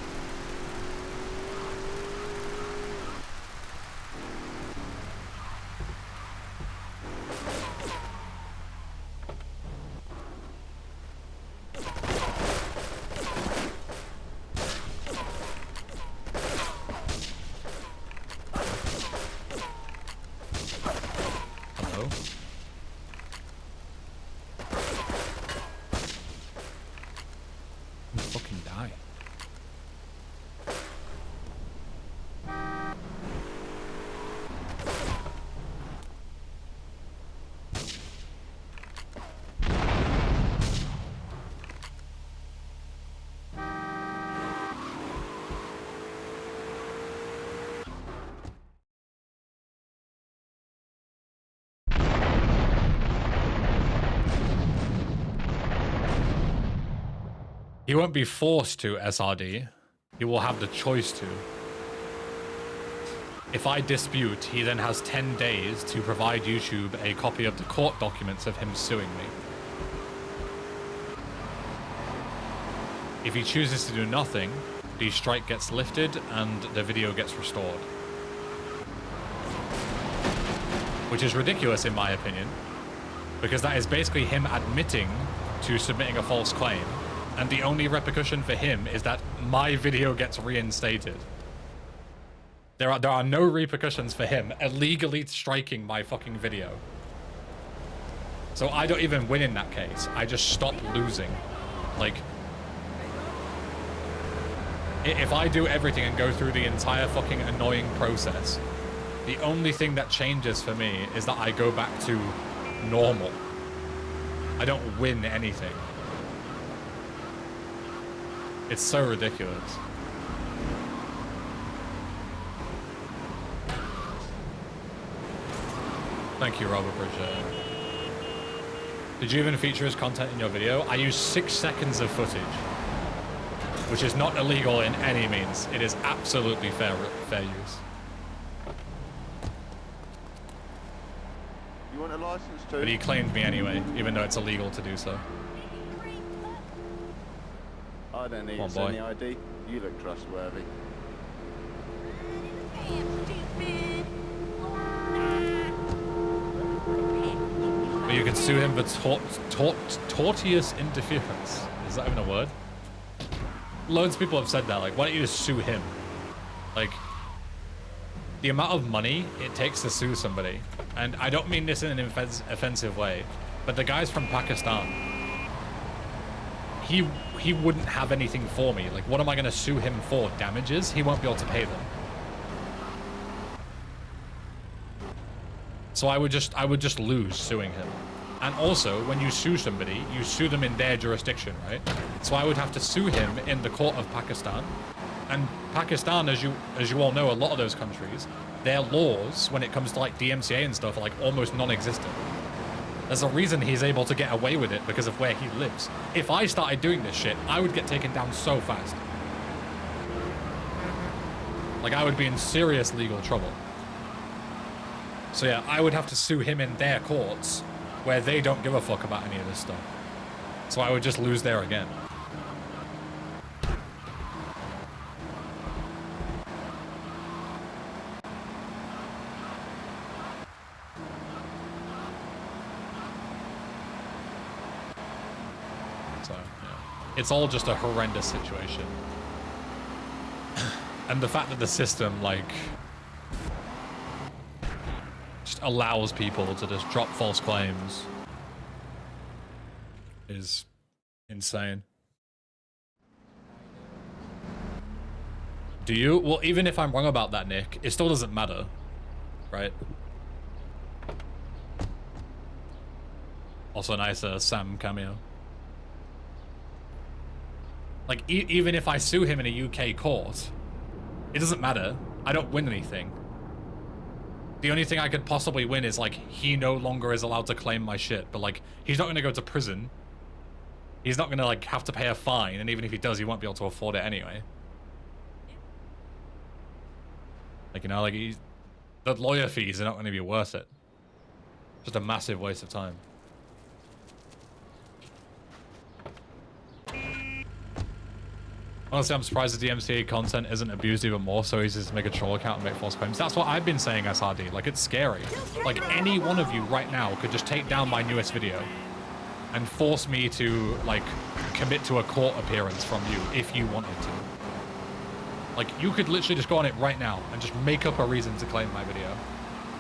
Hello? Fucking die. He won't be forced to SRD. He will have the choice to. If I dispute, he then has 10 days to provide YouTube a copy of the court documents of him suing me. If he chooses to do nothing, the strike gets lifted and the video gets restored. Which is ridiculous in my opinion, because that is basically him admitting to submitting a false claim, and the only repercussion for him is that my video gets reinstated. There are no repercussions for him illegally striking my fucking video. So I don't even win in that case. I just stop losing. Like, if I do everything and go through the entire fucking annoying process, the only thing that changes for me is that I go back to normal. I don't win anything. It's so ridiculous. Thank you, Robert Bridger. Did you even feature his content in your video? I used 6 seconds of footage, which is not illegal in any means. It is absolutely fair use. You want a license too? But he claimed me anyway, even though it's illegal to do so. I don't need Come on, any ID. You look trustworthy. But you can sue him for tortious interference. Is that even a word? Loads of people have said that. Like, why don't you just sue him? Like, the amount of money it takes to sue somebody, and I don't mean this in an offensive way, but the guy's from Pakistan. He wouldn't have anything for me. Like, what am I going to sue him for? Damages? He won't be able to pay them. So I would just lose suing him. And also, when you sue somebody, you sue them in their jurisdiction, right? So I would have to sue him in the court of Pakistan. And Pakistan, as you all know, a lot of those countries, their laws when it comes to like DMCA and stuff are like almost non-existent. There's a reason he's able to get away with it because of where he lives. If I started doing this shit, I would get taken down so fast. Like, I would be in serious legal trouble. So yeah, I would have to sue him in their courts where they don't give a fuck about any of this stuff. So I would just lose there again. So, yeah. It's all just a horrendous situation. And the fact that the system, like, just allows people to just drop false claims is insane. Do you? Well, even if I'm wrong about that, Nick, it still doesn't matter, right? Also nice Sam cameo. Like, even if I sue him in a UK court, it doesn't matter. I don't win anything. The only thing I could possibly win is, like, he no longer is allowed to claim my shit. But, like, he's not going to go to prison. He's not going to, like, have to pay a fine. And even if he does, he won't be able to afford it anyway. Like, you know, like, the lawyer fees are not going to be worth it. Just a massive waste of time. Honestly, I'm surprised the DMCA content isn't abused even more, so easy to make a troll account and make false claims. That's what I've been saying, SRD. Like, it's scary. Like, any one of you right now could just take down my newest video and force me to, like, commit to a court appearance from you if you wanted to. Like, you could literally just go on it right now and just make up a reason to claim my video.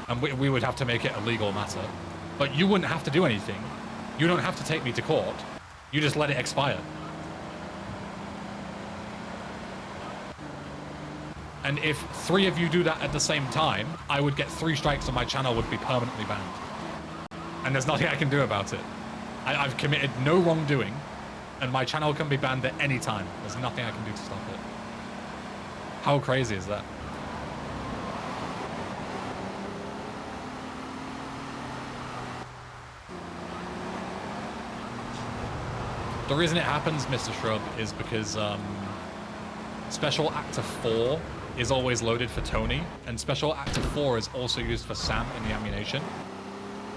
And we would have to make it a legal matter. But you wouldn't have to do anything. You don't have to take me to court. You just let it expire. And if 3 of you do that at the same time, I would get 3 strikes and my channel would be permanently banned. And there's nothing I can do about it. I've committed no wrongdoing, and my channel can be banned at any time. There's nothing I can do to stop it. How crazy is that? The reason it happens, Mr. Shrub, is because Special Actor 4 is always loaded for Tony, and Special Actor 4 is also used for Sam in the ammunition.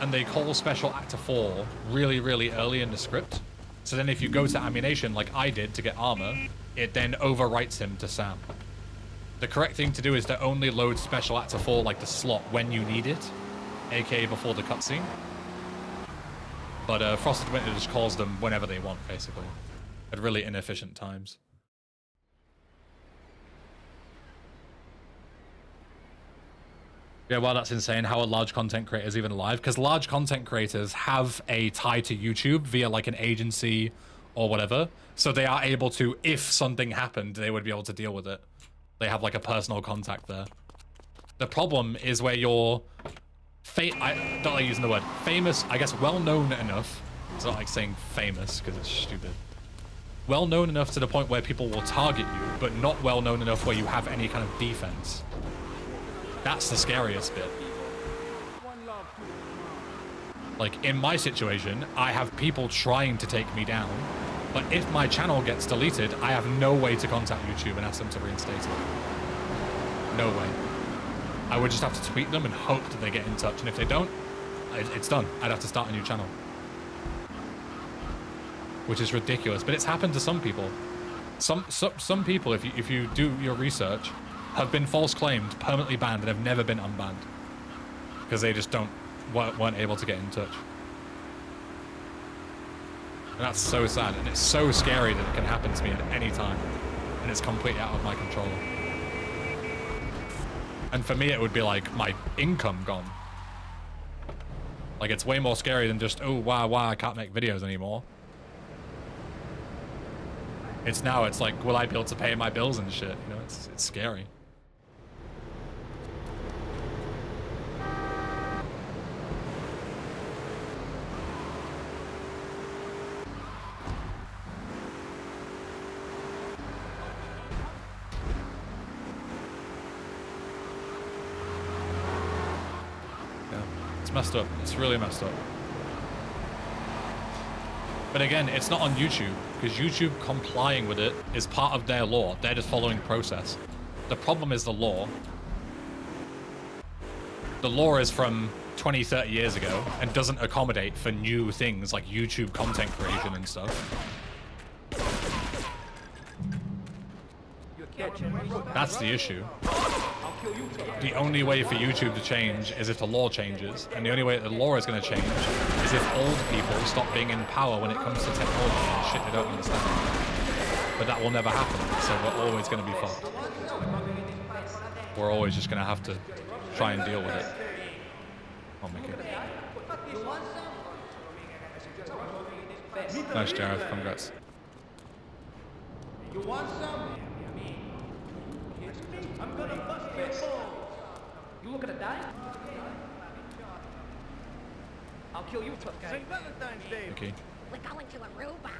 And they call Special Actor 4 really, really early in the script. So then if you go to ammunition like I did to get armor, it then overwrites him to Sam. The correct thing to do is to only load Special Actor 4 like the slot when you need it, aka before the cutscene. But Frosted Winter just calls them whenever they want, basically, at really inefficient times. Yeah, well, that's insane. How are large content creators even alive? Because large content creators have a tie to YouTube via like an agency or whatever. So they are able to, if something happened, they would be able to deal with it. They have like a personal contact there. The problem is where you're, I don't like using the word famous, I guess well-known enough. It's not like saying famous because it's stupid. Well-known enough to the point where people will target you, but not well-known enough where you have any kind of defense. That's the scariest bit. Like, in my situation, I have people trying to take me down, but if my channel gets deleted, I have no way to contact YouTube and ask them to reinstate it. No way. I would just have to tweet them and hope that they get in touch, and if they don't, it's done. I'd have to start a new channel. Which is ridiculous, but it's happened to some people. Some people, if you do your research, have been false claimed, permanently banned, and have never been unbanned because they just weren't able to get in touch. And that's so sad, and it's so scary that it can happen to me at any time, and it's completely out of my control. And for me, it would be like my income gone. Like, it's way more scary than just, oh wow, I can't make videos anymore. It's like, will I be able to pay my bills and shit? You know, it's scary. Messed up. It's really messed up. But again, it's not on YouTube, because YouTube complying with it is part of their law. They're just following process. The problem is the law. The law is from 20, 30 years ago and doesn't accommodate for new things like YouTube content creation and stuff. That's the issue. The only way for YouTube to change is if the law changes, and the only way that the law is going to change is if old people stop being in power when it comes to technology and shit they don't understand. But that will never happen, so we're always going to be fucked. We're always just going to have to try and deal with it. I'll make it. Nice, Jareth. Congrats. You want some? I'm gonna bust your balls. You looking to die? I'll kill you, tough guy. St. Valentine's Day. Okay. We're going to Aruba.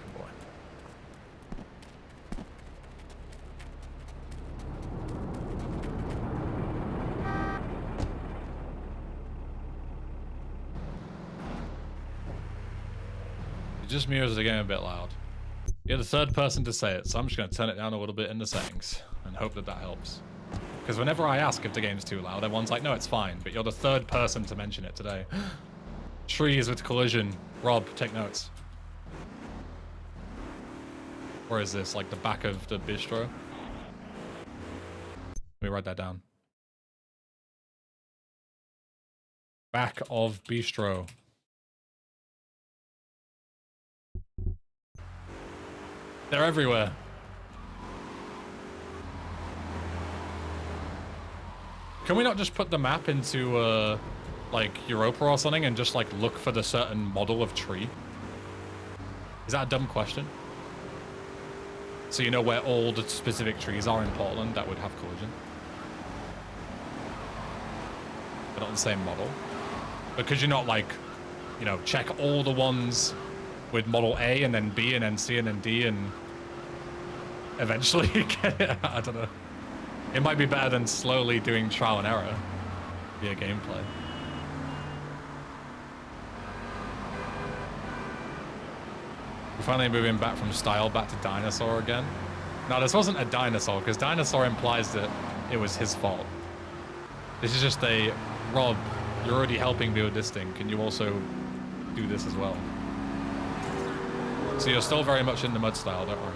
It just mirrors the game a bit loud. You're the third person to say it, so I'm just going to turn it down a little bit in the settings and hope that that helps. Because whenever I ask if the game's too loud, everyone's like, no, it's fine. But you're the third person to mention it today. Trees with collision. Rob, take notes. Where is this? Like the back of the bistro? Let me write that down. Back of bistro. They're everywhere. Can we not just put the map into, like, Europa or something and just, like, look for the certain model of tree? Is that a dumb question? So you know where all the specific trees are in Portland that would have collision? But not the same model. Because you're not, like, you know, check all the ones with model A and then B and then C and then D and eventually get it. I don't know. It might be better than slowly doing trial and error via gameplay. We're finally moving back from style back to dinosaur again. No, this wasn't a dinosaur, because dinosaur implies that it was his fault. This is just a, Rob, you're already helping me with this thing. Can you also do this as well? So you're still very much in the mud style, don't worry.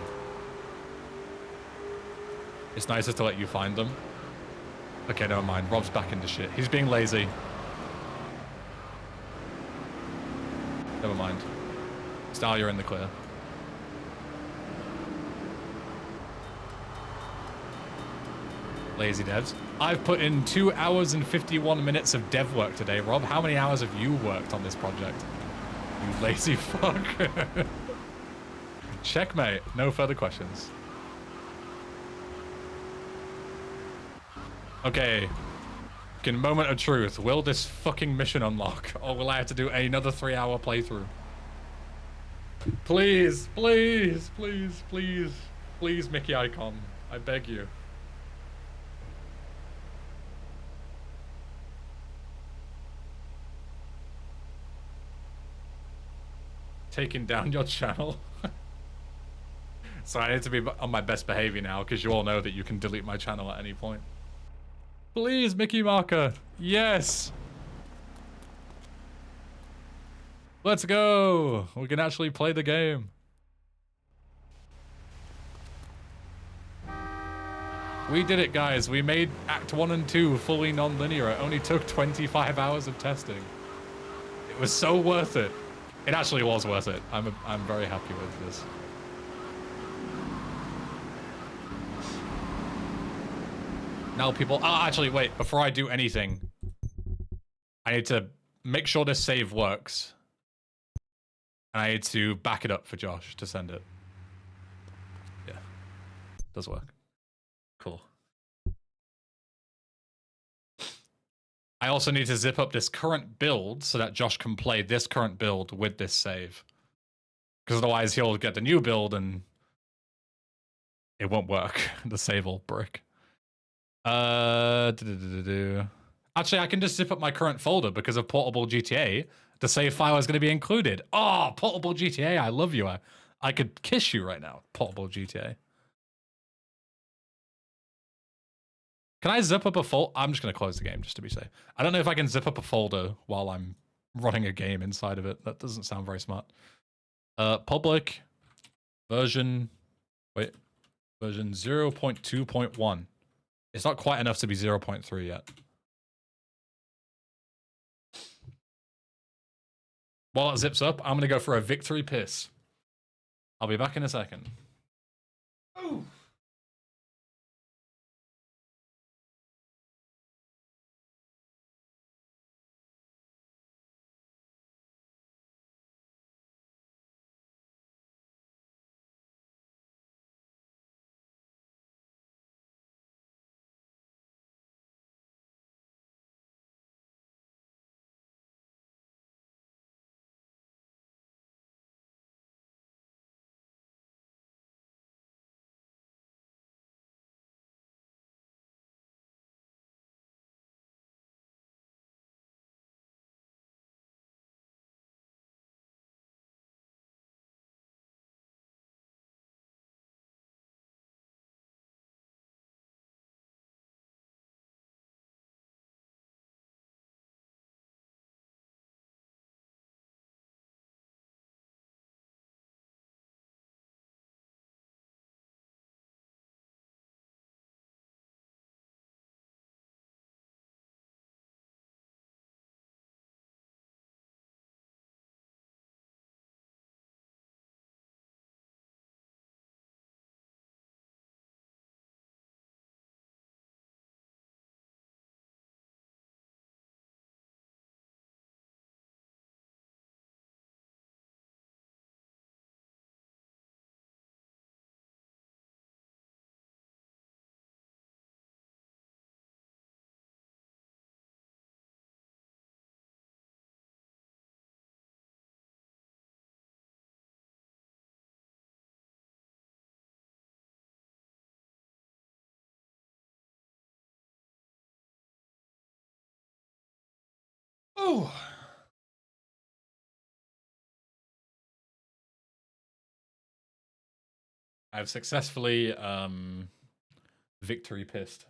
It's nicer to let you find them. Okay, never mind. Rob's back into shit. He's being lazy. Never mind. Style, you're in the clear. Lazy devs. I've put in 2 hours and 51 minutes of dev work today, Rob. How many hours have you worked on this project? You lazy fuck. Checkmate. No further questions. Okay. In moment of truth, will this fucking mission unlock? Or will I have to do another 3-hour playthrough? Please, please, please, please, please, Mickey Icon. I beg you. Taking down your channel. So I need to be on my best behavior now, because you all know that you can delete my channel at any point. Please, Mickey Marker. Yes. Let's go. We can actually play the game. We did it, guys. We made Act 1 and 2 fully non-linear. It only took 25 hours of testing. It was so worth it. It actually was worth it. I'm very happy with this. Now people... Oh, actually, wait. Before I do anything, I need to make sure this save works. And I need to back it up for Josh to send it. Yeah. Does work. Cool. I also need to zip up this current build so that Josh can play this current build with this save. Because otherwise he'll get the new build and it won't work. The save will brick. Actually, I can just zip up my current folder because of Portable GTA. The save file is going to be included. Oh, Portable GTA, I love you. I could kiss you right now, Portable GTA. Can I zip up a folder? I'm just going to close the game just to be safe. I don't know if I can zip up a folder while I'm running a game inside of it. That doesn't sound very smart. Public version, wait, version 0.2.1. It's not quite enough to be 0.3 yet. While it zips up, I'm going to go for a victory piss. I'll be back in a second. Ooh. Oh. I've successfully victory pissed.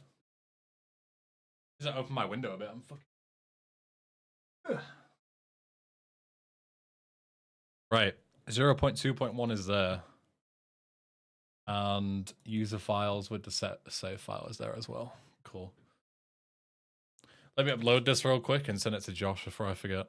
Does that open my window a bit? I'm fucking. Ugh. Right. 0.2.1 is there. And user files with the save file is there as well. Cool. Let me upload this real quick and send it to Josh before I forget.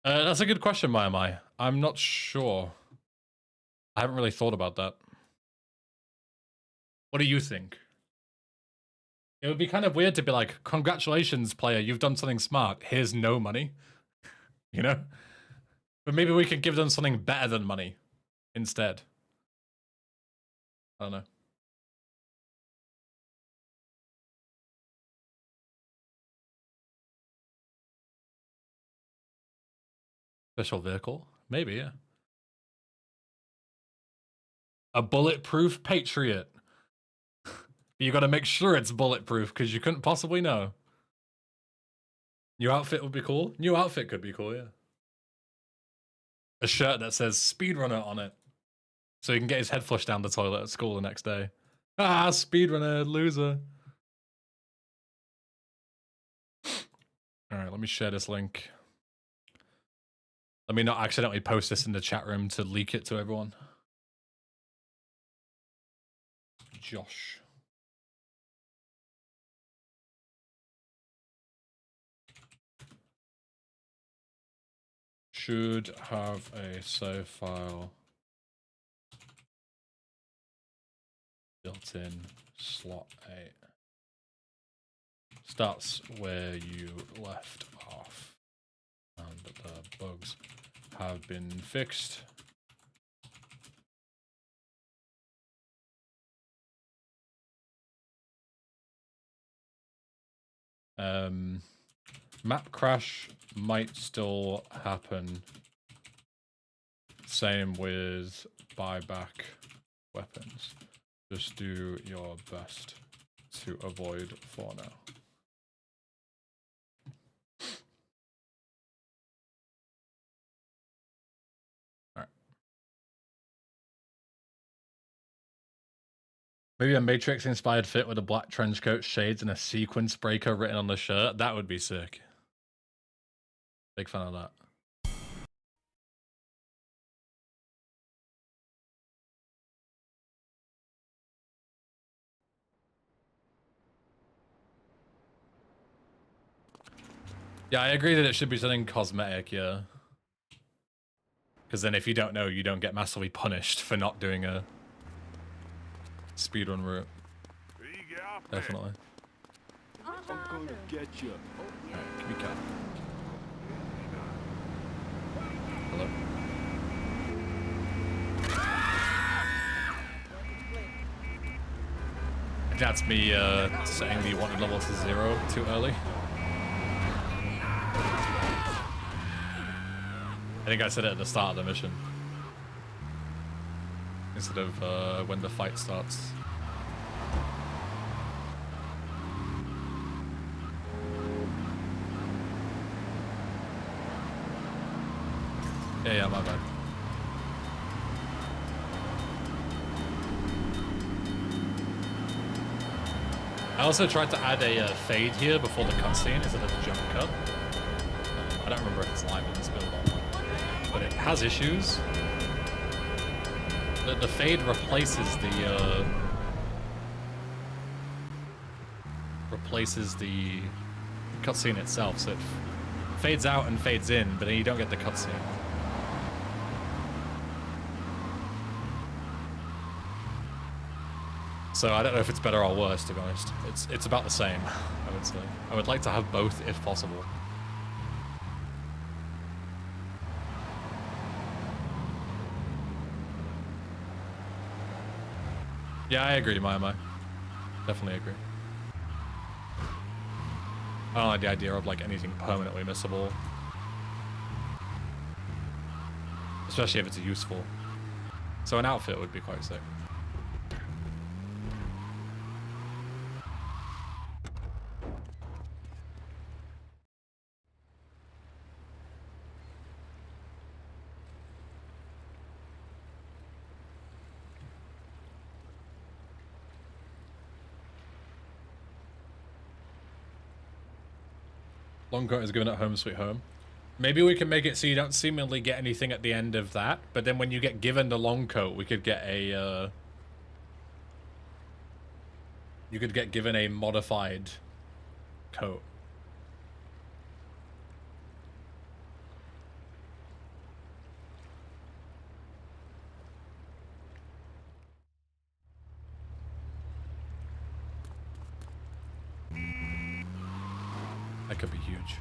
That's a good question, Mai. I'm not sure. I haven't really thought about that. What do you think? It would be kind of weird to be like, congratulations, player, you've done something smart. Here's no money. You know? But maybe we could give them something better than money instead. I don't know. Special vehicle? Maybe, yeah. A bulletproof Patriot. You gotta make sure it's bulletproof, because you couldn't possibly know. New outfit would be cool. New outfit could be cool, yeah. A shirt that says Speedrunner on it. So he can get his head flushed down the toilet at school the next day. Ah, Speedrunner, loser. Alright, let me share this link. Let me not accidentally post this in the chat room to leak it to everyone. Josh. Should have a save file built in slot 8. Starts where you left off. And the bugs have been fixed. Map crash might still happen. Same with buyback weapons. Just do your best to avoid for now. Alright. Maybe a Matrix inspired fit with a black trench coat, shades, and a sequence breaker written on the shirt. That would be sick. Big fan of that. Yeah, I agree that it should be something cosmetic, yeah. Because then if you don't know, you don't get massively punished for not doing a speedrun route. Definitely. I'm gonna get you. Alright, give me cat. Hello. That's me setting the wanted level to 0 too early. I think I said it at the start of the mission. Instead of when the fight starts. Yeah, my bad. I also tried to add a fade here before the cutscene instead of the jump cut. I don't remember if it's live in this build or not, but it has issues. The fade replaces the cutscene itself, so it fades out and fades in, but then you don't get the cutscene. So I don't know if it's better or worse, to be honest. It's about the same, I would say. I would like to have both if possible. Yeah, I agree, Maya. Definitely agree. I don't like the idea of like anything permanently missable. Especially if it's useful. So an outfit would be quite sick. Long coat is given at home sweet home. Maybe we can make it so you don't seemingly get anything at the end of that, but then when you get given the long coat, we could get a, you could get given a modified coat. That could be huge.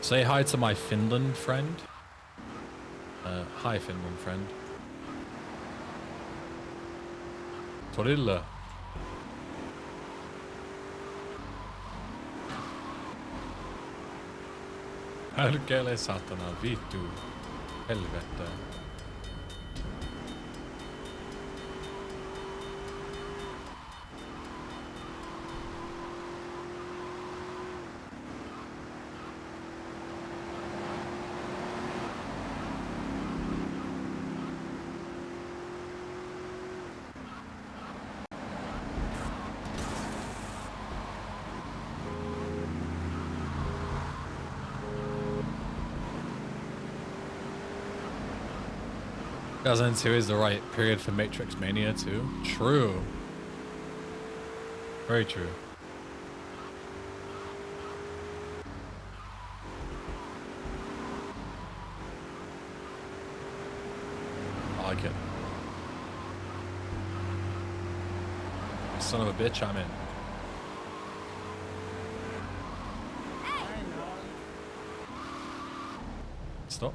Say hi to my Finland friend. Hi Finland friend. Torilla. Älkele satana vittu. Helvettä. Two is the right period for Matrix Mania too. True. Very true. I like it. Son of a bitch, I'm in. Stop.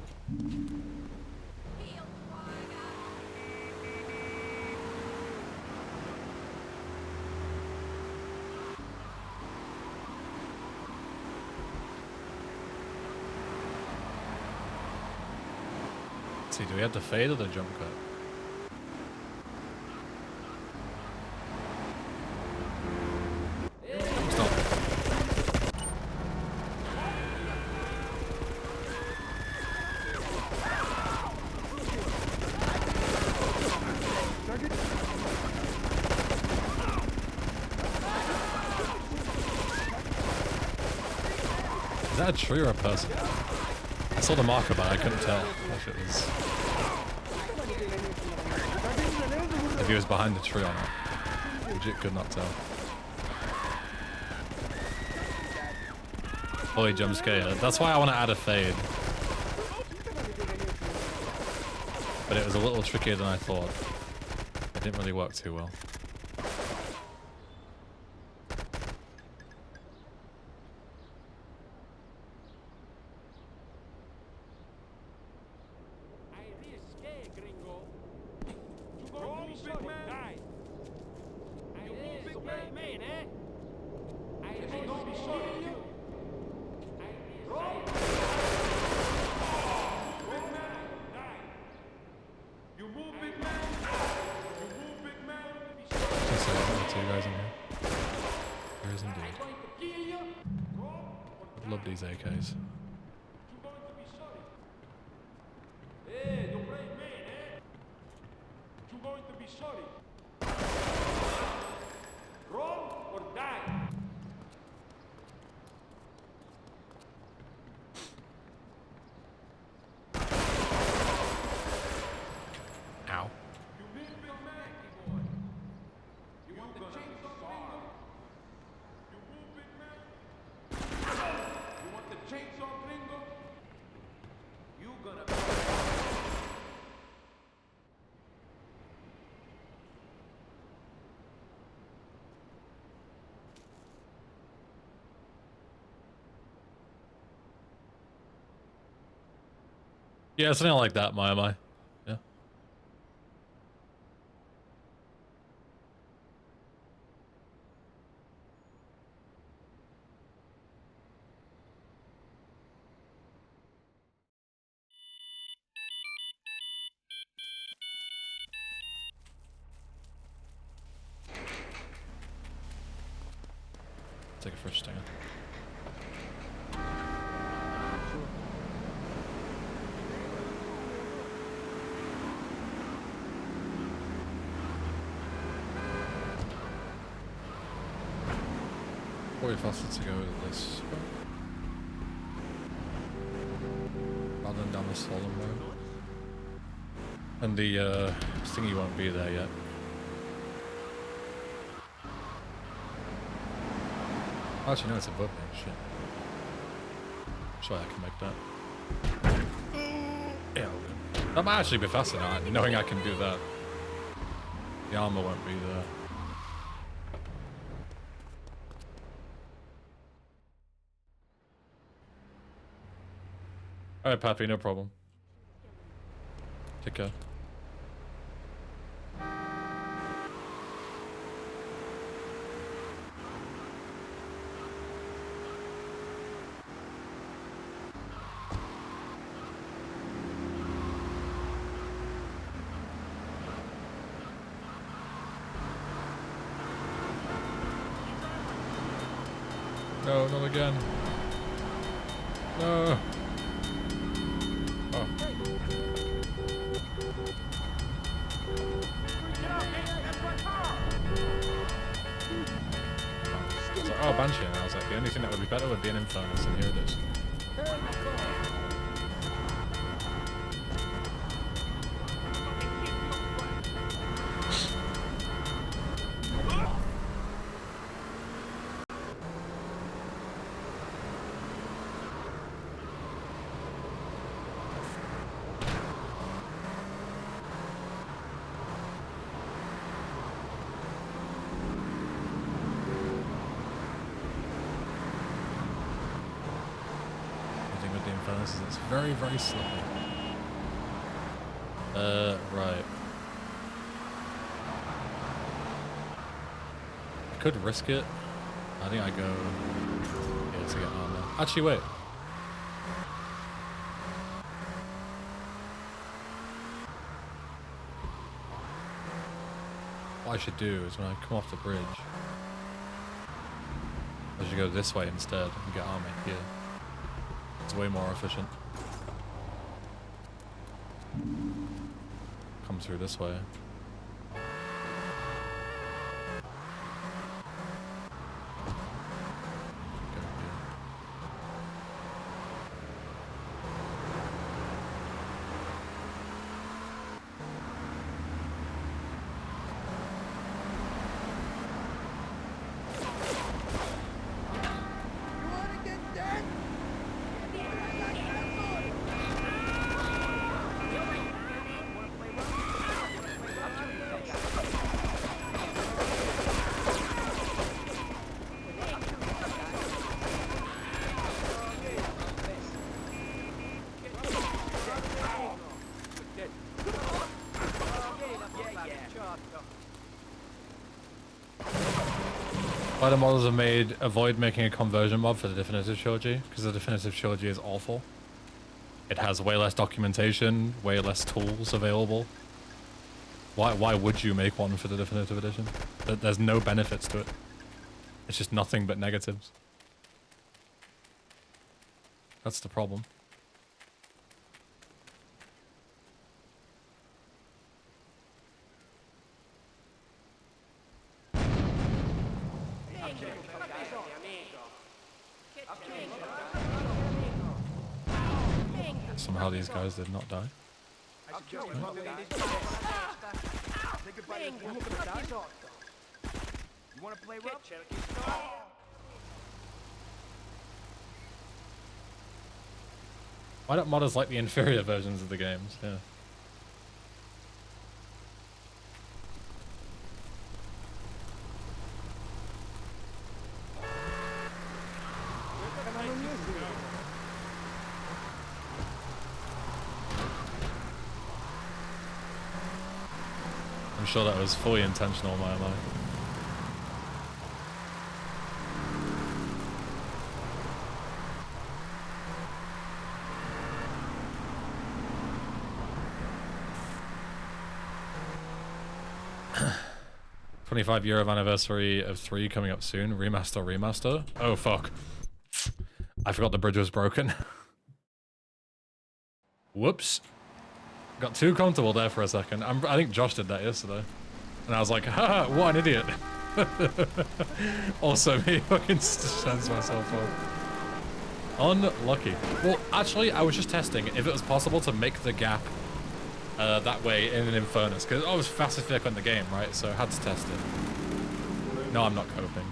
See, do we have the fade or the jump cut? Stop. Is that a tree or a person? I saw the marker, but I couldn't tell if it was... if he was behind the tree or not. Legit could not tell. Holy jump scare. That's why I want to add a fade. But it was a little trickier than I thought. It didn't really work too well. AKs. Ow. Yeah, something like that, my. Yeah. Take a fresh stinger. Probably faster to go this way. Rather than down the solemn road. And the thingy won't be there yet. Actually, no, it's above me. Shit. Sure, I can make that. Yeah, that might actually be faster now, knowing I can do that. The armor won't be there. Alright, Pappy, no problem. Take care. No, not again. No. Oh. It's like, oh, Banshee, and I was like, the only thing that would be better would be an Infernus, and here it is. It's very, very slow. Right. I could risk it. I think I go here to get armor. Actually, wait. What I should do is when I come off the bridge, I should go this way instead and get armor here. It's way more efficient. Come through this way. Why the models have made avoid making a conversion mod for the definitive trilogy, because the definitive trilogy is awful. It has way less documentation, way less tools available. Why would you make one for the definitive edition? There's no benefits to it. It's just nothing but negatives. That's the problem. Somehow these guys did not die. Why don't modders like the inferior versions of the games? Yeah. I'm sure that was fully intentional, my mind. '25-year anniversary of 3 coming up soon. Remaster. Oh fuck! I forgot the bridge was broken. Whoops. Got too comfortable there for a second. I think Josh did that yesterday. And I was like, haha, what an idiot. Also, me fucking stands myself up. Unlucky. Well, actually, I was just testing if it was possible to make the gap that way in an Infernus, because I was fastest vehicle in the game, right? So I had to test it. No, I'm not coping.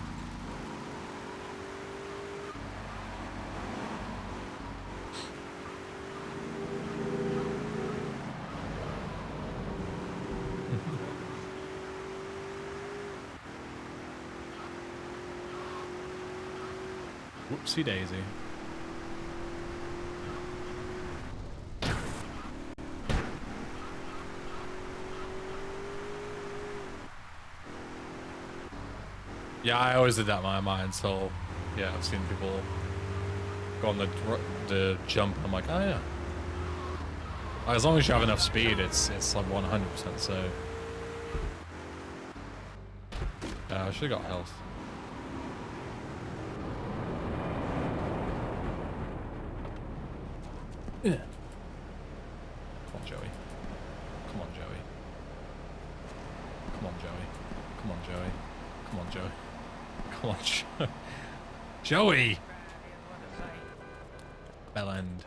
Whoopsie daisy. Yeah, I always did that in my mind, so yeah, I've seen people go on the jump, and I'm like, oh yeah. As long as you have enough speed, it's like 100% safe. Yeah, I should have got health. Yeah. Come on, Joey. Come on, Joey. Come on, Joey. Come on, Joey. Come on, Joey. Come on, Joey! Bell end.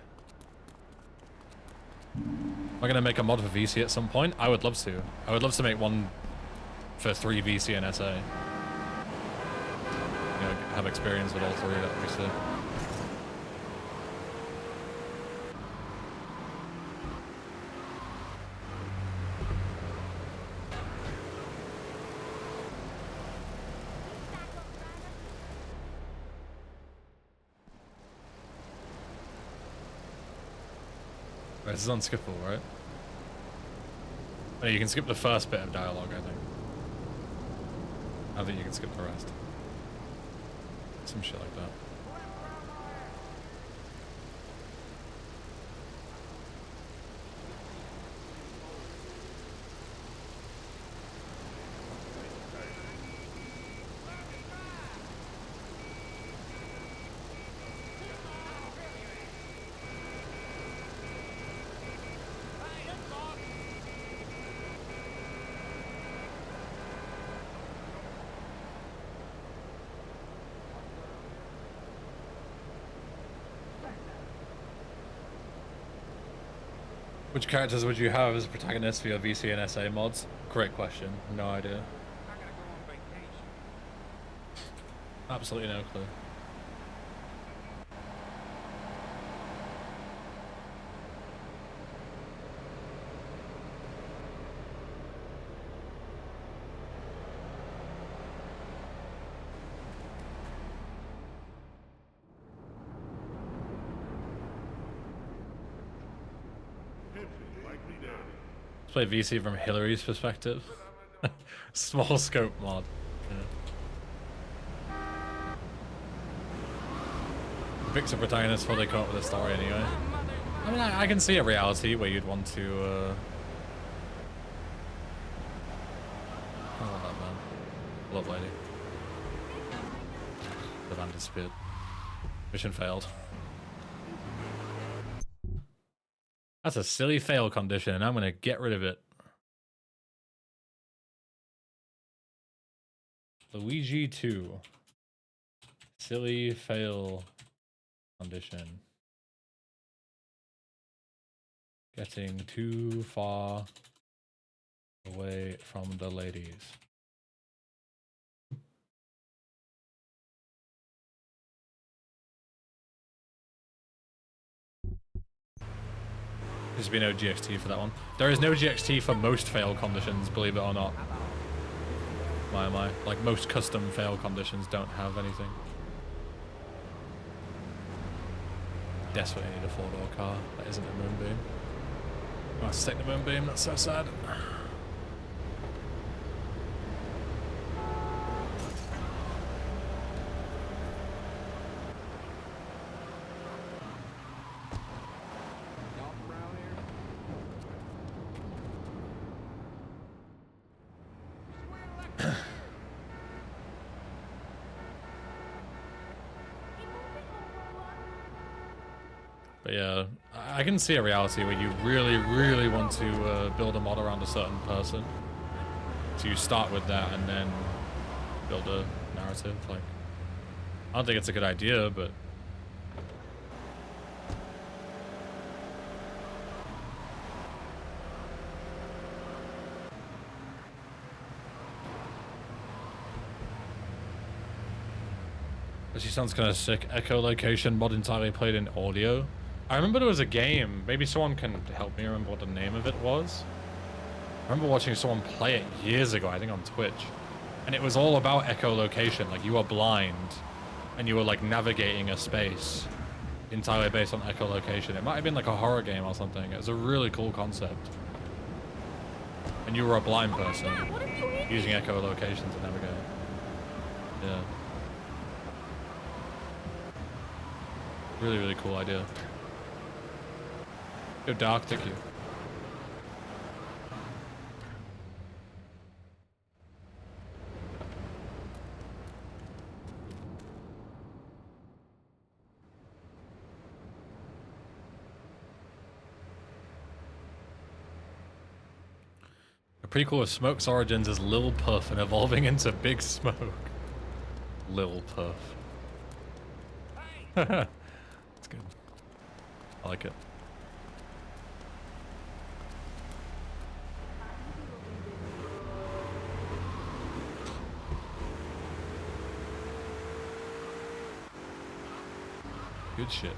Am I gonna make a mod for VC at some point? I would love to. I would love to make one for 3 VC and SA. You know, have experience with all 3, that would be sick. Right, this is unskippable, right? No, you can skip the first bit of dialogue, I think. I think you can skip the rest. Some shit like that. Which characters would you have as protagonists for your VC and SA mods? Great question. No idea. Absolutely no clue. Play VC from Hillary's perspective. Small scope mod. Yeah. Fix a protagonist before they come up with a story anyway. I mean, I can see a reality where you'd want to, oh, that man. Love lady. The van disappeared. Mission failed. That's a silly fail condition, and I'm gonna get rid of it. Luigi 2. Silly fail condition. Getting too far away from the ladies. There's been no GXT for that one. There is no GXT for most fail conditions, believe it or not. My, my. Like, most custom fail conditions don't have anything. Desperately need a 4-door car. That isn't a moonbeam. I have to take the moonbeam, that's so sad. But yeah, I can see a reality where you really, really want to build a mod around a certain person. So you start with that, and then build a narrative. Like, I don't think it's a good idea, but actually sounds kind of sick. Echolocation mod entirely played in audio. I remember there was a game. Maybe someone can help me remember what the name of it was. I remember watching someone play it years ago, I think on Twitch. And it was all about echolocation. Like, you were blind and you were like navigating a space entirely based on echolocation. It might have been like a horror game or something. It was a really cool concept. And you were a blind person using echolocation to navigate. Yeah. Really, really cool idea. Go dark, thank you. A prequel of Smoke's origins is Lil Puff and evolving into Big Smoke. Lil Puff. That's good. I like it. Good shit.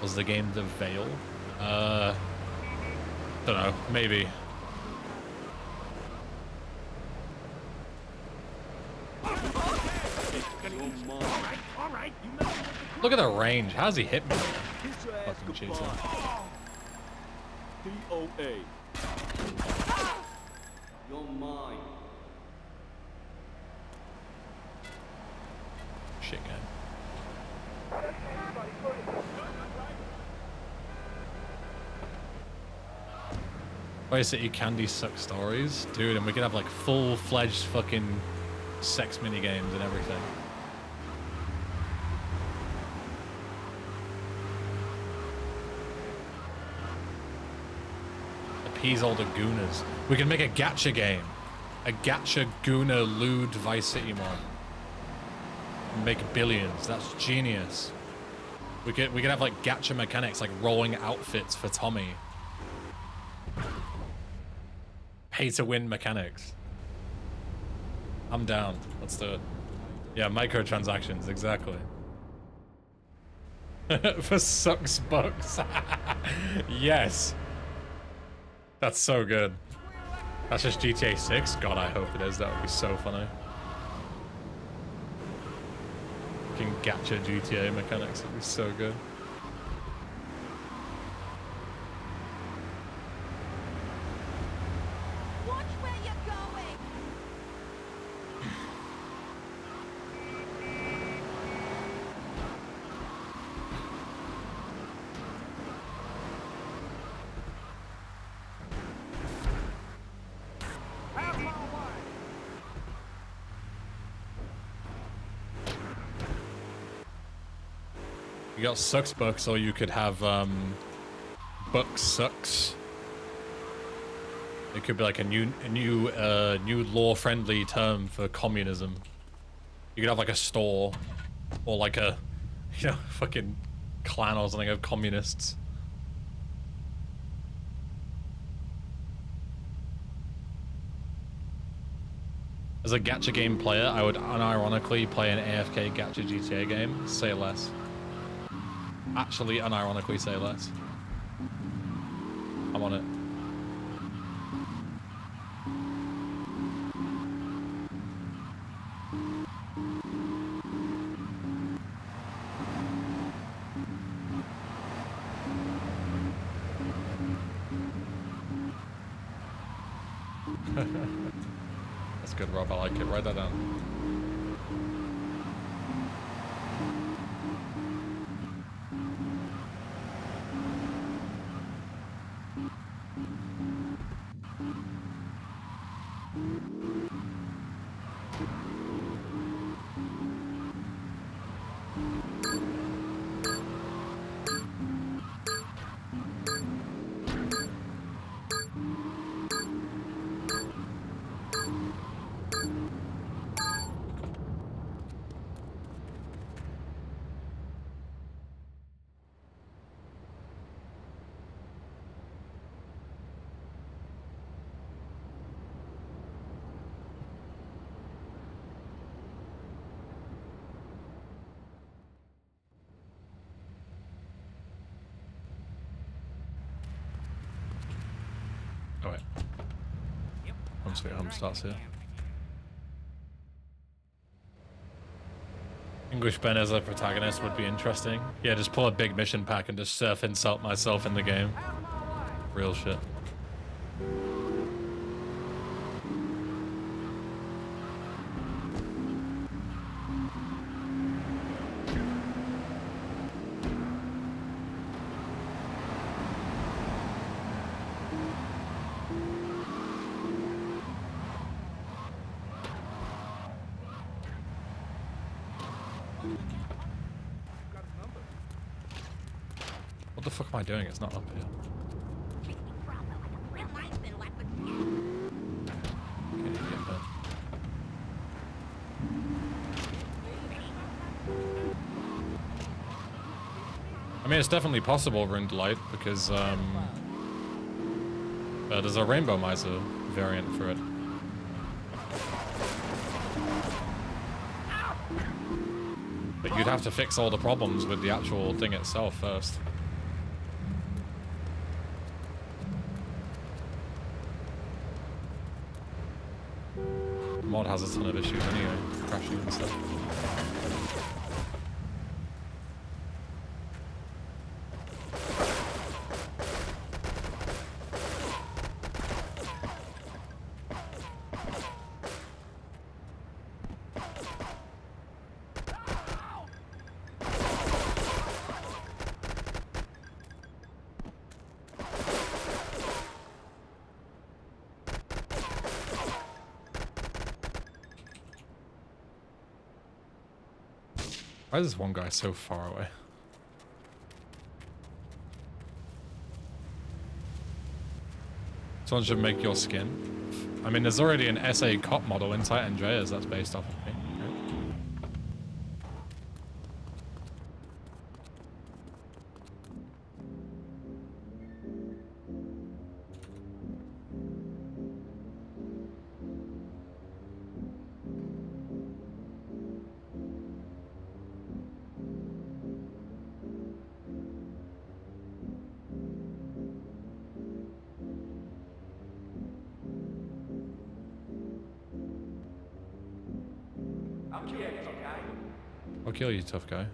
Was the game The Veil? Don't know, maybe. Look at the range. How's he hit me? Fucking cheater. DOA. You're mine. Shit game. Vice City Candy Suck Stories? Dude, and we could have like full-fledged fucking sex minigames and everything. Appease all the gooners. We can make a gacha game. A gacha gooner lewd Vice City mod. Make billions. That's genius. We could have like gacha mechanics, like rolling outfits for Tommy. Pay to win mechanics. I'm down. Let's do it. Yeah, microtransactions, exactly. For sucks bucks. Yes. That's so good. That's just GTA 6? God, I hope it is. That would be so funny. Fucking gacha GTA mechanics would be so good. Watch where you're going. Have my way. You got sucks bucks, or you could have bucks sucks. It could be like a new law-friendly term for communism. You could have like a store, or like a, you know, fucking clan or something of communists. As a gacha game player, I would unironically play an AFK gacha GTA game. Say less. Actually, unironically say less. I'm on it. That's good, Rob. I like it. Write that down. Oh wait. Home Sweet Home starts here. English Ben as a protagonist would be interesting. Yeah, just pull a big mission pack and just surf insult myself in the game. Real shit. What the fuck am I doing? It's not up here. Okay, yeah, but... I mean, it's definitely possible, Ruined Light, because there's a Rainbow Miser variant for it. But you'd have to fix all the problems with the actual thing itself first. The mod has a ton of issues anyway, crashing and stuff. Why is this one guy so far away? Someone should make your skin. I mean, there's already an SA cop model in San Andreas that's based off of me. I'll kill you, tough guy.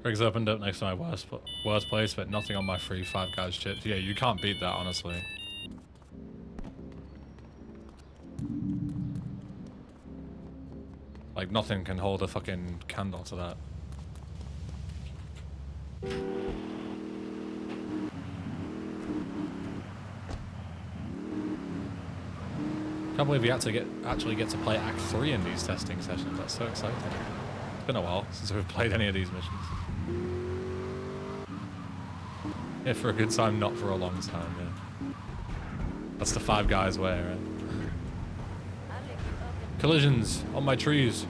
Rigs opened up next to my worst place, but nothing on my free 5 guys chips. Yeah, you can't beat that, honestly. Like, nothing can hold a fucking candle to that. Can't believe we actually get to play Act 3 in these testing sessions. That's so exciting. It's been a while since we've played any of these missions. Yeah, for a good time, not for a long time, yeah. That's the 5 guys way, right? Collisions on my trees.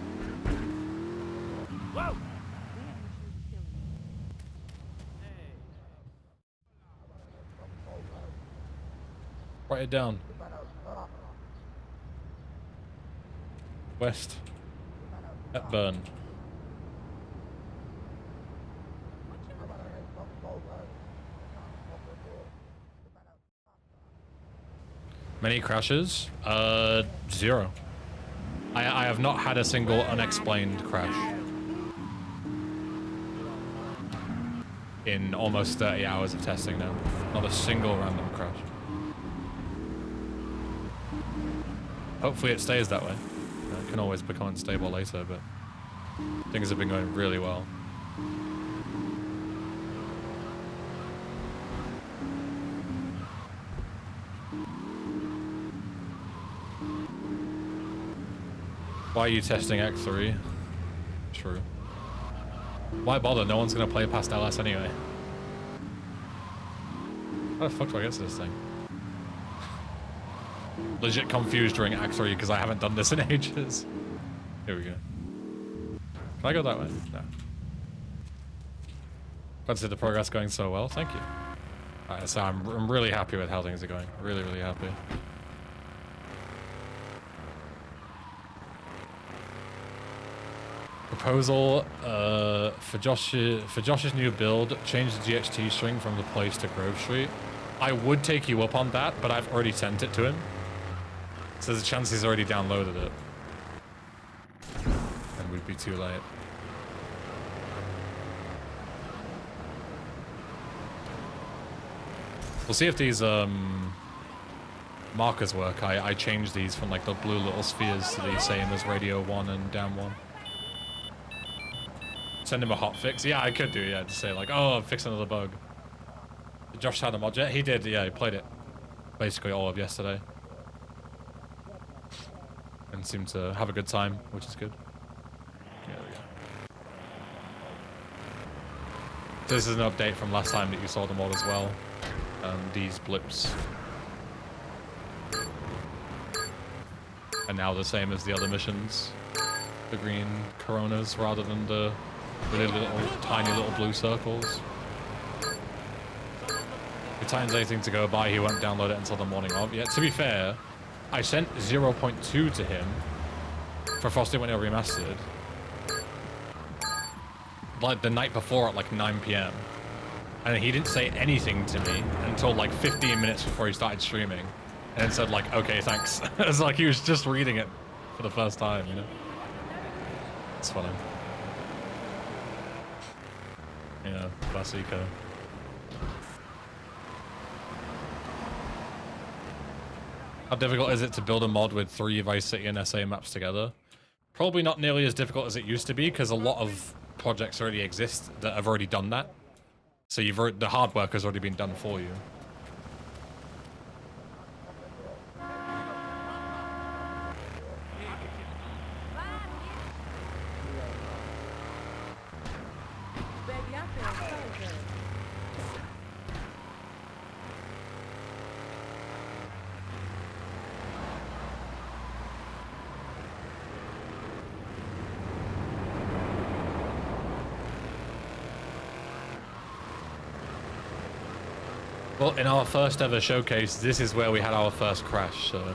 Whoa! Write it down. West. Hepburn. Many crashes? 0. I have not had a single unexplained crash in almost 30 hours of testing now. Not a single random crash. Hopefully it stays that way. It can always become unstable later, but things have been going really well. Why are you testing X3? True. Why bother? No one's gonna play past LS anyway. How the fuck do I get to this thing? Legit confused during Act 3 because I haven't done this in ages. Here we go. Can I go that way? No. Glad to see the progress going so well. Thank you. Alright, so I'm really happy with how things are going. Really, really happy. Proposal for Josh's new build, change the GXT string from the place to Grove Street. I would take you up on that, but I've already sent it to him. So there's a chance he's already downloaded it. And we'd be too late. We'll see if these markers work. I changed these from like the blue little spheres to the same as radio 1 and down 1. Send him a hotfix. Yeah, I could do, yeah, to say like, oh, I'm fixing another bug. Did Josh have the mod yet? He did, yeah, he played it basically all of yesterday. And seemed to have a good time, which is good. There we go. This is an update from last time that you saw the mod as well. These blips. And now the same as the other missions. The green coronas rather than the really little, tiny little blue circles. If time's anything to go by, he won't download it until the morning of. Yeah, to be fair, I sent 0.2 to him for Frosty Winter Remastered like the night before at like 9 PM. And he didn't say anything to me until like 15 minutes before he started streaming. And then said like, okay, thanks. It's like he was just reading it for the first time, you know? It's funny. Yeah, Classico. How difficult is it to build a mod with 3 Vice City and SA maps together? Probably not nearly as difficult as it used to be, because a lot of projects already exist that have already done that. So the hard work has already been done for you. Well, in our first ever showcase, this is where we had our first crash, so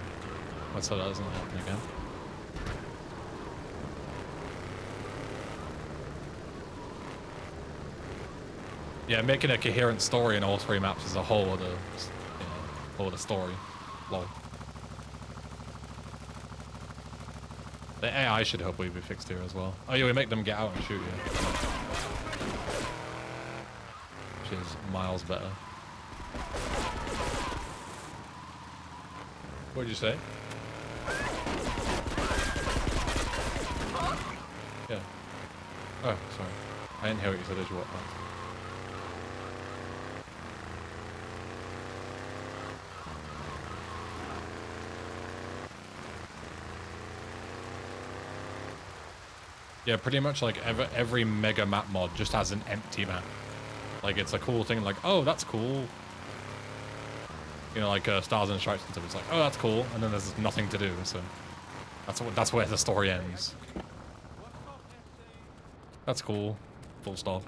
let's hope that doesn't happen again. Yeah, making a coherent story in all 3 maps is a whole other, whole other story. Lol. The AI should hopefully be fixed here as well. Oh yeah, we make them get out and shoot you. Which is miles better. What did you say? Yeah. Oh, sorry. I didn't hear what you said as you walked past. Yeah, pretty much like every mega map mod just has an empty map. Like it's a cool thing, like, oh, that's cool. You know, like Stars and Stripes and stuff. It's like, oh, that's cool, and then there's nothing to do. So that's where the story ends. That's cool. Full stop.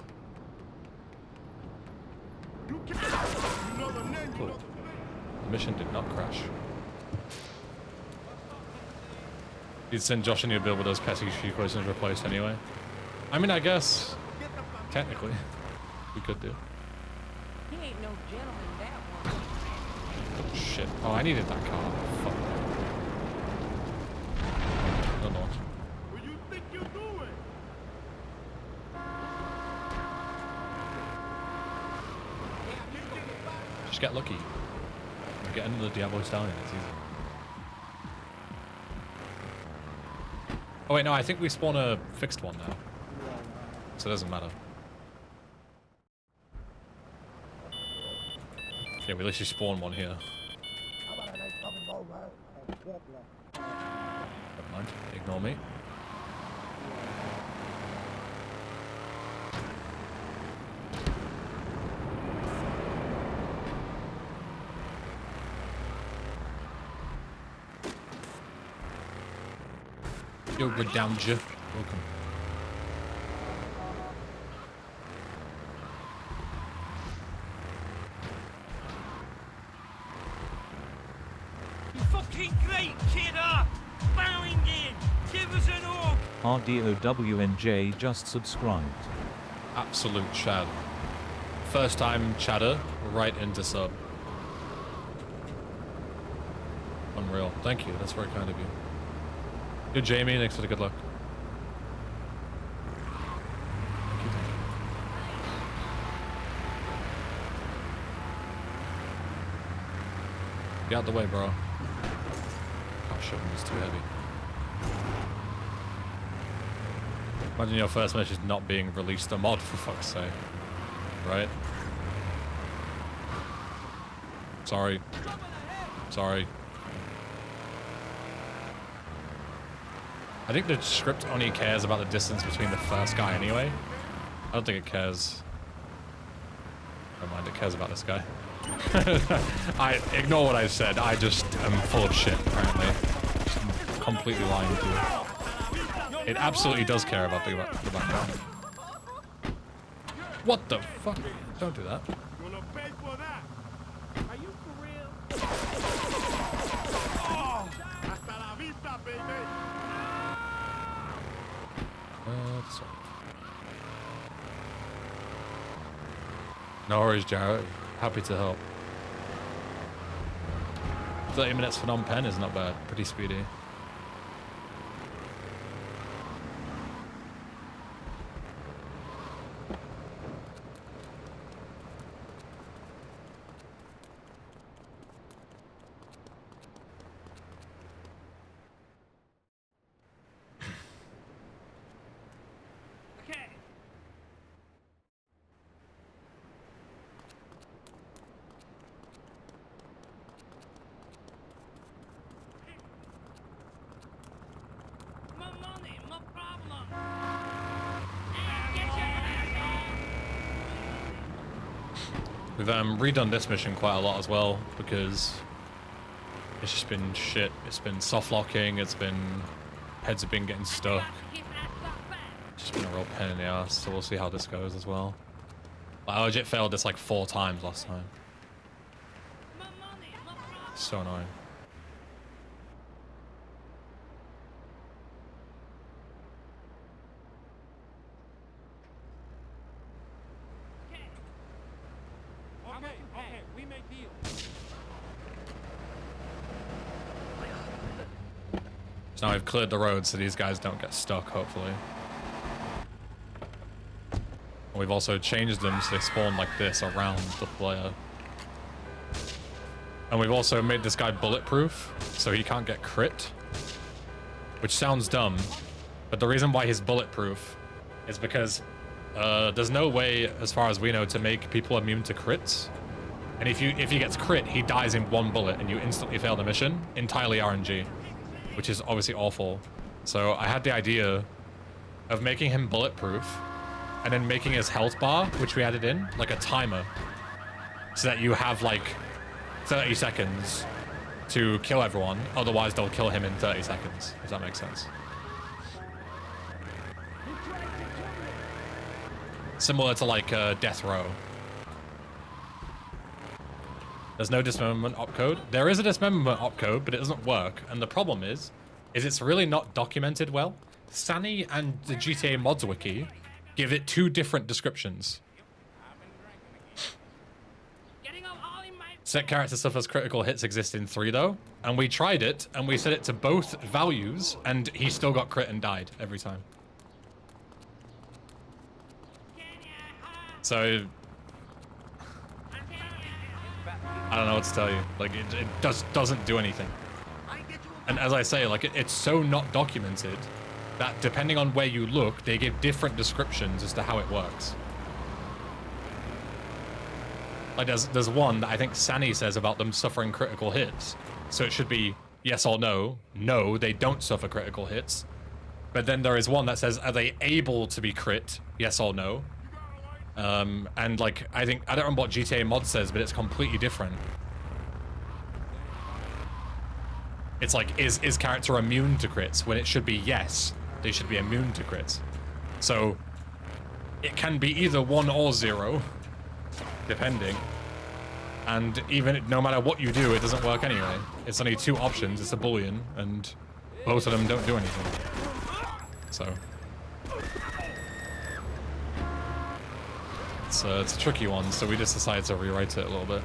Cool. The mission did not crash. You'd send Josh a new build with those pesky shoe questions replaced anyway. I mean, I guess technically we could do. He ain't no gentleman, that one. Shit. Oh, I needed that car. Fuck. No, not. What you think you're doing? Just get lucky. Get into the Diablo Stallion, it's easy. Oh wait, no, I think we spawn a fixed one now. So it doesn't matter. Yeah, we literally spawn one here. Never mind, ignore me. Yo, Redounger. Welcome. Fucking great, kidder! Bowing in! Give us an org! RDOWNJ just subscribed. Absolute Chad. First time Chadder, right into sub. Unreal. Thank you, that's very kind of you. Good Jamie, thanks for the good luck. Thank you. Get out the way, bro. Can't shove him, it's too heavy. Imagine your first message not being released a mod, for fuck's sake. Right? Sorry. Sorry. I think the script only cares about the distance between the first guy anyway. I don't think it cares. Never mind, it cares about this guy. I ignore what I said. I just am full of shit, apparently. Just completely lying to you. It absolutely does care about the background. What the fuck? Don't do that. Gonna pay for that! Are you for real? Oh! Hasta la vista, baby! This way. No worries, Jarrett. Happy to help. 30 minutes for non-pen is not bad. Pretty speedy. We've redone this mission quite a lot as well because it's just been shit. It's been soft locking, it's been heads have been getting stuck. It's just been a real pain in the ass, so we'll see how this goes as well. I legit failed this like 4 times last time. So annoying. Okay, we make deals. So now we've cleared the road so these guys don't get stuck, hopefully. And we've also changed them so they spawn like this around the player. And we've also made this guy bulletproof so he can't get crit. Which sounds dumb, but the reason why he's bulletproof is because there's no way, as far as we know, to make people immune to crits. And if he gets crit, he dies in 1 bullet and you instantly fail the mission. Entirely RNG, which is obviously awful. So I had the idea of making him bulletproof and then making his health bar, which we added in, like a timer. So that you have like 30 seconds to kill everyone. Otherwise, they'll kill him in 30 seconds, if that makes sense. Similar to like death row. There's no dismemberment opcode. There is a dismemberment opcode, but it doesn't work. And the problem is it's really not documented well. Sani and the GTA mods wiki give it 2 different descriptions. set character suffers critical hits exist in 3 though, and we tried it and we set it to both values, and he still got crit and died every time. So I don't know what to tell you. Like it doesn't do anything. And as I say, like it's so not documented that depending on where you look, they give different descriptions as to how it works. Like there's one that I think Sani says about them suffering critical hits. So it should be yes or no. No, they don't suffer critical hits. But then there is one that says, are they able to be crit? Yes or no. And like, I don't remember what GTA mod says, but it's completely different. It's like, is character immune to crits? When it should be yes, they should be immune to crits. So it can be either 1 or 0, depending. And even no matter what you do, it doesn't work anyway. It's only 2 options, it's a boolean, and both of them don't do anything. So it's a tricky one, so we just decided to rewrite it a little bit.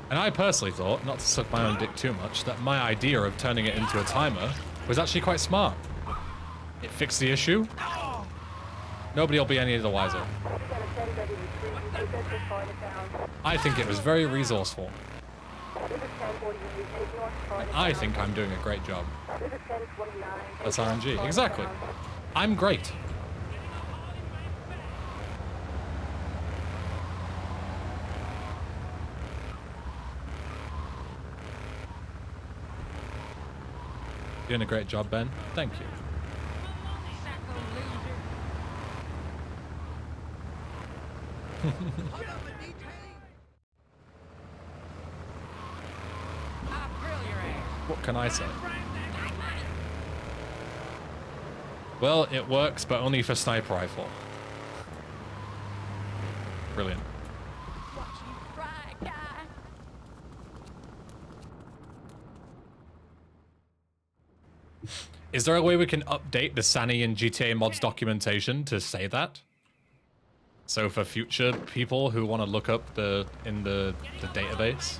And I personally thought, not to suck my own dick too much, that my idea of turning it into a timer was actually quite smart. It fixed the issue. Nobody will be any the wiser. I think it was very resourceful. And I think I'm doing a great job. That's RNG. Exactly. I'm great. Doing a great job, Ben. Thank you. What can I say? Well, it works, but only for sniper rifle. Brilliant. Is there a way we can update the Sani and GTA mods documentation to say that? So for future people who want to look up in the database?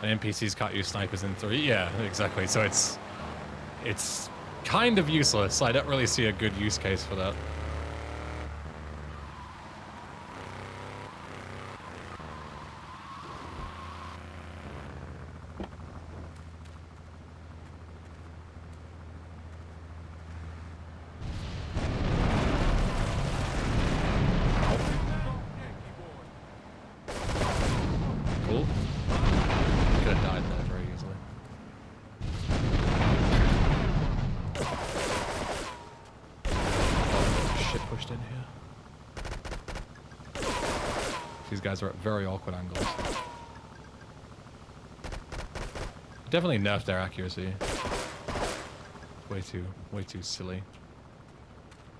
And NPCs can't use snipers in 3? Yeah, exactly. So it's kind of useless. I don't really see a good use case for that. Guys are at very awkward angles. Definitely nerfed their accuracy. Way too silly.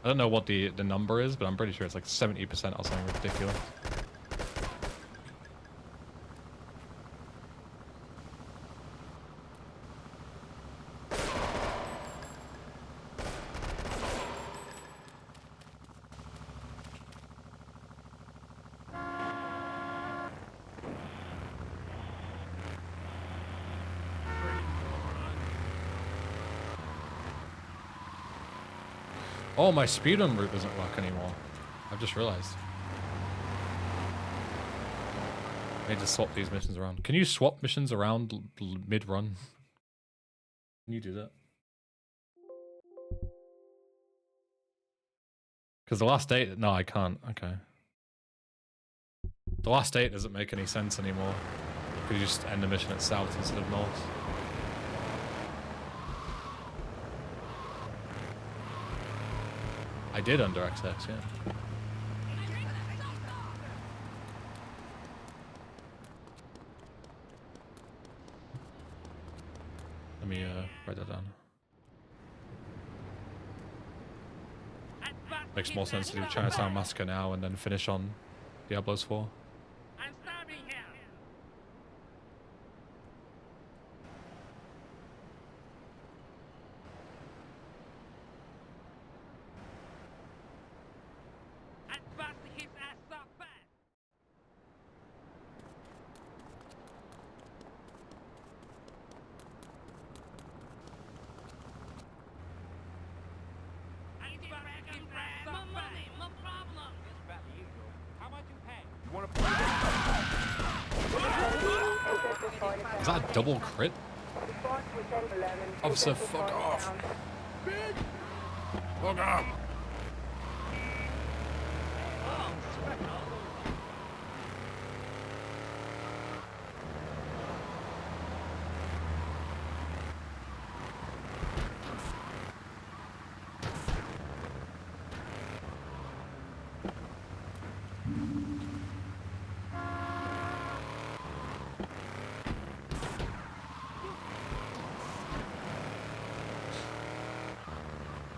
I don't know what the number is, but I'm pretty sure it's like 70% or something ridiculous. Oh, my speedrun route doesn't work anymore. I've just realized. I need to swap these missions around. Can you swap missions around mid-run? Can you do that? Because the last date... No, I can't. Okay. The last date doesn't make any sense anymore. Could you just end the mission at south instead of north? I did under access, yeah. Let me write that down. Makes more sense to do Chinatown Massacre now and then finish on Diablos 4. I'm starving here. I'm busting his ass so bad. I'm busting his ass so bad. No problem. It's about the usual. How much you pay? You wanna play? Is that a double crit? Response was 10-11. Officer, fuck off. Fuck off.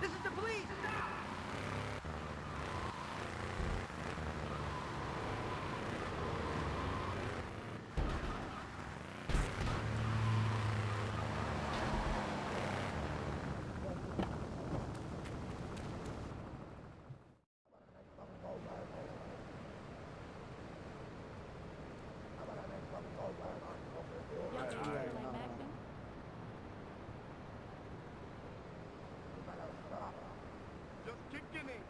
This is the police! Just kicking it.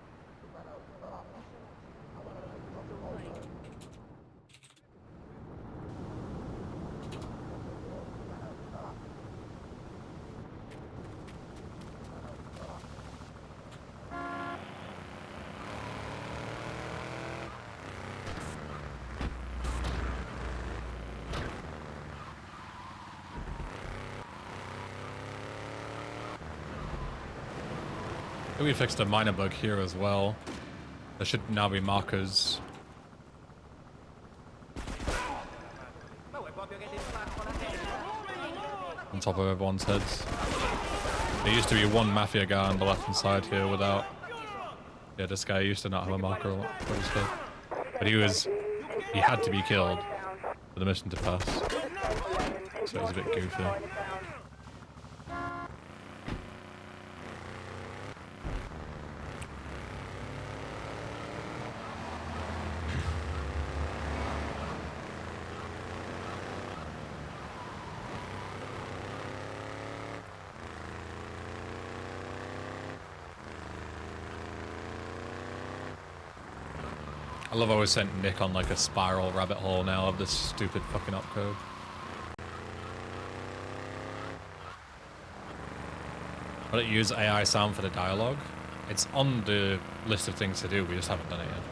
I think we fixed a minor bug here as well. There should now be markers on top of everyone's heads. There used to be one mafia guy on the left hand side here without. Yeah, this guy used to not have a marker on his head. But he had to be killed for the mission to pass. So it was a bit goofy. I love how we sent Nick on like a spiral rabbit hole now of this stupid fucking opcode. I don't use AI sound for the dialogue. It's on the list of things to do, we just haven't done it yet.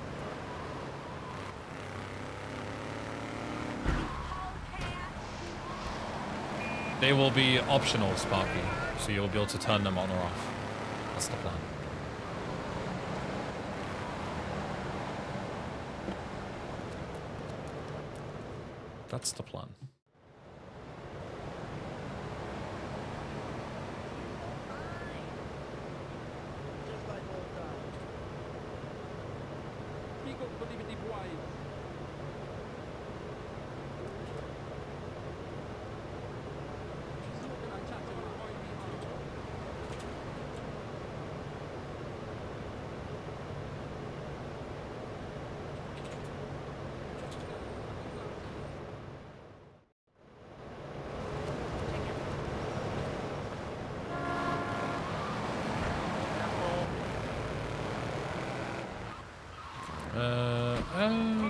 They will be optional, Sparky, so you'll be able to turn them on or off. That's the plan. That's the plan.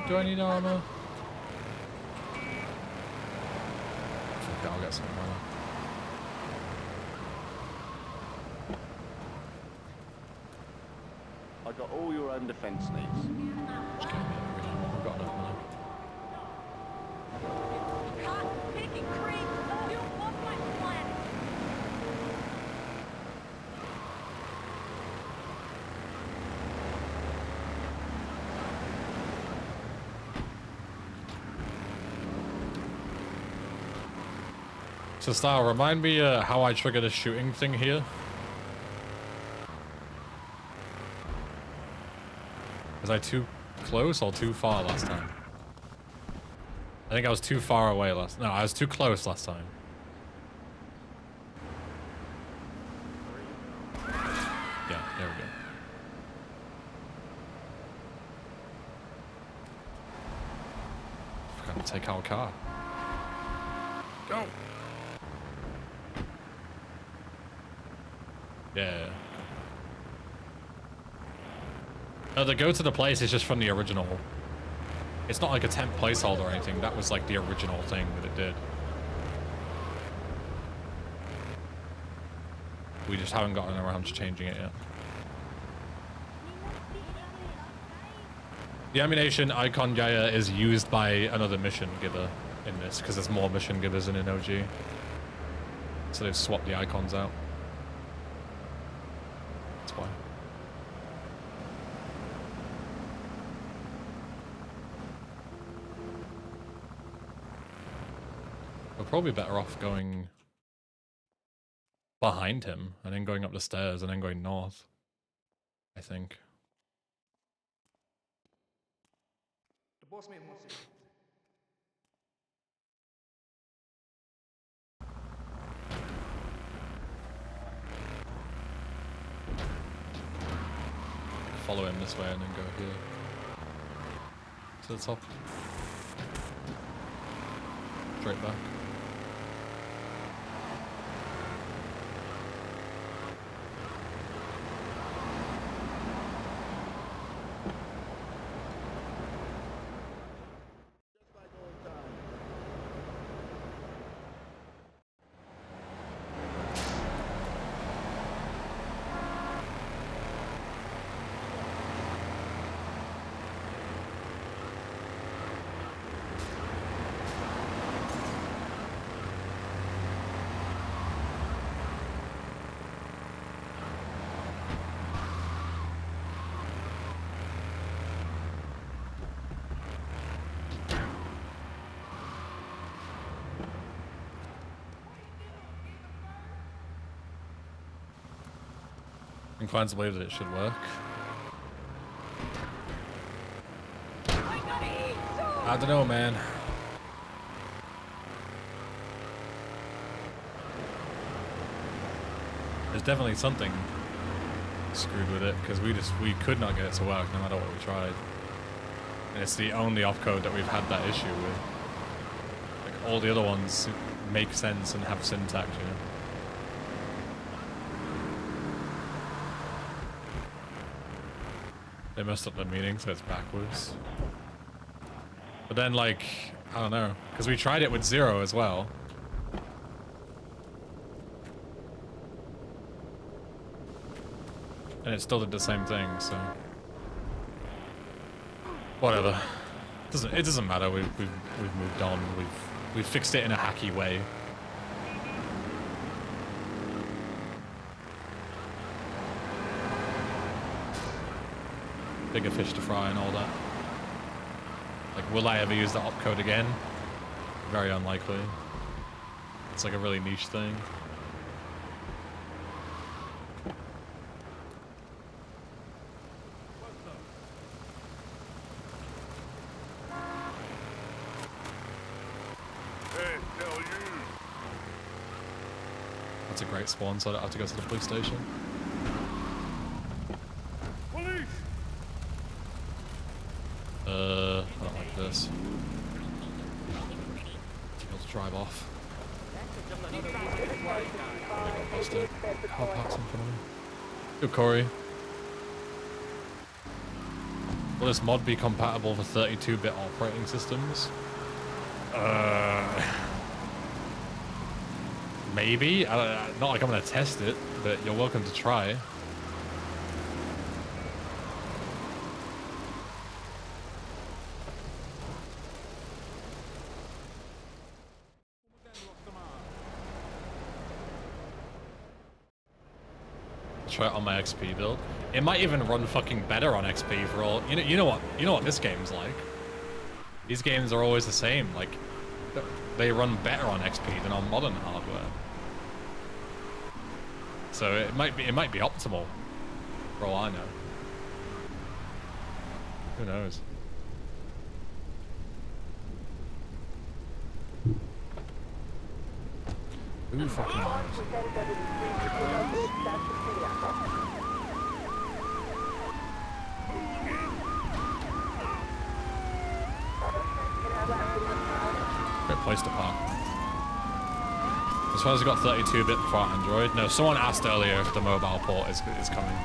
Do I need armor? Okay, I'll get some armor. I got all your own defense needs. Just get me everything. I've got enough money. Cotton picking creep. You off my planet. So Style, remind me how I trigger the shooting thing here. Was I too close or too far last time? I think I was too far away last. No, I was too close last time. Yeah, there we go. Forgot to take our car. Go. Yeah. No, the go to the place is just from the original. It's not like a temp placeholder or anything. That was like the original thing that it did. We just haven't gotten around to changing it yet. The ammunition icon Gaia is used by another mission giver in this because there's more mission givers in an OG. So they've swapped the icons out. That's why. We're probably better off going behind him and then going up the stairs and then going north, I think. The boss man wants it. Follow him this way and then go here to the top. Straight back. Inclined to believe that it should work. I don't know, man. There's definitely something screwed with it because we could not get it to work no matter what we tried. And it's the only opcode that we've had that issue with. Like all the other ones make sense and have syntax, you know. They messed up the meaning, so it's backwards. But then, like, I don't know, because we tried it with 0 as well. And it still did the same thing, so whatever. It doesn't matter. We've moved on. We've fixed it in a hacky way. Bigger fish to fry and all that. Like, will I ever use the opcode again? Very unlikely. It's like a really niche thing. That's a great spawn, so I don't have to go to the police station. I don't like this. Let's drive off. I got busted. Car parks in front of me. Good, Corey. Will this mod be compatible for 32-bit operating systems? Maybe. Not like I'm gonna test it, but you're welcome to try. Try it on my XP build. It might even run fucking better on XP for all. You know what this game's like. These games are always the same. Like, they run better on XP than on modern hardware. So it might be optimal, for all I know. Who knows? Who fucking knows? Great place to park. As far as I got 32-bit for Android. No, someone asked earlier if the mobile port is coming.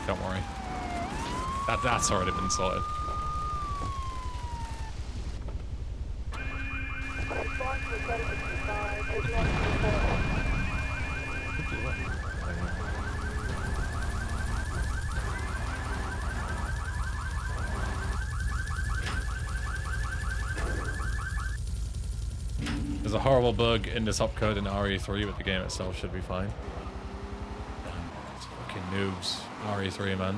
Don't worry. That's already been sorted. There's a horrible bug in this opcode in RE3, but the game itself should be fine. It's fucking noobs. RE3, man.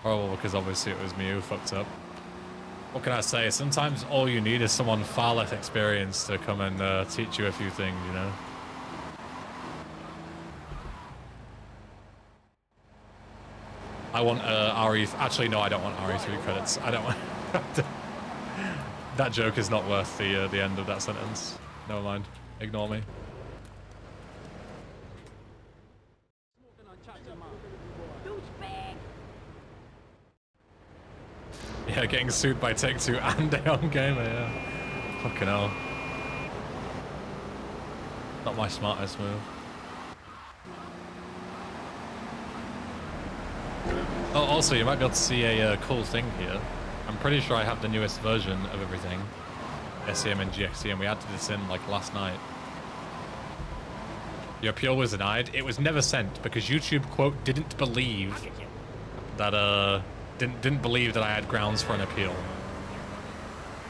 Horrible because obviously it was me who fucked up. What can I say? Sometimes all you need is someone far less experienced to come and teach you a few things, you know? I want RE... Actually, no, I don't want RE3 credits. I don't want... That joke is not worth the end of that sentence. Never mind. Ignore me. Yeah, getting sued by Take-Two and Aeon Gamer, yeah. Fucking hell. Not my smartest move. Oh, also, you might be able to see a cool thing here. I'm pretty sure I have the newest version of everything. SEM and GXC, and we added this in, like, last night. Your appeal was denied. It was never sent because YouTube, quote, didn't believe that, didn't believe that I had grounds for an appeal.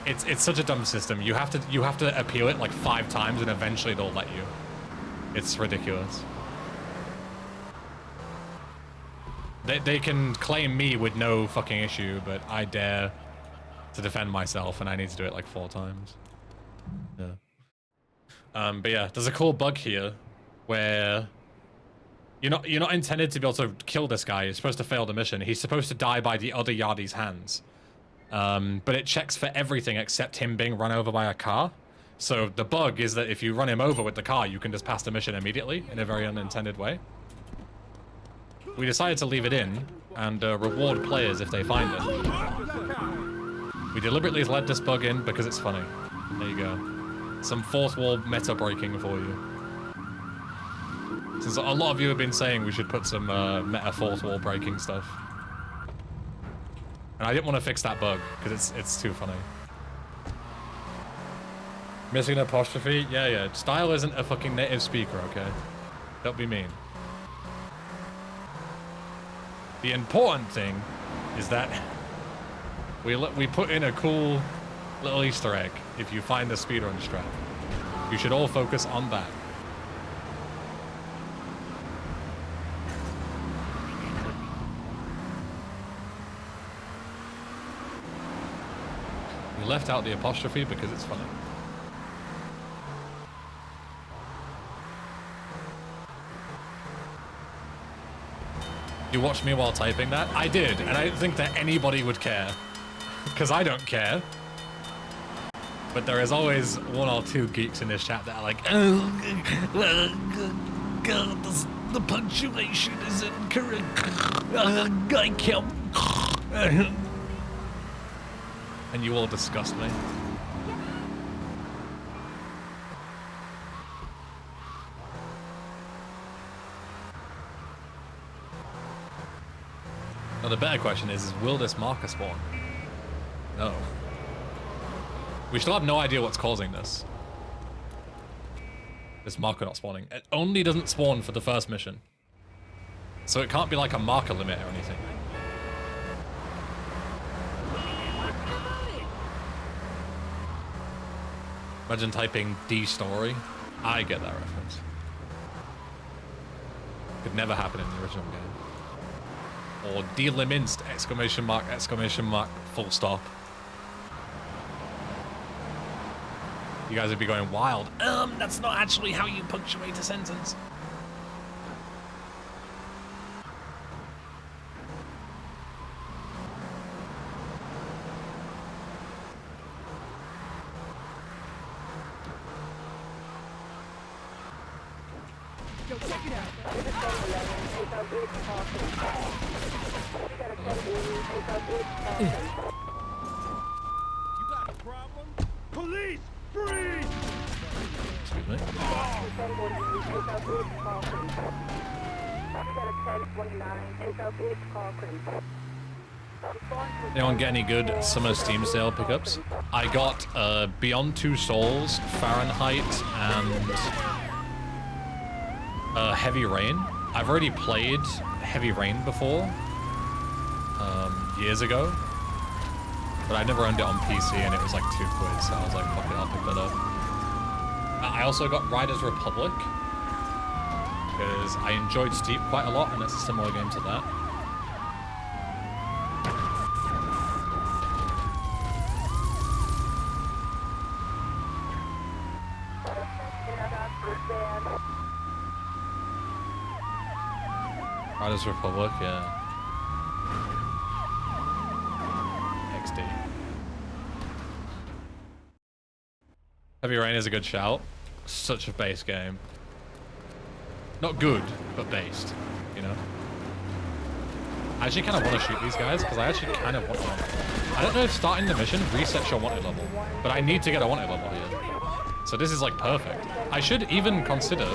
It's such a dumb system. You have to appeal it like 5 times and eventually they'll let you. It's ridiculous. They can claim me with no fucking issue, but I dare to defend myself and I need to do it like 4 times. Yeah. But yeah, there's a cool bug here where you're not intended to be able to kill this guy. You're supposed to fail the mission. He's supposed to die by the other Yardi's hands. But it checks for everything except him being run over by a car. So the bug is that if you run him over with the car, you can just pass the mission immediately in a very unintended way. We decided to leave it in and reward players if they find it. We deliberately let this bug in because it's funny. There you go. Some fourth wall meta breaking for you. Since a lot of you have been saying we should put some meta fourth wall breaking stuff. And I didn't want to fix that bug because it's too funny. Missing an apostrophe? Yeah. Style isn't a fucking native speaker, okay? Don't be mean. The important thing is that we put in a cool little Easter egg if you find the speedrun strat. You should all focus on that. We left out the apostrophe because it's funny. You watched me while typing that? I did, and I didn't think that anybody would care. Because I don't care. But there is always 1 or 2 geeks in this chat that are like, oh, God, the punctuation is incorrect. I can't. And you all disgust me. Now the better question is will this marker spawn? No. We still have no idea what's causing this. This marker not spawning. It only doesn't spawn for the first mission. So it can't be like a marker limit or anything. Imagine typing D story. I get that reference. Could never happen in the original game. or deliminced, exclamation mark, full stop. You guys would be going wild. That's not actually how you punctuate a sentence. You got a problem? Police! Freeze! Excuse me. Anyone get any good summer Steam sale pickups? I got Beyond Two Souls, Fahrenheit, and Heavy Rain. I've already played Heavy Rain before, years ago, but I never owned it on PC and it was like £2, so I was like, fuck it, I'll pick that up. I also got Riders Republic, because I enjoyed Steep quite a lot and it's a similar game to that. Riders Republic, yeah. XD. Heavy Rain is a good shout. Such a base game. Not good, but based, you know? I actually kind of want to shoot these guys, because I actually kind of want one. I don't know if starting the mission resets your wanted level, but I need to get a wanted level here. So this is like perfect. I should even consider,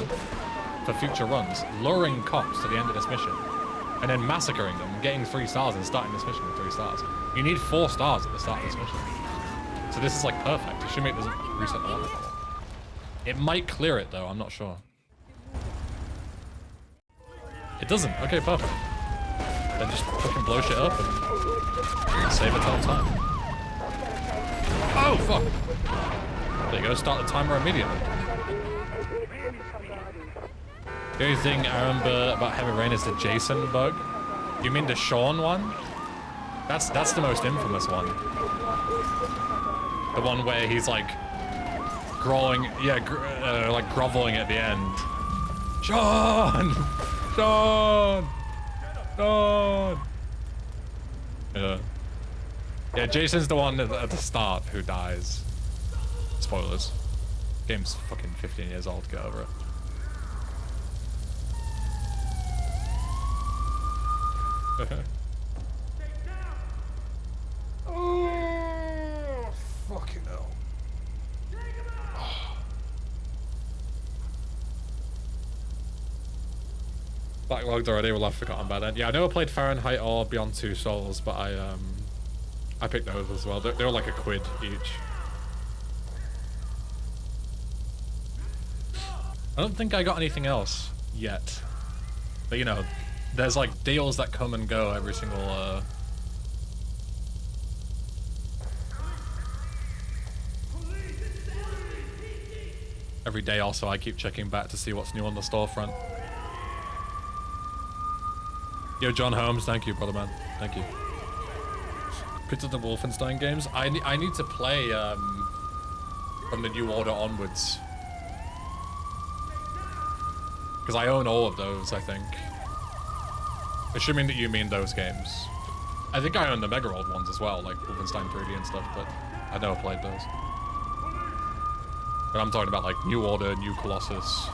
for future runs, luring cops to the end of this mission, and then massacring them, getting 3 stars and starting this mission with 3 stars. You need 4 stars at the start of this mission. So this is like perfect. It should make this reset the wanted level. It might clear it though, I'm not sure. It doesn't. Okay, perfect. Then just fucking blow shit up and save it on time. Oh, fuck! There you go, start the timer immediately. The only thing I remember about Heavy Rain is the Jason bug. You mean the Sean one? That's the most infamous one. The one where he's like growling, yeah, like groveling at the end. Sean! Sean! Sean! Yeah. Yeah, Jason's the one at the start who dies. Spoilers. Game's fucking 15 years old, get over it. Oh, fucking hell. Backlogged already, well I've forgotten about that. Yeah, I never played Fahrenheit or Beyond Two Souls, but I picked those as well. They were like £1 each. I don't think I got anything else yet. But you know, there's like deals that come and go every single every day. Also, I keep checking back to see what's new on the storefront. Yo, John Holmes, thank you, brother man. Thank you. Picked up the Wolfenstein games. I need to play from the New Order onwards. Because I own all of those, I think. Assuming that you mean those games. I think I own the mega old ones as well, like Wolfenstein 3D and stuff, but I've never played those. But I'm talking about like New Order, New Colossus,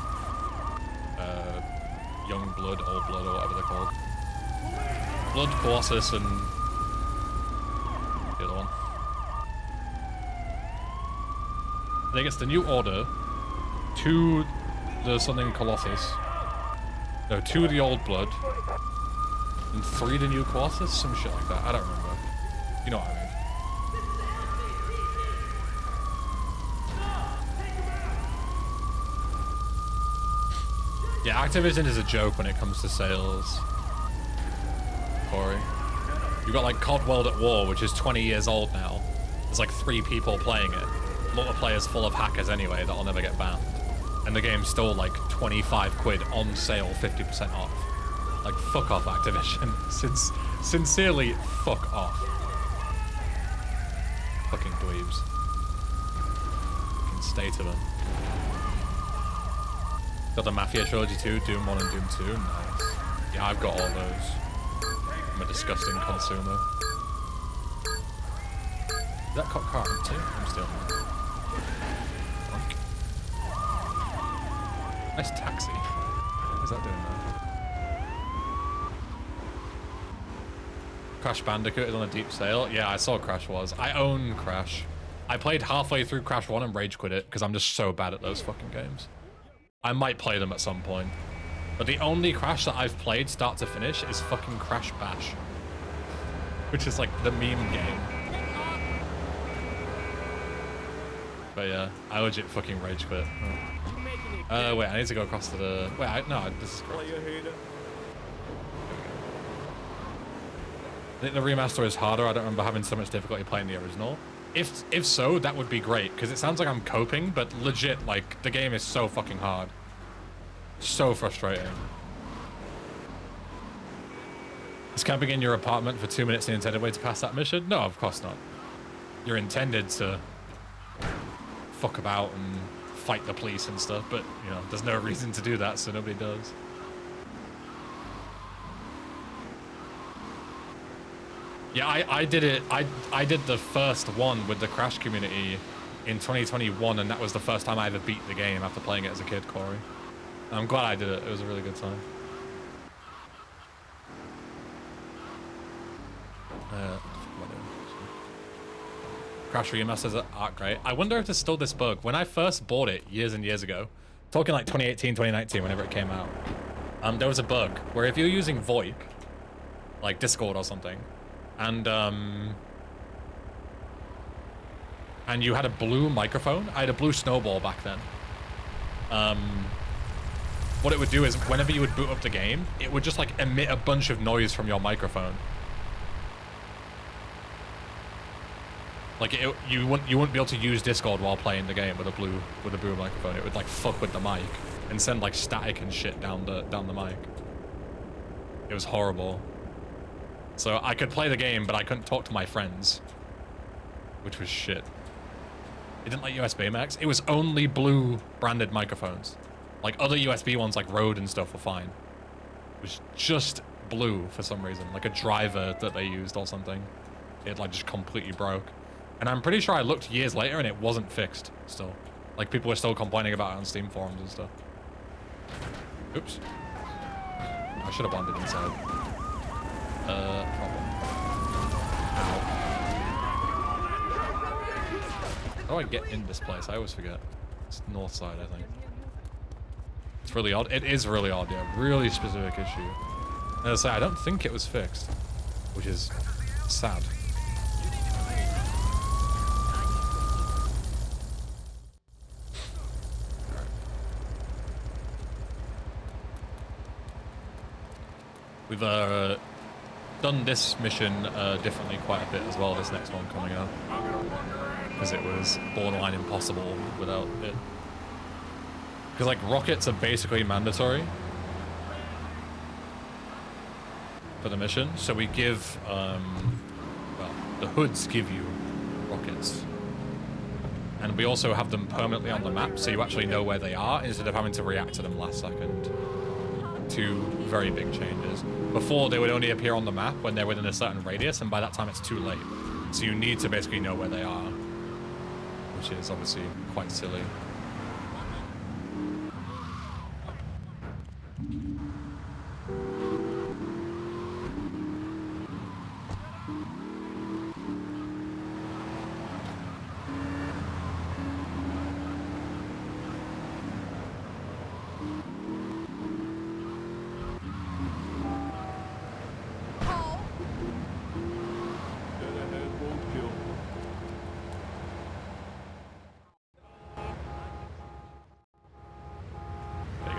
Young Blood, Old Blood, or whatever they're called. Blood, Colossus, and the other one. I think it's the New Order, 2 the something Colossus, no, 2 the Old Blood, and 3 the New Colossus, some shit like that. I don't remember. You know what I mean. Yeah, Activision is a joke when it comes to sales. Corey. You got like COD World at War, which is 20 years old now. There's like 3 people playing it. Multiplayer's full of hackers anyway that'll never get banned. And the game's still like £25 on sale, 50% off. Like, fuck off, Activision. Sincerely, fuck off. Fucking dweebs. Fucking stay to them. Got the Mafia Trilogy 2, Doom 1 and Doom 2. Nice. Yeah, I've got all those. I'm a disgusting consumer. Is that cop car empty? I'm stealing that. Fuck. Nice taxi. What is that doing there? Crash Bandicoot is on a deep sale. Yeah, I saw Crash was. I own Crash. I played halfway through Crash 1 and rage quit it because I'm just so bad at those fucking games. I might play them at some point. But the only Crash that I've played start to finish is fucking Crash Bash. Which is like the meme game. But yeah, I legit fucking rage quit. Wait, I need to go across to the... Wait, no, this is correct. I think the remaster is harder. I don't remember having so much difficulty playing the original. If so, that would be great, because it sounds like I'm coping, but legit, like, the game is so fucking hard. So frustrating. Is camping in your apartment for 2 minutes the intended way to pass that mission? No, of course not. You're intended to fuck about and fight the police and stuff, but, you know, there's no reason to do that, so nobody does. Yeah, I did it. I did the first one with the Crash community in 2021, and that was the first time I ever beat the game after playing it as a kid, Corey. And I'm glad I did it. It was a really good time. Crash remasters aren't great. I wonder if there's still this bug. When I first bought it years and years ago, talking like 2018, 2019, whenever it came out, there was a bug where if you're using VoIP, like Discord or something, and you had a blue microphone. I had a blue snowball back then. What it would do is whenever you would boot up the game, it would just like emit a bunch of noise from your microphone. Like you wouldn't be able to use Discord while playing the game with a blue microphone. It would like fuck with the mic and send like static and shit down the mic. It was horrible. So I could play the game, but I couldn't talk to my friends, which was shit. It didn't like USB Max. It was only blue branded microphones. Like other USB ones like Rode and stuff were fine. It was just blue for some reason, like a driver that they used or something. It like just completely broke. And I'm pretty sure I looked years later and it wasn't fixed still. Like people were still complaining about it on Steam forums and stuff. Oops. I should have landed inside. Problem. Ow. How do I get in this place? I always forget. It's north side, I think. It's really odd. It is really odd, yeah. Really specific issue. As I say, I don't think it was fixed, which is sad. We've done this mission differently quite a bit as well, this next one coming up. Because it was borderline impossible without it. Because like rockets are basically mandatory for the mission. So we give, well, the hoods give you rockets. And we also have them permanently on the map, so you actually know where they are instead of having to react to them last second. Two very big changes. Before, they would only appear on the map when they're within a certain radius, and by that time it's too late. So you need to basically know where they are, which is obviously quite silly.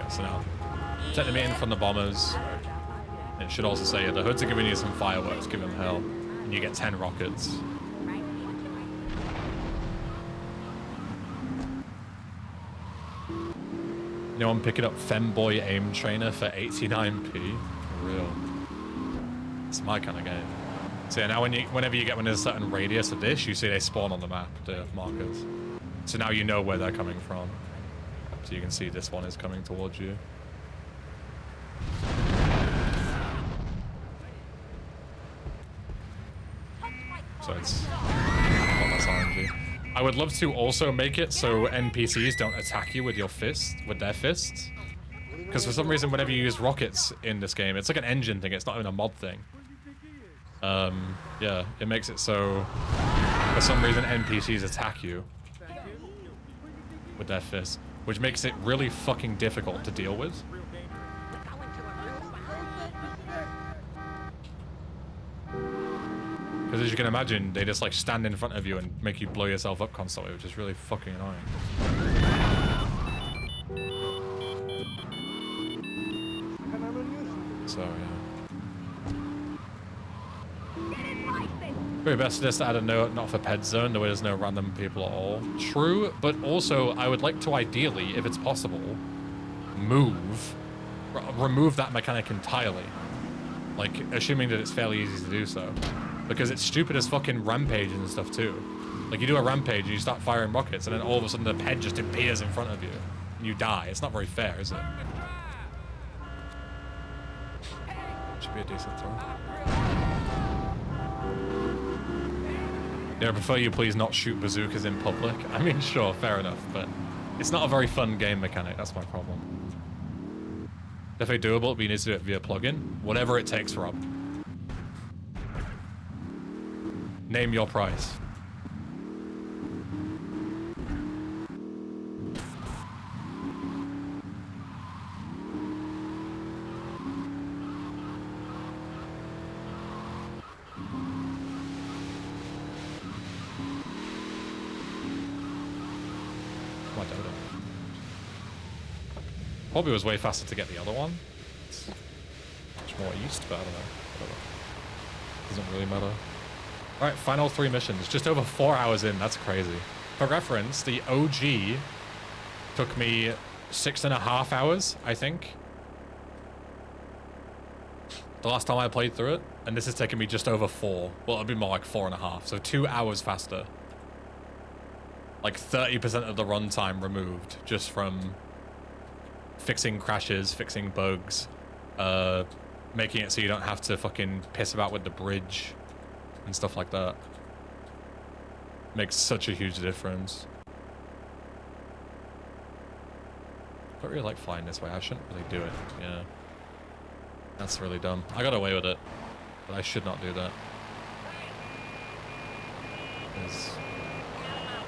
So now, take them in from the bombers. It should also say the hoods are giving you some fireworks, give them hell, and you get 10 rockets. You know, I'm picking up Femboy Aim Trainer for 89p. Real. That's my kind of game. So yeah, now whenever you get within a certain radius of this, you see they spawn on the map, the markers. So now you know where they're coming from. So you can see this one is coming towards you. So it's not less RNG. I would love to also make it so NPCs don't attack you with your fists, with their fists. Because for some reason, whenever you use rockets in this game, it's like an engine thing. It's not even a mod thing. Yeah, it makes it so for some reason NPCs attack you with their fists, which makes it really fucking difficult to deal with. Because as you can imagine, they just like stand in front of you and make you blow yourself up constantly, which is really fucking annoying. So yeah. Very best just to add a note, not for pet zone, the way there's no random people at all. True, but also I would like to ideally, if it's possible, remove that mechanic entirely. Like, assuming that it's fairly easy to do so. Because it's stupid as fucking rampage and stuff too. Like, you do a rampage and you start firing rockets and then all of a sudden the ped just appears in front of you. And you die. It's not very fair, is it? Should be a decent throw. Yeah, I prefer you please not shoot bazookas in public. I mean, sure, fair enough, but it's not a very fun game mechanic. That's my problem. Definitely doable, but you need to do it via plugin. Whatever it takes, Rob. Name your price. Probably was way faster to get the other one. It's much more east, but I don't know. Whatever. Doesn't really matter. Alright, final 3 missions. Just over 4 hours in. That's crazy. For reference, the OG took me 6.5 hours, I think. The last time I played through it. And this has taken me just over 4. Well, it'll be more like 4.5. So 2 hours faster. Like 30% of the runtime removed just from fixing crashes, fixing bugs, making it so you don't have to fucking piss about with the bridge and stuff like that. Makes such a huge difference. I don't really like flying this way. I shouldn't really do it. Yeah. That's really dumb. I got away with it, but I should not do that.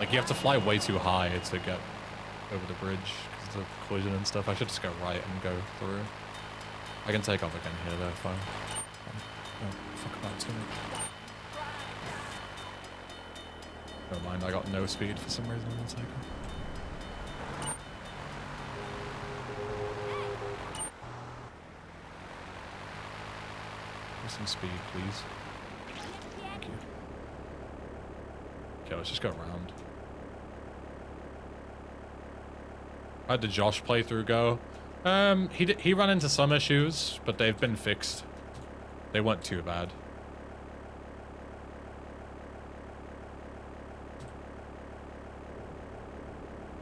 Like, you have to fly way too high to get over the bridge because of the collision and stuff. I should just go right and go through. I can take off again here though, fine. Oh, fuck about too much. Never mind, I got no speed for some reason. One second. Give some speed, please. Thank you. Okay, let's just go around. How did Josh playthrough go? He ran into some issues, but they've been fixed. They weren't too bad.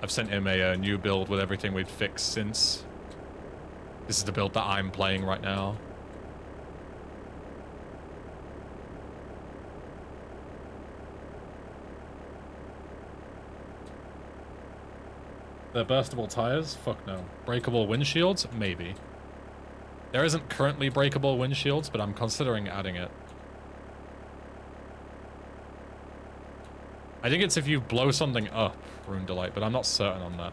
I've sent him a new build with everything we've fixed since. This is the build that I'm playing right now. The burstable tires? Fuck no. Breakable windshields? Maybe. There isn't currently breakable windshields, but I'm considering adding it. I think it's if you blow something up, Rune Delight, but I'm not certain on that.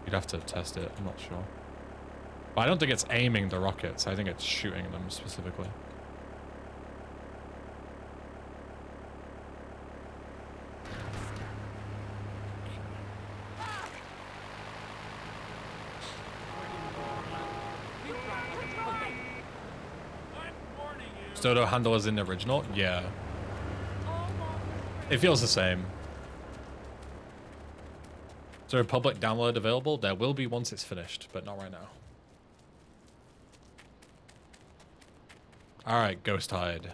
You'd have to test it, I'm not sure. But I don't think it's aiming the rockets, I think it's shooting them specifically. Dodo handle is in the original? Yeah. It feels the same. Is there a public download available? There will be once it's finished, but not right now. Alright, Ghost Hide.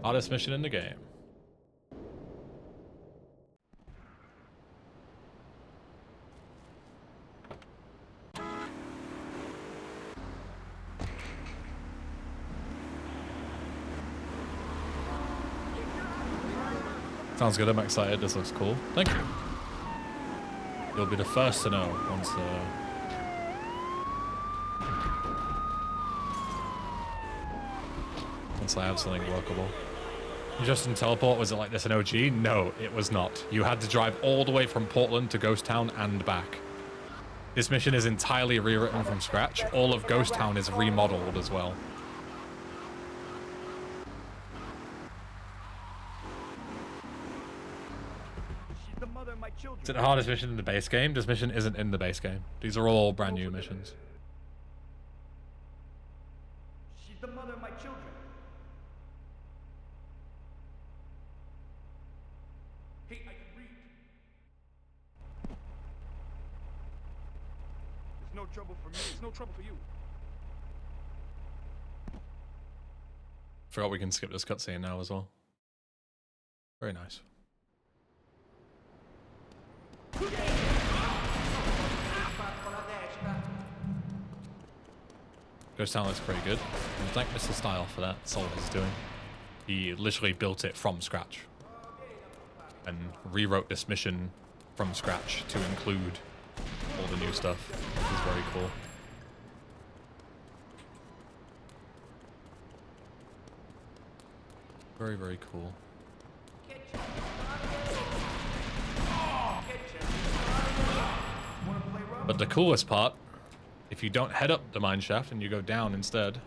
Hardest mission in the game. Sounds good, I'm excited. This looks cool. Thank you. You'll be the first to know once I have something workable. Justin Teleport, was it like this in OG? No, it was not. You had to drive all the way from Portland to Ghost Town and back. This mission is entirely rewritten from scratch. All of Ghost Town is remodeled as well. Is it the hardest mission in the base game? This mission isn't in the base game. These are all brand new missions. She's the mother of my children. Hey, I can read. There's no trouble for me. There's no trouble for you. Forgot we can skip this cutscene now as well. Very nice. Ghost Town looks pretty good. And thank Mr. Style for that. That's all he's doing. He literally built it from scratch. And rewrote this mission from scratch to include all the new stuff. Which is very cool. Very, very cool. But the coolest part, if you don't head up the mine shaft and you go down instead,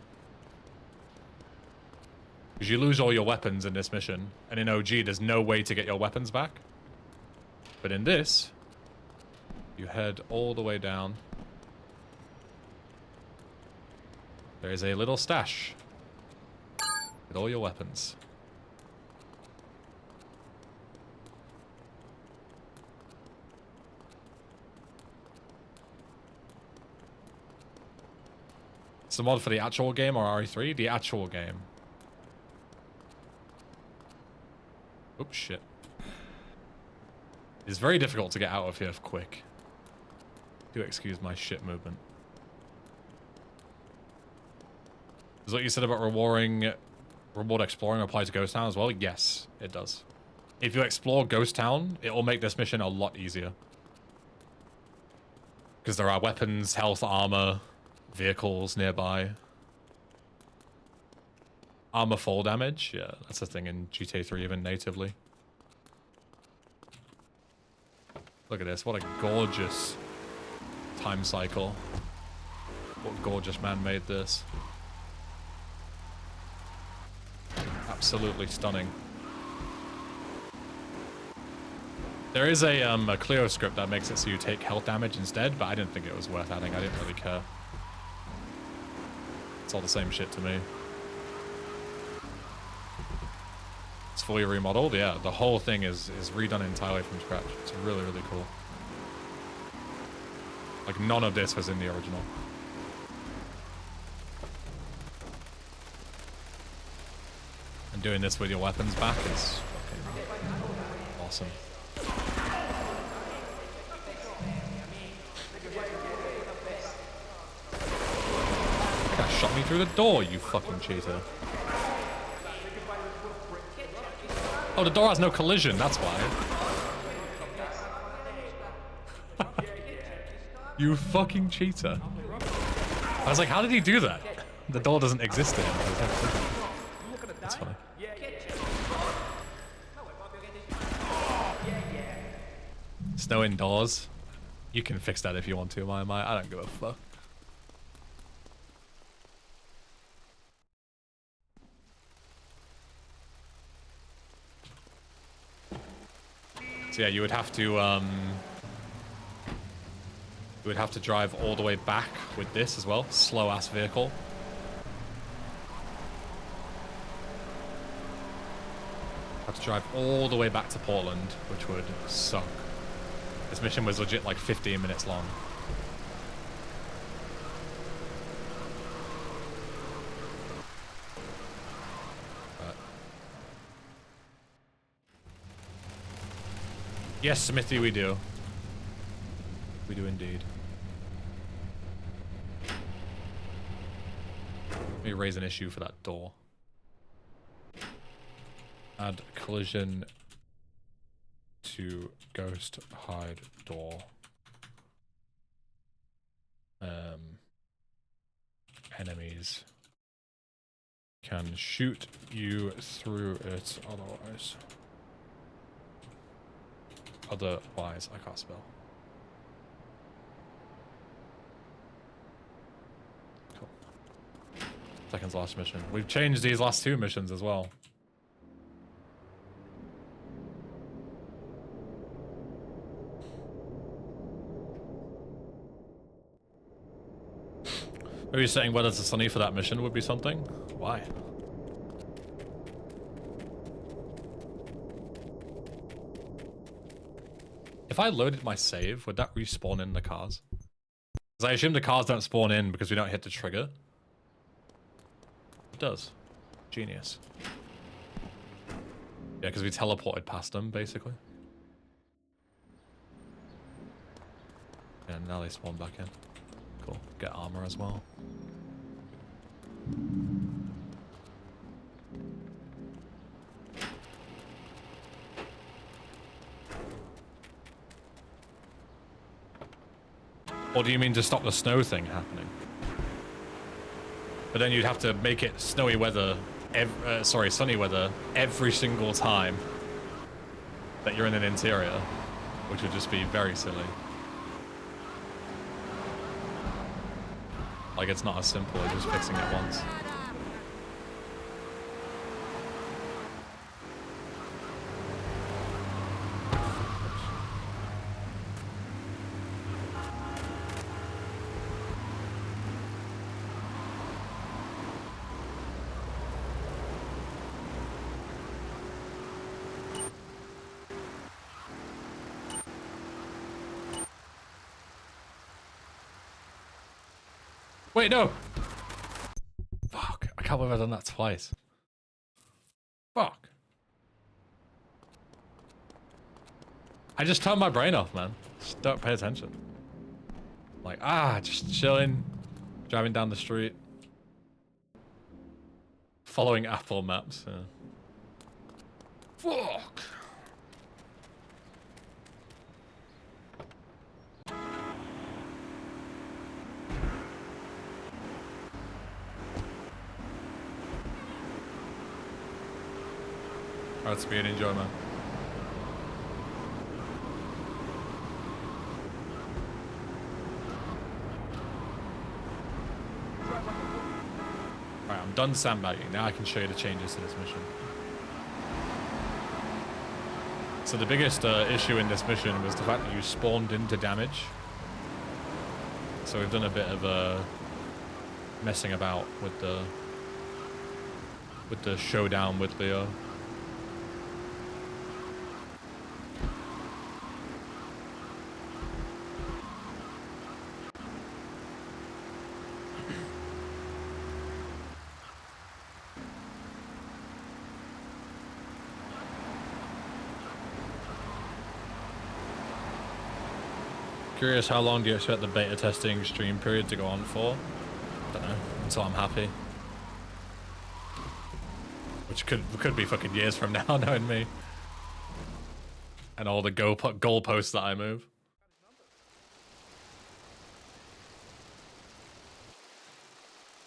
because you lose all your weapons in this mission, and in OG there's no way to get your weapons back. But in this, you head all the way down. There is a little stash with all your weapons. It's a mod for the actual game or RE3? The actual game. Oops, shit. It's very difficult to get out of here quick. Do excuse my shit movement. Is what you said about reward exploring apply to Ghost Town as well? Yes, it does. If you explore Ghost Town, it will make this mission a lot easier. Because there are weapons, health, armor, vehicles nearby. Armor fall damage, yeah, that's a thing in GTA 3 even natively. Look at this, what a gorgeous time cycle. What gorgeous man made this. Absolutely stunning. There is a Clio script that makes it so you take health damage instead, but I didn't think it was worth adding, I didn't really care. It's all the same shit to me. It's fully remodeled, yeah. The whole thing is redone entirely from scratch. It's really, really cool. Like, none of this was in the original. And doing this with your weapons back is fucking awesome. That guy shot me through the door, you fucking cheater. Oh, the door has no collision, that's why. You fucking cheater. I was like, how did he do that? The door doesn't exist to him. That's funny. Snow indoors. You can fix that if you want to, I don't give a fuck. So yeah, you would have to drive all the way back with this as well. Slow ass vehicle. Have to drive all the way back to Portland, which would suck. This mission was legit like 15 minutes long. Yes, Smithy, we do. We do indeed. Let me raise an issue for that door. Add collision to ghost hide door. Enemies can shoot you through it otherwise. Otherwise, I can't spell. Cool. Second to last mission. We've changed these last two missions as well. Maybe setting weather to sunny for that mission would be something. Why? If I loaded my save, would that respawn in the cars? Because I assume the cars don't spawn in because we don't hit the trigger. It does. Genius. Yeah, because we teleported past them, basically. Yeah, now they spawn back in. Cool. Get armor as well. Or do you mean to stop the snow thing happening? But then you'd have to make it snowy weather, sunny weather every single time that you're in an interior, which would just be very silly. Like, it's not as simple as just fixing it once. Wait, no! Fuck, I can't believe I've done that twice. Fuck. I just turned my brain off, man. Just don't pay attention. Like, just chilling, driving down the street. Following Apple Maps, yeah. Fuck! Alright, Speed, enjoy, man. Alright, I'm done sandbagging. Now I can show you the changes to this mission. So the biggest issue in this mission was the fact that you spawned into damage. So we've done a bit of messing about with the showdown with Leo. Curious, how long do you expect the beta testing stream period to go on for? Don't know, until I'm happy. Which could be fucking years from now, knowing me. And all the goalposts that I move.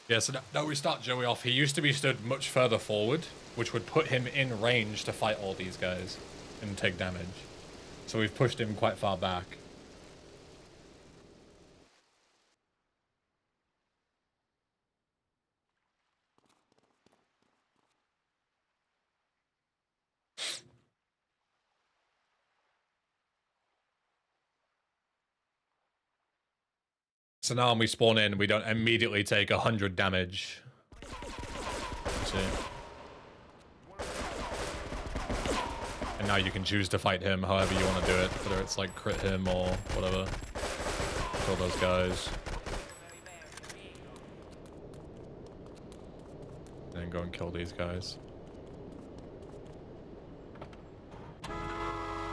Yeah, so now we start Joey off. He used to be stood much further forward, which would put him in range to fight all these guys and take damage. So we've pushed him quite far back. So now when we spawn in, we don't immediately take 100 damage. Let's see. And now you can choose to fight him however you want to do it, whether it's like crit him or whatever. Kill those guys. And then go and kill these guys.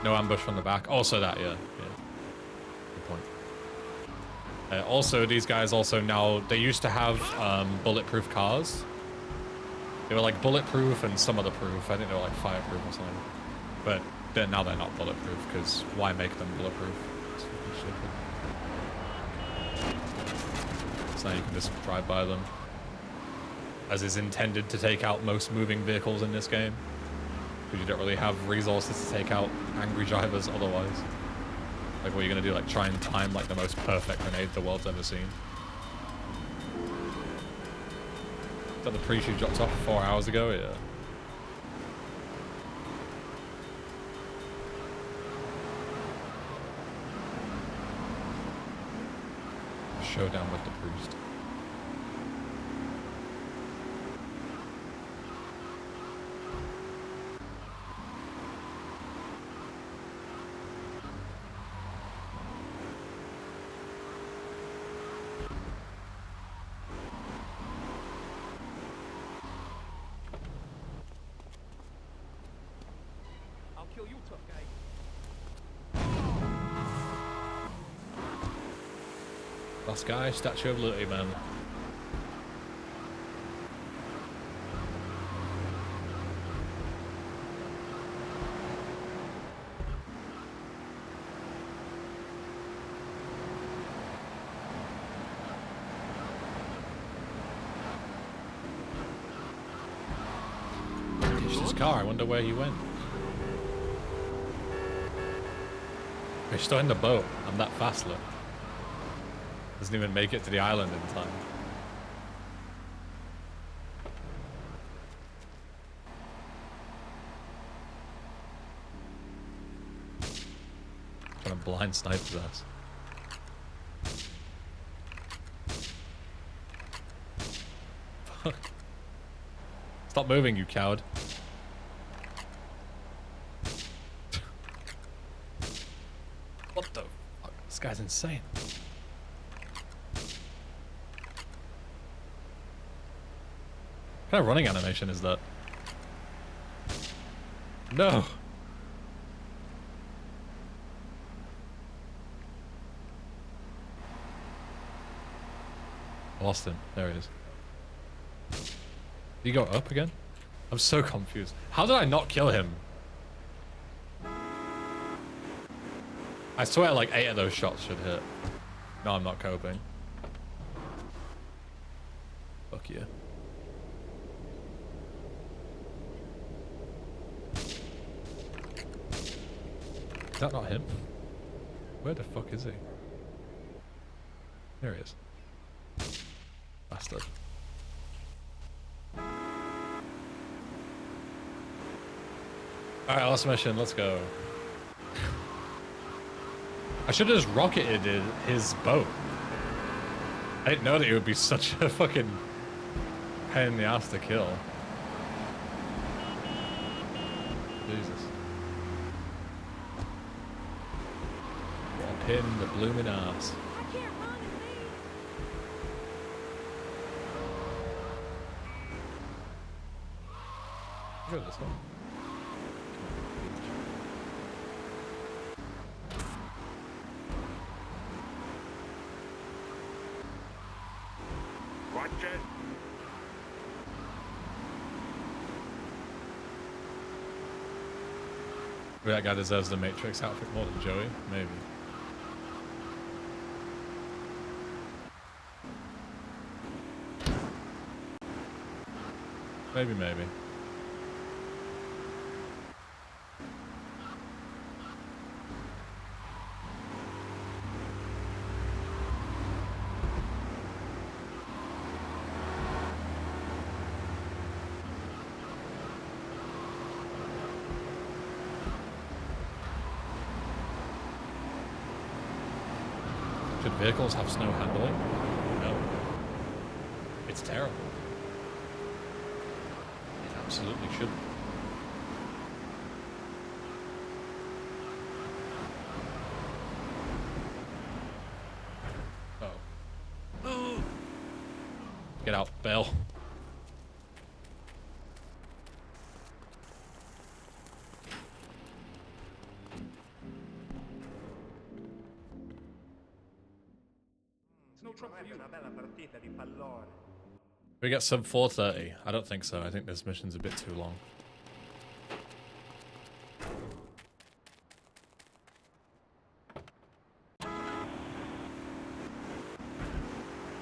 No ambush from the back. Also that, yeah. Good point. Also, these guys also now, they used to have bulletproof cars. They were like bulletproof and some other proof. I think they were like fireproof or something. But now they're not bulletproof, because why make them bulletproof? It's fucking stupid. So now you can just drive by them. As is intended to take out most moving vehicles in this game. Because you don't really have resources to take out angry drivers otherwise. Like, what are you going to do? Like, try and time, like, the most perfect grenade the world's ever seen? Is that the pre-shoot dropped off 4 hours ago? Yeah. Showdown with the priest. I'll kill you, tough guy. Last guy, Statue of Liberty, man. Ditched his car. I wonder where he went. He's still in the boat. I'm that fast, look. Doesn't even make it to the island in time. Trying to blind snipe his ass. Fuck. Stop moving, you coward. What the fuck? This guy's insane. What kind of running animation is that? No! I lost him. There he is. Did he go up again? I'm so confused. How did I not kill him? I swear like 8 of those shots should hit. No, I'm not coping. Fuck yeah. Is that not him? Where the fuck is he? There he is. Bastard. Alright, last mission, let's go. I should have just rocketed his boat. I didn't know that it would be such a fucking pain in the ass to kill. Jesus. What a pain in the blooming ass. I can't run and leave. Go this way. Watch it. Maybe that guy deserves the Matrix outfit more than Joey. Maybe. Maybe. Should vehicles have snow handling? No. It's terrible. It absolutely shouldn't. Oh. Get out, Bell. We get sub 4:30. I don't think so. I think this mission's a bit too long.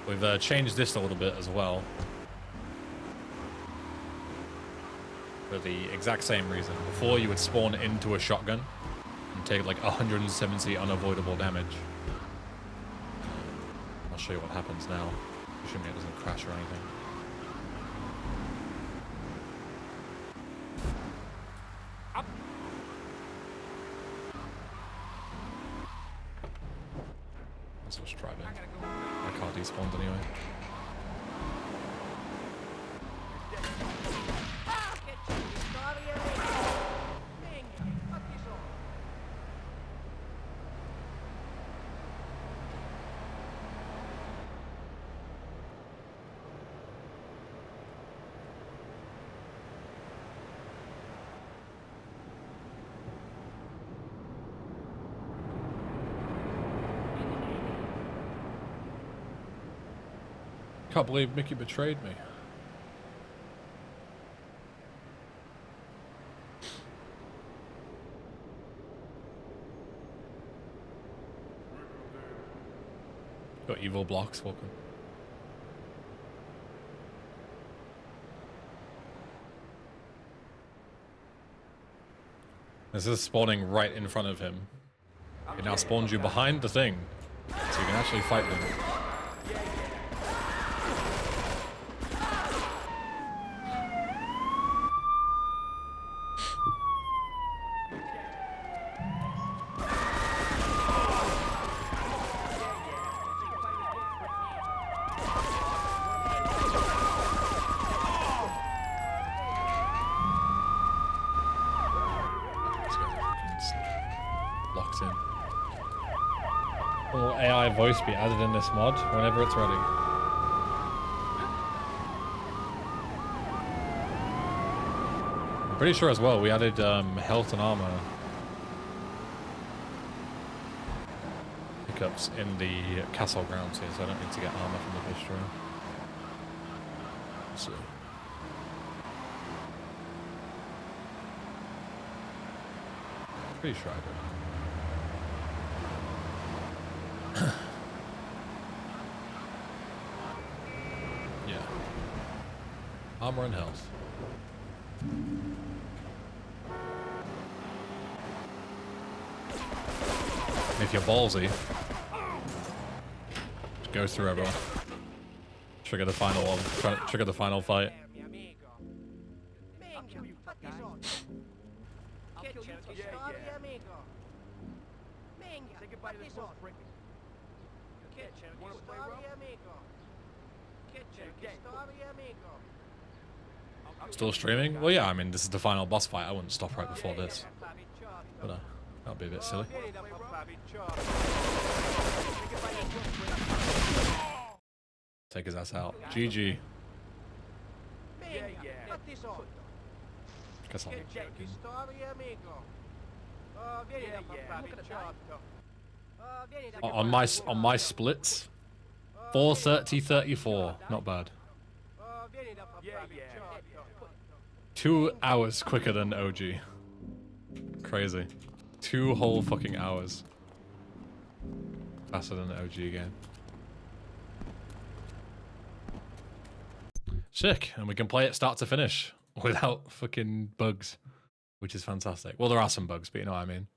We've changed this a little bit as well. For the exact same reason. Before you would spawn into a shotgun and take like 170 unavoidable damage. I'll show you what happens now. Assuming it doesn't crash or anything. Let's just try it. My car despawned anyway. Can't believe Mickey betrayed me. Got evil blocks, welcome. This is spawning right in front of him. It now spawns you behind the thing, so you can actually fight them. Voice be added in this mod whenever it's ready. I'm pretty sure as well we added health and armor pickups in the castle grounds here, so I don't need to get armor from the bistro. Let's see. Pretty sure I did. Armor and health. If you're ballsy, just go through everyone. Trigger the final one. Trigger the final fight. Still streaming? Well, yeah, I mean, this is the final boss fight. I wouldn't stop right before this. But that'd be a bit silly. Take his ass out. GG. Guess on my splits, 4:30:34. Not bad. 2 hours quicker than OG. Crazy. 2 whole fucking hours. Faster than the OG again. Sick. And we can play it start to finish without fucking bugs, which is fantastic. Well, there are some bugs, but you know what I mean.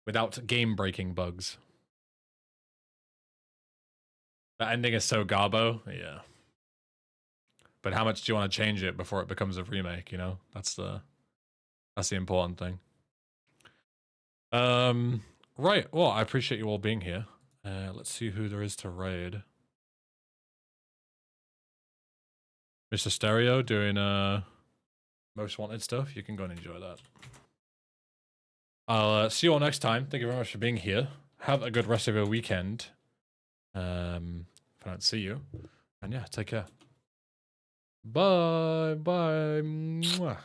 Without game-breaking bugs. The ending is so garbo, yeah. But how much do you want to change it before it becomes a remake, you know? That's the important thing. Right, well, I appreciate you all being here. Let's see who there is to raid. Mr. Stereo doing most wanted stuff. You can go and enjoy that. I'll see you all next time. Thank you very much for being here. Have a good rest of your weekend. If I don't see you. And yeah, take care. Bye. Bye. Mwah.